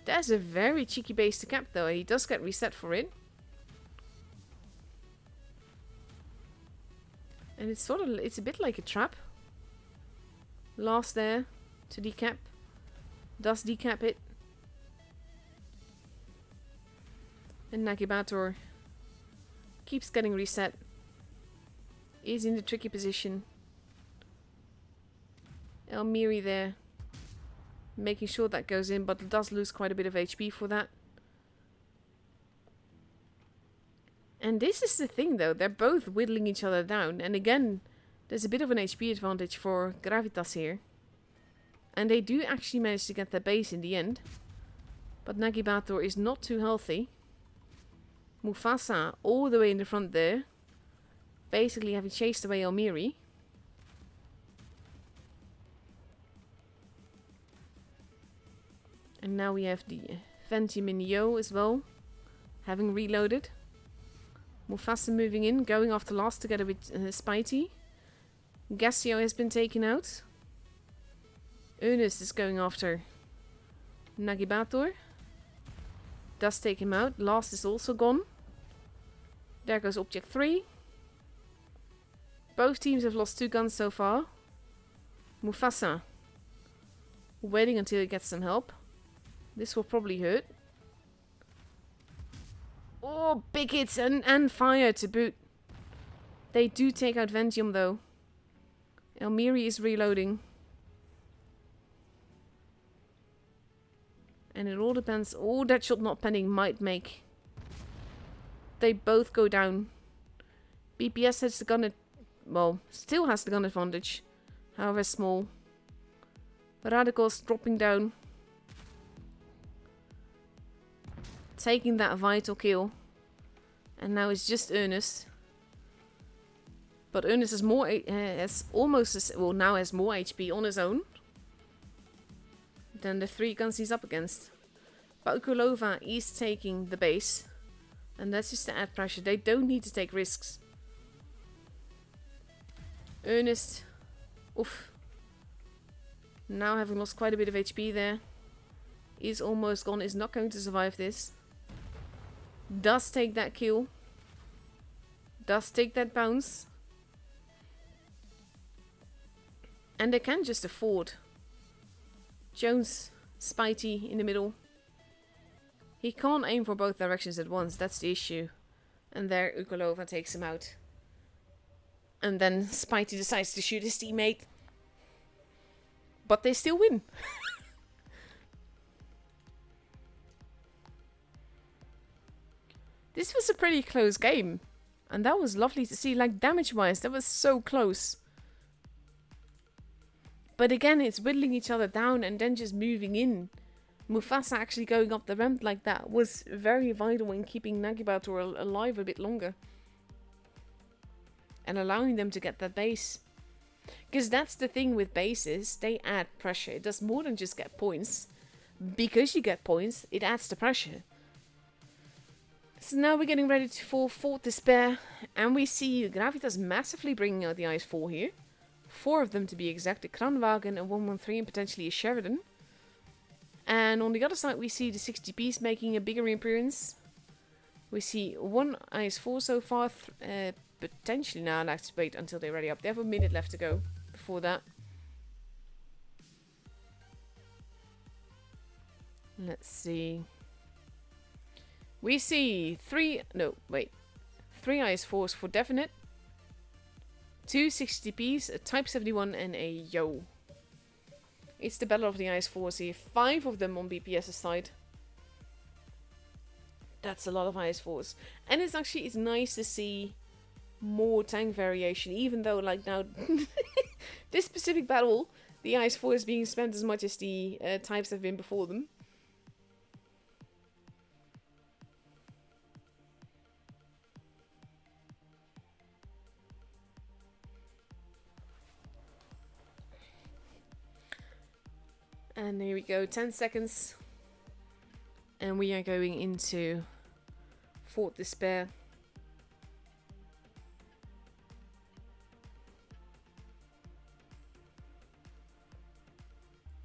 That's a very cheeky base to cap though. He does get reset for it. And it's it's a bit like a trap. Last there to decap. Does decap it. And Nagibator keeps getting reset. Is in the tricky position. Elmiri there. Making sure that goes in, but does lose quite a bit of HP for that. And this is the thing though, they're both whittling each other down. And again, there's a bit of an HP advantage for Gravitas here. And they do actually manage to get their base in the end. But Nagibator is not too healthy. Mufasa all the way in the front there. Basically having chased away Elmiri. And now we have the Ventium in Yo as well. Having reloaded. Mufasa moving in, going after last together with Spitey. Gassio has been taken out. Ernest is going after Nagibator. Does take him out. Last is also gone. There goes Object 3. Both teams have lost 2 guns so far. Mufasa waiting until he gets some help. This will probably hurt. Oh, big hits and fire to boot. They do take out Ventium though. Elmiri is reloading. And it all depends. Oh, that shot not pending might make. They both go down. BPS has the gun well, still has the gun advantage. However small. Radicals dropping down. Taking that vital kill. And now it's just Ernest. But Ernest is more has almost as, well, now has more HP on his own than the 3 guns he's up against. But Ukulova is taking the base. And that's just to add pressure. They don't need to take risks. Ernest. Oof. Now having lost quite a bit of HP there. Is almost gone. Is not going to survive this. Does take that kill. Does take that bounce. And they can just afford. Jones, Spitey in the middle. He can't aim for both directions at once. That's the issue. And there Ukolova takes him out. And then Spitey decides to shoot his teammate. But they still win. This was a pretty close game. And that was lovely to see. Like, damage-wise, that was so close. But again, it's whittling each other down and then just moving in. Mufasa actually going up the ramp like that was very vital in keeping Nagibator alive a bit longer. And allowing them to get that base. Because that's the thing with bases. They add pressure. It does more than just get points. Because you get points, it adds the pressure. So now we're getting ready for Fort Despair, and we see Gravitas massively bringing out the Ice 4 here. 4 of them to be exact, a Kranwagen, a 113, and potentially a Sheridan. And on the other side we see the 60Ps making a bigger appearance. We see 1 Ice 4 so far, potentially now. Let's wait until they're ready up. They have a minute left to go before that. Let's see. We see 3 Ice 4s for definite. 2 60Ps, a Type 71 and a Yo. It's the battle of the Ice 4s here. 5 of them on BPS's side. That's a lot of Ice 4s. And it's nice to see more tank variation, even though like now this specific battle, the Ice 4 is being spent as much as the types have been before them. And here we go, 10 seconds. And we are going into Fort Despair.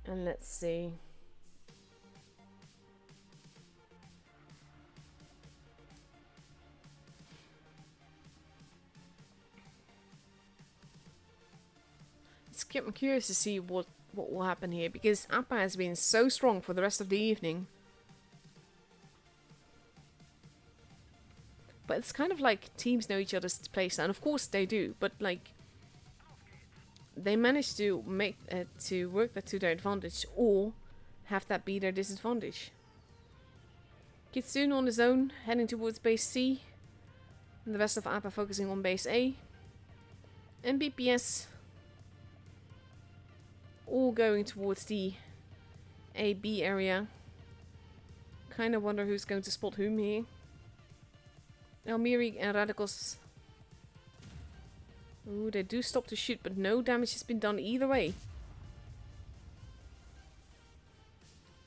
And let's see. I'm curious to see what will happen here, because Appa has been so strong for the rest of the evening. But it's kind of like teams know each other's playstyle, and of course they do, but like they manage to make to work that to their advantage, or have that be their disadvantage. Kitsune on his own, heading towards base C, and the rest of Appa focusing on base A, and BPS all going towards the A-B area. Kinda wonder who's going to spot whom here. Elmiri and Radicals. Ooh, they do stop to shoot, but no damage has been done either way.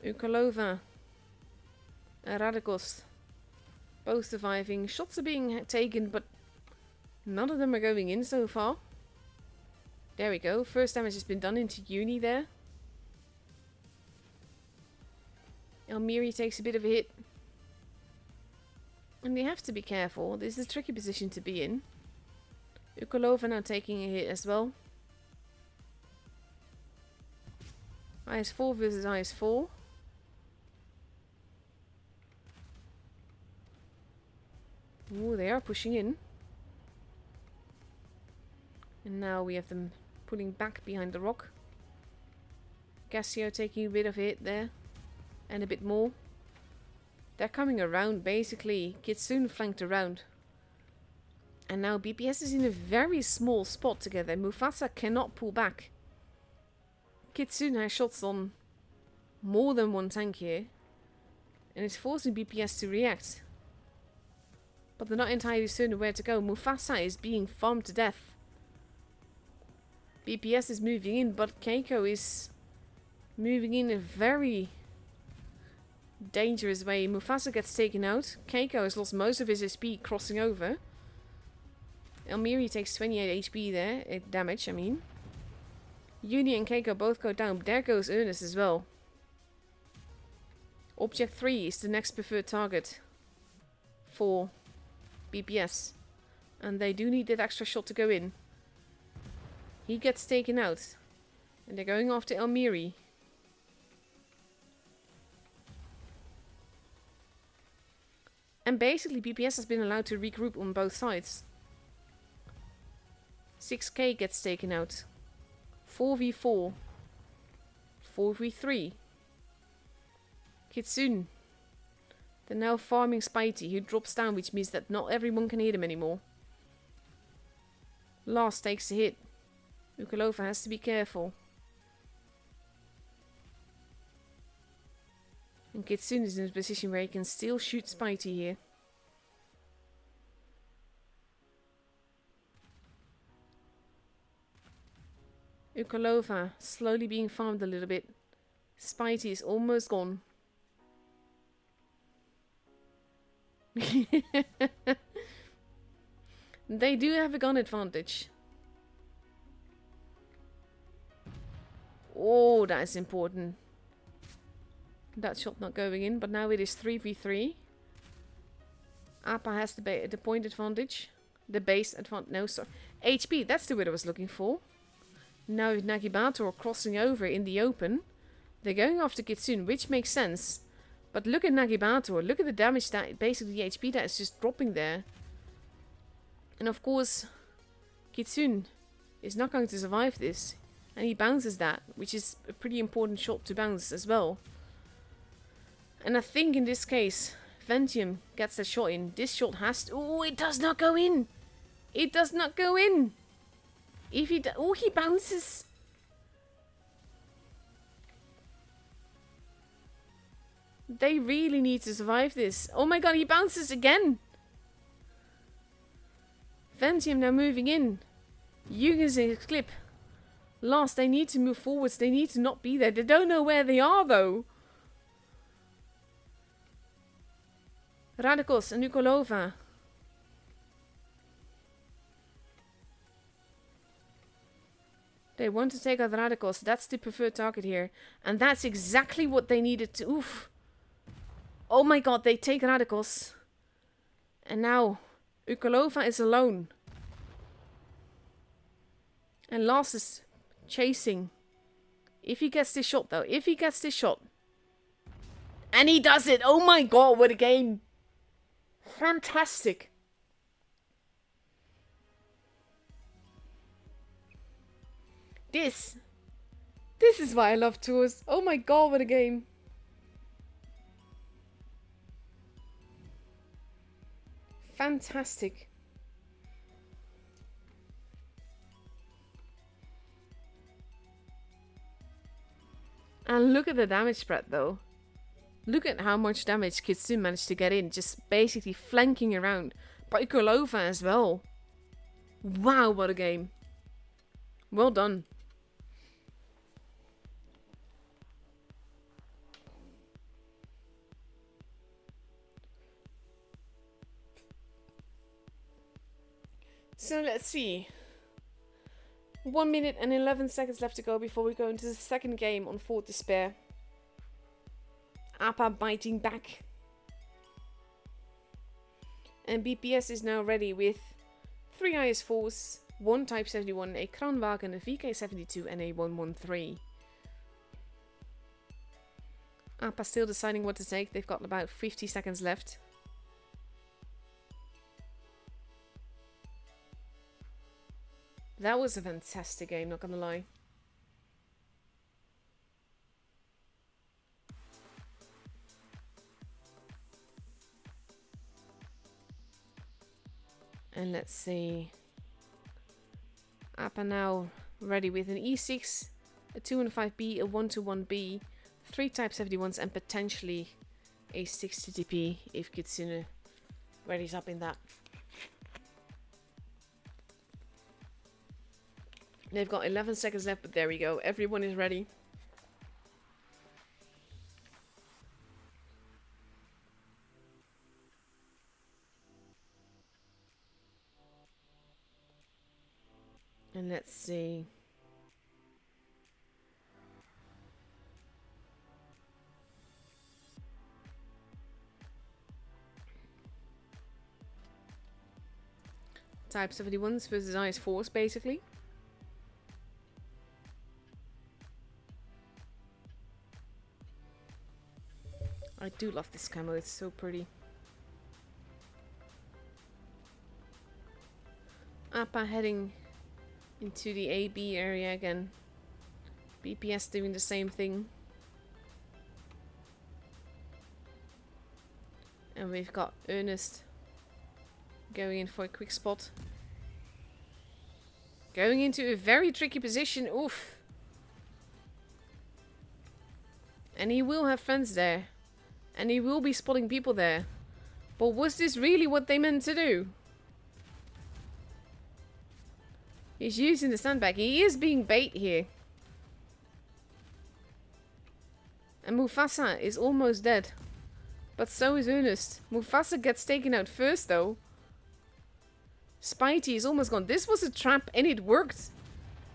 Ukalova and Radicals both surviving. Shots are being taken, but none of them are going in so far. There we go. First damage has been done into Uni there. Elmiri takes a bit of a hit. And they have to be careful. This is a tricky position to be in. Ukolova now taking a hit as well. IS-4 versus IS-4. Ooh, they are pushing in. And now we have them pulling back behind the rock. Cassio taking a bit of a hit there. And a bit more. They're coming around basically. Kitsune flanked around. And now BPS is in a very small spot together. Mufasa cannot pull back. Kitsune has shots on more than one tank here. And it's forcing BPS to react. But they're not entirely certain where to go. Mufasa is being farmed to death. BPS is moving in, but Keiko is moving in a very dangerous way. Mufasa gets taken out. Keiko has lost most of his SP crossing over. Elmiri takes 28 HP there. Damage, I mean. Uni and Keiko both go down. There goes Ernest as well. Object 3 is the next preferred target for BPS. And they do need that extra shot to go in. He gets taken out. And they're going after Elmiri. And basically BPS has been allowed to regroup on both sides. 6K gets taken out. 4v4. 4v3. Kitsune. They're now farming Spidey, who drops down, which means that not everyone can hit him anymore. Last takes a hit. Ukalova has to be careful. And Kitsune is in a position where he can still shoot Spidey here. Ukalova slowly being farmed a little bit. Spidey is almost gone. They do have a gun advantage. Oh, that is important. That shot not going in, but now it is 3v3. Appa has the point advantage. The base advantage. No, sorry. HP, that's the word I was looking for. Now with Nagibator crossing over in the open. They're going after Kitsune, which makes sense. But look at Nagibator. Look at the damage that, basically the HP that is just dropping there. And of course, Kitsune is not going to survive this. And he bounces that, which is a pretty important shot to bounce as well. And I think in this case, Ventium gets the shot in. This shot has to... Oh, it does not go in! It does not go in! If he... Oh, he bounces! They really need to survive this. Oh my god, he bounces again! Ventium now moving in. Yugen's clip. Last, they need to move forwards. They need to not be there. They don't know where they are, though. Radikos and Nikolova. They want to take out Radikos. That's the preferred target here. And that's exactly what they needed to... Oof. Oh my god, they take Radikos. And now, Ukolova is alone. And Last is chasing. If he gets this shot, though. If he gets this shot. And he does it. Oh my god, what a game. Fantastic. This is why I love tours. Oh my god, what a game. Fantastic. And look at the damage spread though. Look at how much damage Kitsune managed to get in, just basically flanking around. By Ukolova as well. Wow, what a game. Well done. So let's see. 1 minute and 11 seconds left to go before we go into the second game on Fort Despair. Appa biting back. And BPS is now ready with 3 IS-4s, 1 Type 71, a Kranwagen, a VK-72 and a 113. Appa still deciding what to take. They've got about 50 seconds left. That was a fantastic game, not gonna lie. And let's see. Appa now ready with an E6, a 215B, a 121B, 3 Type 71s, and potentially a 60TP if Kitsune readies up in that. They've got 11 seconds left, but there we go. Everyone is ready. And let's see. Type 71s versus IS-4s, basically. I do love this camo, it's so pretty. Appa heading into the AB area again. BPS doing the same thing. And we've got Ernest going in for a quick spot. Going into a very tricky position. Oof. And he will have friends there. And he will be spotting people there. But was this really what they meant to do? He's using the sandbag. He is being bait here. And Mufasa is almost dead. But so is Ernest. Mufasa gets taken out first though. Spidey is almost gone. This was a trap and it worked.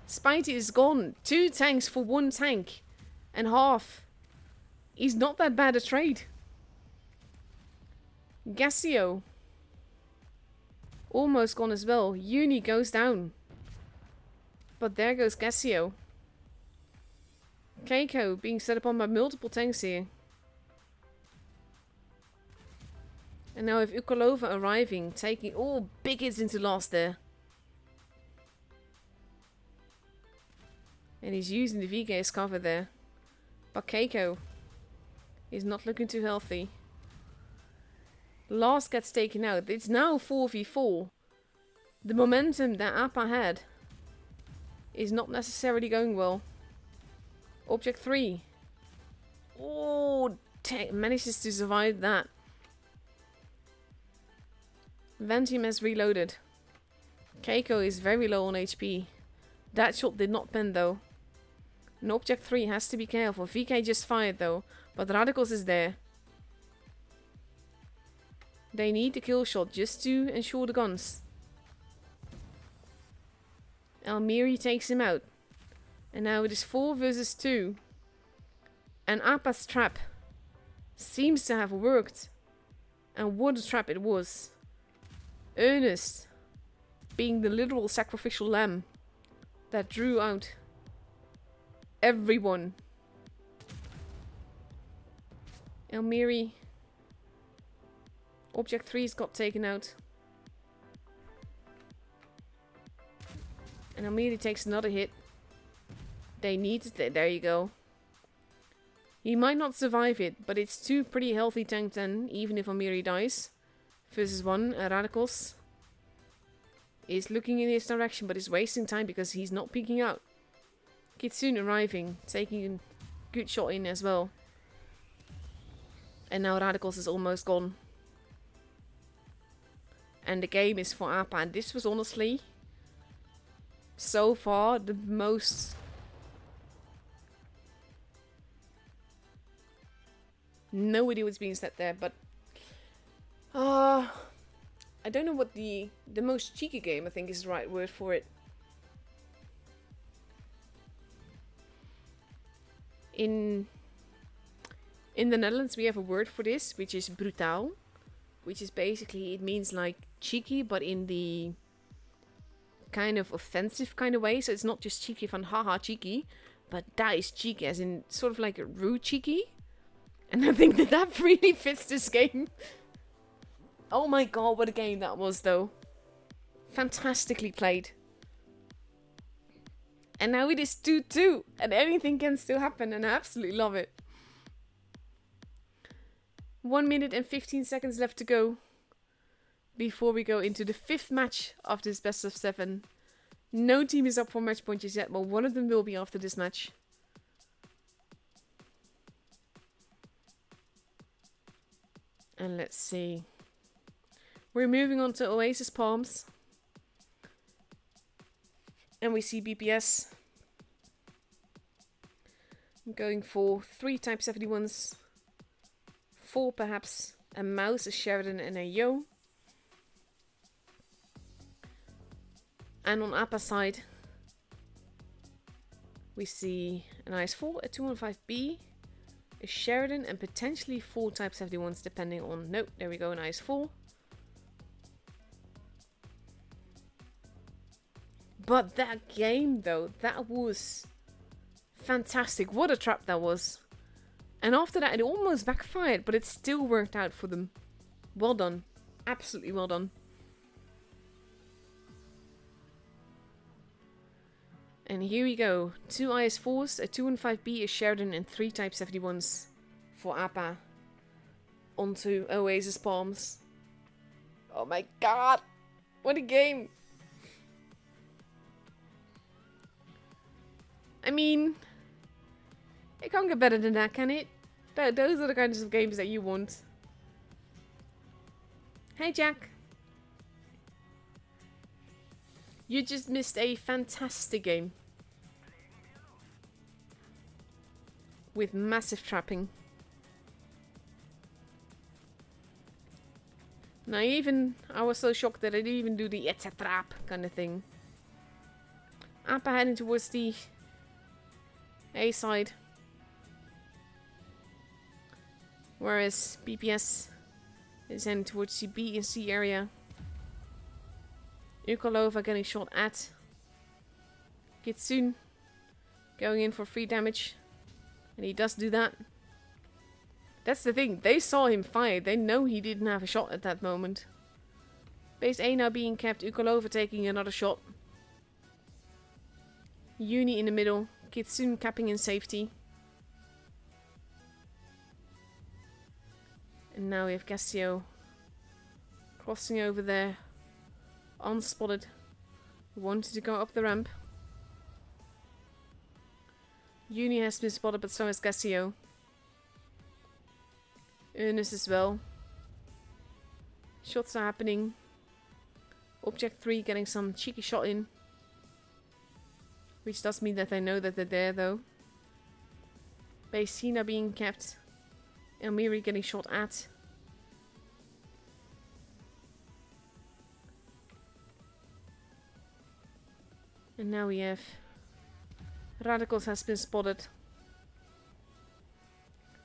Spidey is gone. 2 tanks for 1 tank. And half. He's not that bad a trade. Gassio. Almost gone as well. Uni goes down. But there goes Gassio. Keiko being set upon by multiple tanks here. And now with Ukolova arriving, taking all big hits into last there. And he's using the VK as cover there. But Keiko is not looking too healthy. Last gets taken out. It's now 4v4. The momentum that Appa had is not necessarily going well. Object 3. Oh, manages to survive that. Vantium has reloaded. Keiko is very low on HP. That shot did not bend though. And Object 3 has to be careful. VK just fired though, but Radicals is there. They need the kill shot just to ensure the guns. Almiri takes him out. And now it is 4 versus 2. And Appa's trap seems to have worked. And what a trap it was. Ernest being the literal sacrificial lamb that drew out everyone. Almiri. Object 3's got taken out. And Almiri takes another hit. They need it. There you go. He might not survive it, but it's 2 pretty healthy tank then, even if Almiri dies. Versus 1, Radicals is looking in his direction, but is wasting time because he's not peeking out. Kitsune arriving, taking a good shot in as well. And now Radicals is almost gone. And the game is for Appa. And this was honestly, so far, the most... No idea what's being said there, but... I don't know what the most cheeky game, I think, is the right word for it. In the Netherlands, we have a word for this, which is brutaal. Which is basically, it means like cheeky, but in the kind of offensive kind of way. So it's not just cheeky van haha cheeky, but that is cheeky, as in sort of like a rude cheeky. And I think that really fits this game. Oh my god, what a game that was though. Fantastically played. And now it is 2-2. And anything can still happen, and I absolutely love it. 1 minute and 15 seconds left to go. Before we go into the 5th match of this best of 7. No team is up for match points yet, but one of them will be after this match. And let's see. We're moving on to Oasis Palms. And we see BPS. I'm going for 3 Type 71s. 4 perhaps. A Mouse, a Sheridan and a Yo. And on Appa's side, we see an IS-4, a 215B, a Sheridan and potentially 4 Type 71s depending on... Nope, there we go, an IS-4. But that game though, that was fantastic. What a trap that was. And after that it almost backfired, but it still worked out for them. Well done. Absolutely well done. And here we go. 2 IS-4s, a 215B, a Sheridan and 3 Type 71s for Appa. Onto Oasis Palms. Oh my god. What a game. I mean, it can't get better than that, can it? Those are the kinds of games that you want. Hey, Jack. You just missed a fantastic game. With massive trapping. I was so shocked that I didn't even do the etc. kind of thing. Appa heading towards the A side. Whereas BPS is heading towards the B and C area. Ukolova getting shot at. Kitsune going in for free damage. And he does do that. That's the thing. They saw him fire. They know he didn't have a shot at that moment. Base A now being kept. Ukolova taking another shot. Uni in the middle. Kitsune capping in safety. And now we have Cassio crossing over there. Unspotted. Wanted to go up the ramp. Uni has been spotted, but so has Cassio. Ernest as well. Shots are happening. Object 3 getting some cheeky shot in. Which does mean that they know that they're there though. Base C now being kept. Elmiri getting shot at. And now we have Radicals has been spotted.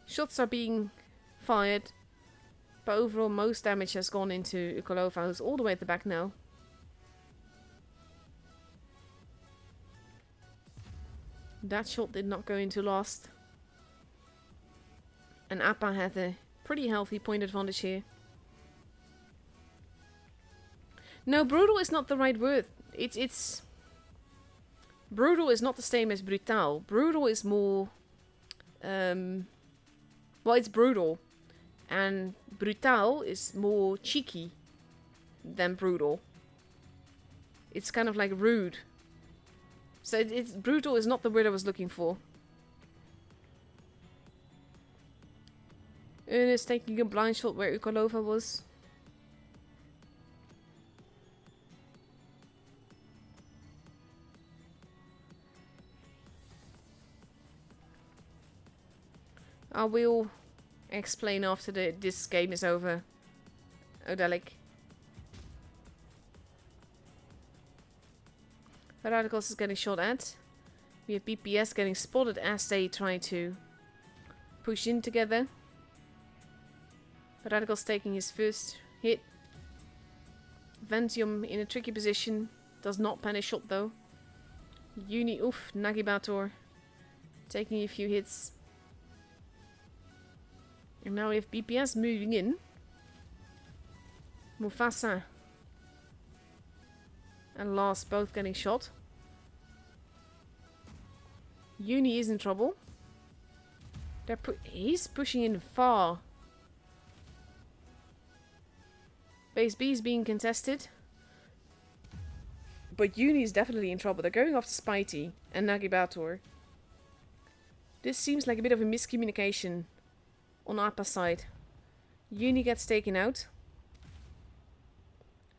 Shots are being fired. But overall most damage has gone into Ukolova, who's all the way at the back now. That shot did not go into last. And Appa had a pretty healthy point advantage here. No, brutal is not the right word. It's brutal is not the same as brutal. Brutal is more well, it's brutal. And brutal is more cheeky than brutal. It's kind of like rude. So it's brutal is not the word I was looking for. Ernest taking a blind shot where Ukolova was. I will explain after this game is over. Odelic. Radicals is getting shot at. We have BPS getting spotted as they try to push in together. Radicals taking his first hit. Ventium in a tricky position. Does not pan a shot though. Uni, oof, Nagibator taking a few hits. And now we have BPS moving in. Mufasa and Last both getting shot. Uni is in trouble. He's pushing in far. Base B is being contested. But Uni is definitely in trouble. They're going after Spitey and Nagibator. This seems like a bit of a miscommunication on Appa's side. Uni gets taken out.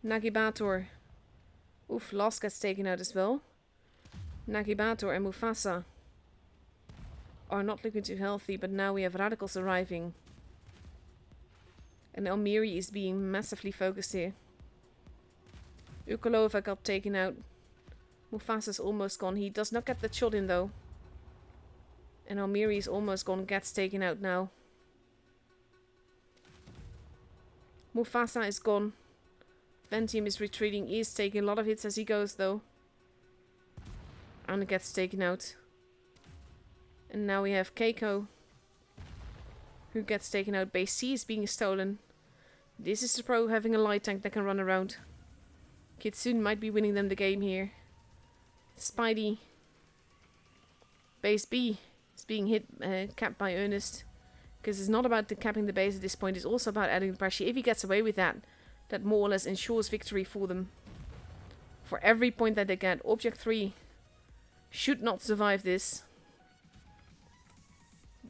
Nagibator. Oof, Lost gets taken out as well. Nagibator and Mufasa are not looking too healthy, but now we have Radicals arriving. And Elmiri is being massively focused here. Ukolova got taken out. Mufasa's almost gone. He does not get that shot in though. And Elmiri is almost gone. Gets taken out now. Mufasa is gone. Ventium is retreating. He is taking a lot of hits as he goes though. And gets taken out. And now we have Keiko, who gets taken out. Base C is being stolen. This is the pro having a light tank that can run around. Kitsune might be winning them the game here. Spidey. Base B is being hit, capped by Ernest. Because it's not about capping the base at this point. It's also about adding the pressure. If he gets away with that, that more or less ensures victory for them. For every point that they get. Object 3 should not survive this.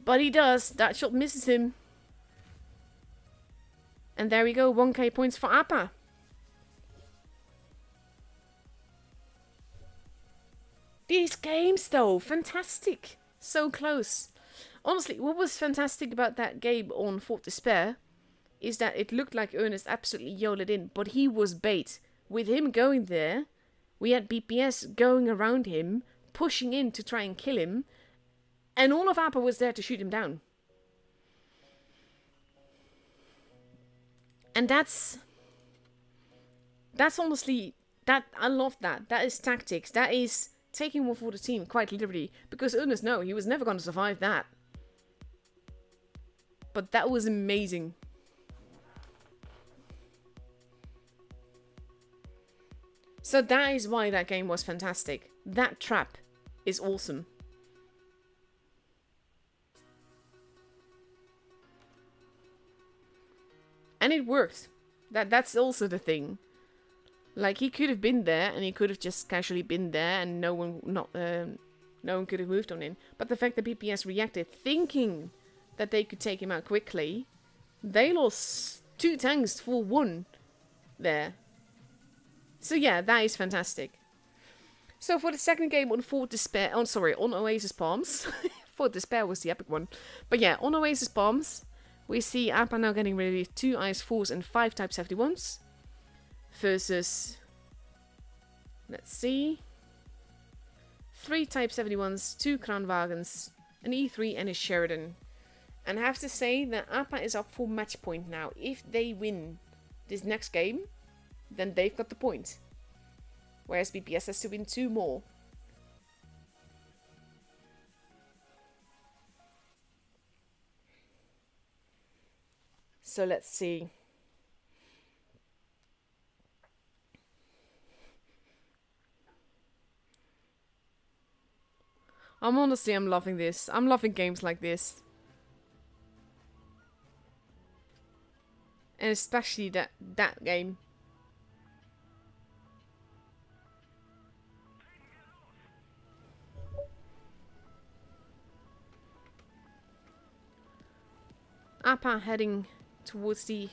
But he does. That shot misses him. And there we go. 1k points for Appa. These games though. Fantastic. So close. Honestly, what was fantastic about that game on Fort Despair is that it looked like Ernest absolutely yodeled it in, but he was bait. With him going there, we had BPS going around him, pushing in to try and kill him, and all of Appa was there to shoot him down. And that's honestly, I love that. That is tactics. That is taking one for the team quite literally. Because Ernest, no, he was never going to survive that. But that was amazing. So that is why that game was fantastic. That trap is awesome. And it worked. That's also the thing. Like, he could have been there, and he could have just casually been there, and no one could have moved on him. But the fact that BPS reacted, thinking that they could take him out quickly, they lost 2 tanks for 1 there. So yeah, that is fantastic. So for the second game on Fort Despair, on Oasis Palms, Fort Despair was the epic one. But yeah, on Oasis Palms, we see Appa now getting ready with 2 IS-4s and 5 Type 71s. Versus, let's see, 3 Type 71s, 2 Kranwagens, an E3 and a Sheridan. And I have to say that Appa is up for match point now. If they win this next game, then they've got the point. Whereas BPS has to win 2 more. So let's see. I'm loving this. I'm loving games like this. And especially that game. Appa heading towards the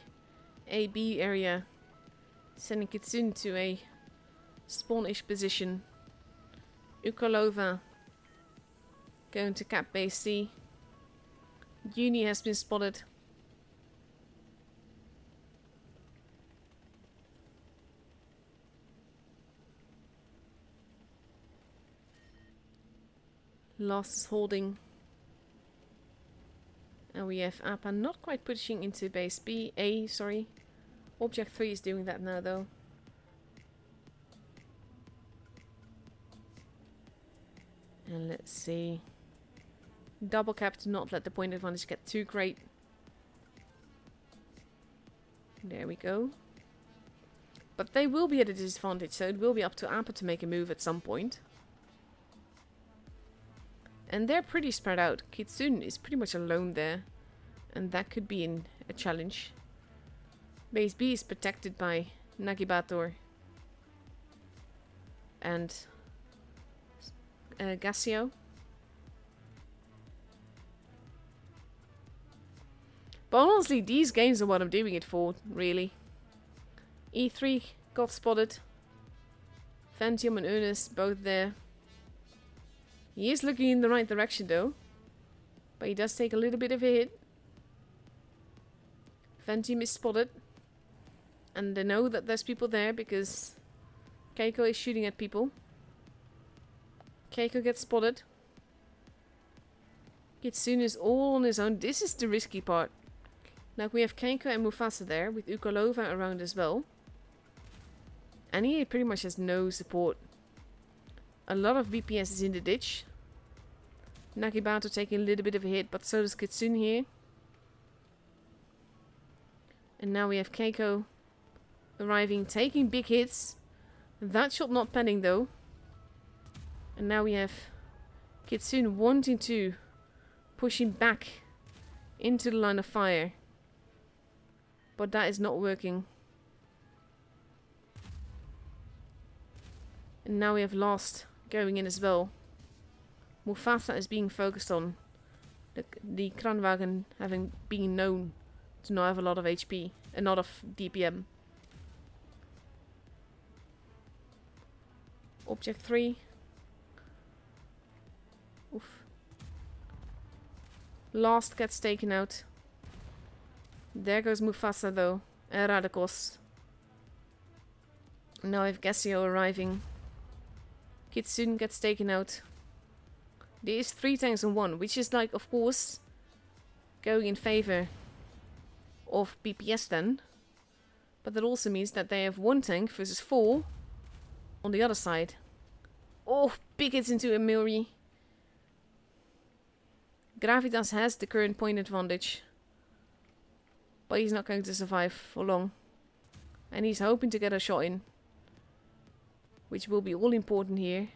AB area. Sending Kitsune to a spawn-ish position. Ukolova going to cap base C. Uni has been spotted. Last is holding. And we have Appa not quite pushing into base A, sorry. Object 3 is doing that now though. And let's see. Double cap to not let the point advantage get too great. There we go. But they will be at a disadvantage, so it will be up to Appa to make a move at some point. And they're pretty spread out. Kitsune is pretty much alone there. And that could be a challenge. Base B is protected by Nagibator and Gassio. But honestly, these games are what I'm doing it for, really. E3 got spotted. Phantom and Ernest both there. He is looking in the right direction though. But he does take a little bit of a hit. Phantom is spotted. And they know that there's people there because Keiko is shooting at people. Keiko gets spotted. Kitsune is all on his own. This is the risky part. Like we have Keiko and Mufasa there with Ukolova around as well. And he pretty much has no support. A lot of BPS is in the ditch. Nagibato taking a little bit of a hit, but so does Kitsune here. And now we have Keiko arriving, taking big hits. That shot not penning though. And now we have Kitsune wanting to push him back into the line of fire. But that is not working. And now we have Lost going in as well. Mufasa is being focused on. The Kranwagen having been known to not have a lot of HP and not of DPM. Object 3. Oof. Last gets taken out. There goes Mufasa though. And Radikos. Now I have Gassio arriving. Kitsune gets taken out. There is 3 tanks in 1, which is like, of course, going in favor of BPS then. But that also means that they have 1 tank versus 4 on the other side. Oh, big hits into Emiri. Gravitas has the current point advantage. But he's not going to survive for long. And he's hoping to get a shot in. Which will be all important here.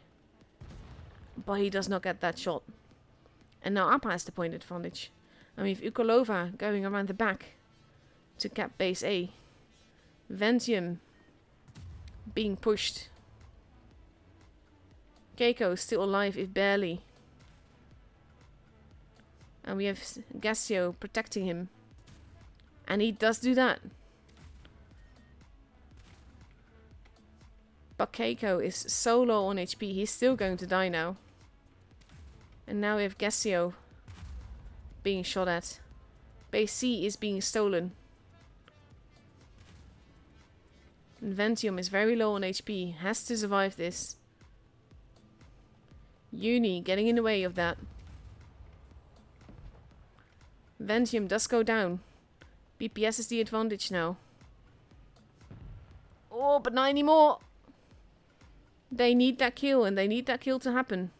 But he does not get that shot. And now Appa has the point advantage. And we have Ukolova going around the back to cap base A. Ventium being pushed. Keiko still alive, if barely. And we have Gassio protecting him. And he does do that. But Keiko is so low on HP, he's still going to die now. And now we have Gassio being shot at. Base C is being stolen. And Ventium is very low on HP, has to survive this. Uni getting in the way of that. Ventium does go down. BPS is the advantage now. Oh, but not anymore. They need that kill, and they need that kill to happen.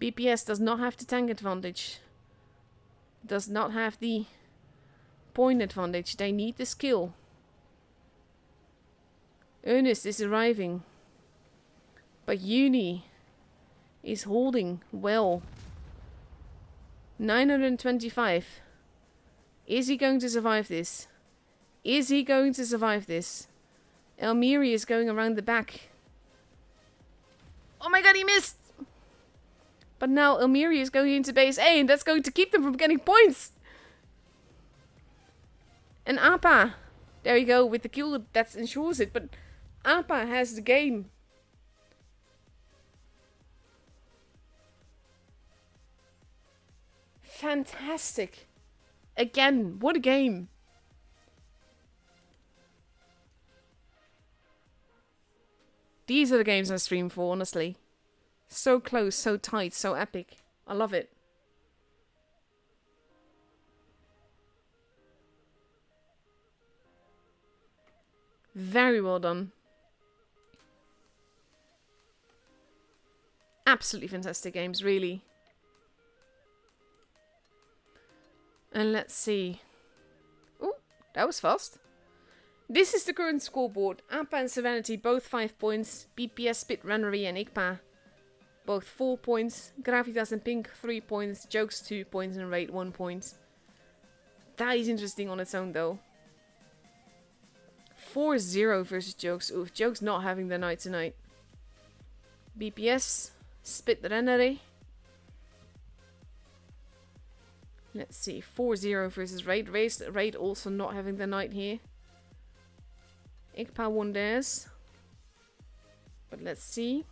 BPS does not have the tank advantage. Does not have the point advantage. They need this kill. Ernest is arriving. But Uni is holding well. 925. Is he going to survive this? Is he going to survive this? Elmiri is going around the back. Oh my god, he missed! But now Elmiri is going into base A, and that's going to keep them from getting points. And Appa, there you go, with the kill that ensures it. But Appa has the game. Fantastic. Again, what a game. These are the games I stream for, honestly. So close, so tight, so epic. I love it. Very well done. Absolutely fantastic games, really. And let's see. Oh, that was fast. This is the current scoreboard. Appa and Serenity both 5 points. BPS, Spit, Rennery and Igpa both 4 points. Gravitas and Pink 3 points. Jokes 2 points and Raid 1 point. That is interesting on its own though. 4-0 versus Jokes. Oof, Jokes not having the night tonight. BPS, Spit, Rennery. Let's see, 4-0 versus Raid. Raid also not having the night here. Igpa won theirs. But let's see.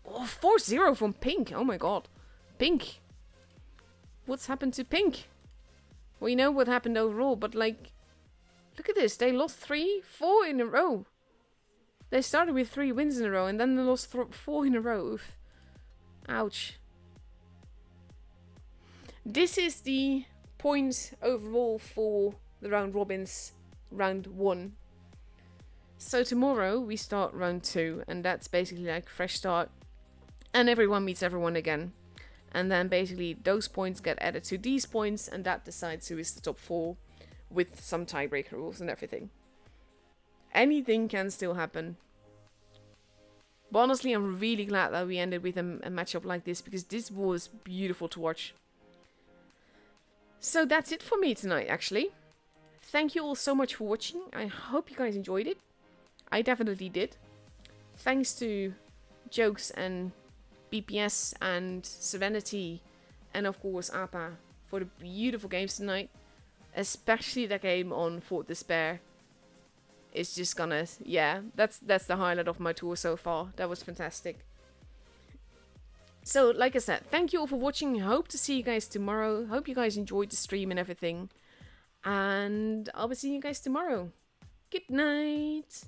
Oh, 4-0 from Pink. Oh my god. Pink. What's happened to Pink? We know what happened overall, but like... Look at this. They lost 4 in a row. They started with 3 wins in a row, and then they lost 4 in a row. Oof. Ouch. This is the points overall for the round robins, round 1. So tomorrow we start round 2, and that's basically like fresh start. And everyone meets everyone again. And then basically those points get added to these points, and that decides who is the top 4 with some tiebreaker rules and everything. Anything can still happen. But honestly, I'm really glad that we ended with a matchup like this, because this was beautiful to watch. So that's it for me tonight, actually. Thank you all so much for watching. I hope you guys enjoyed it. I definitely did. Thanks to Jokes and BPS and Serenity and of course Appa for the beautiful games tonight. Especially the game on Fort Despair. It's just gonna... yeah, that's the highlight of my tour so far. That was fantastic. So, like I said, thank you all for watching. I hope to see you guys tomorrow. Hope you guys enjoyed the stream and everything. And I'll be seeing you guys tomorrow. Good night.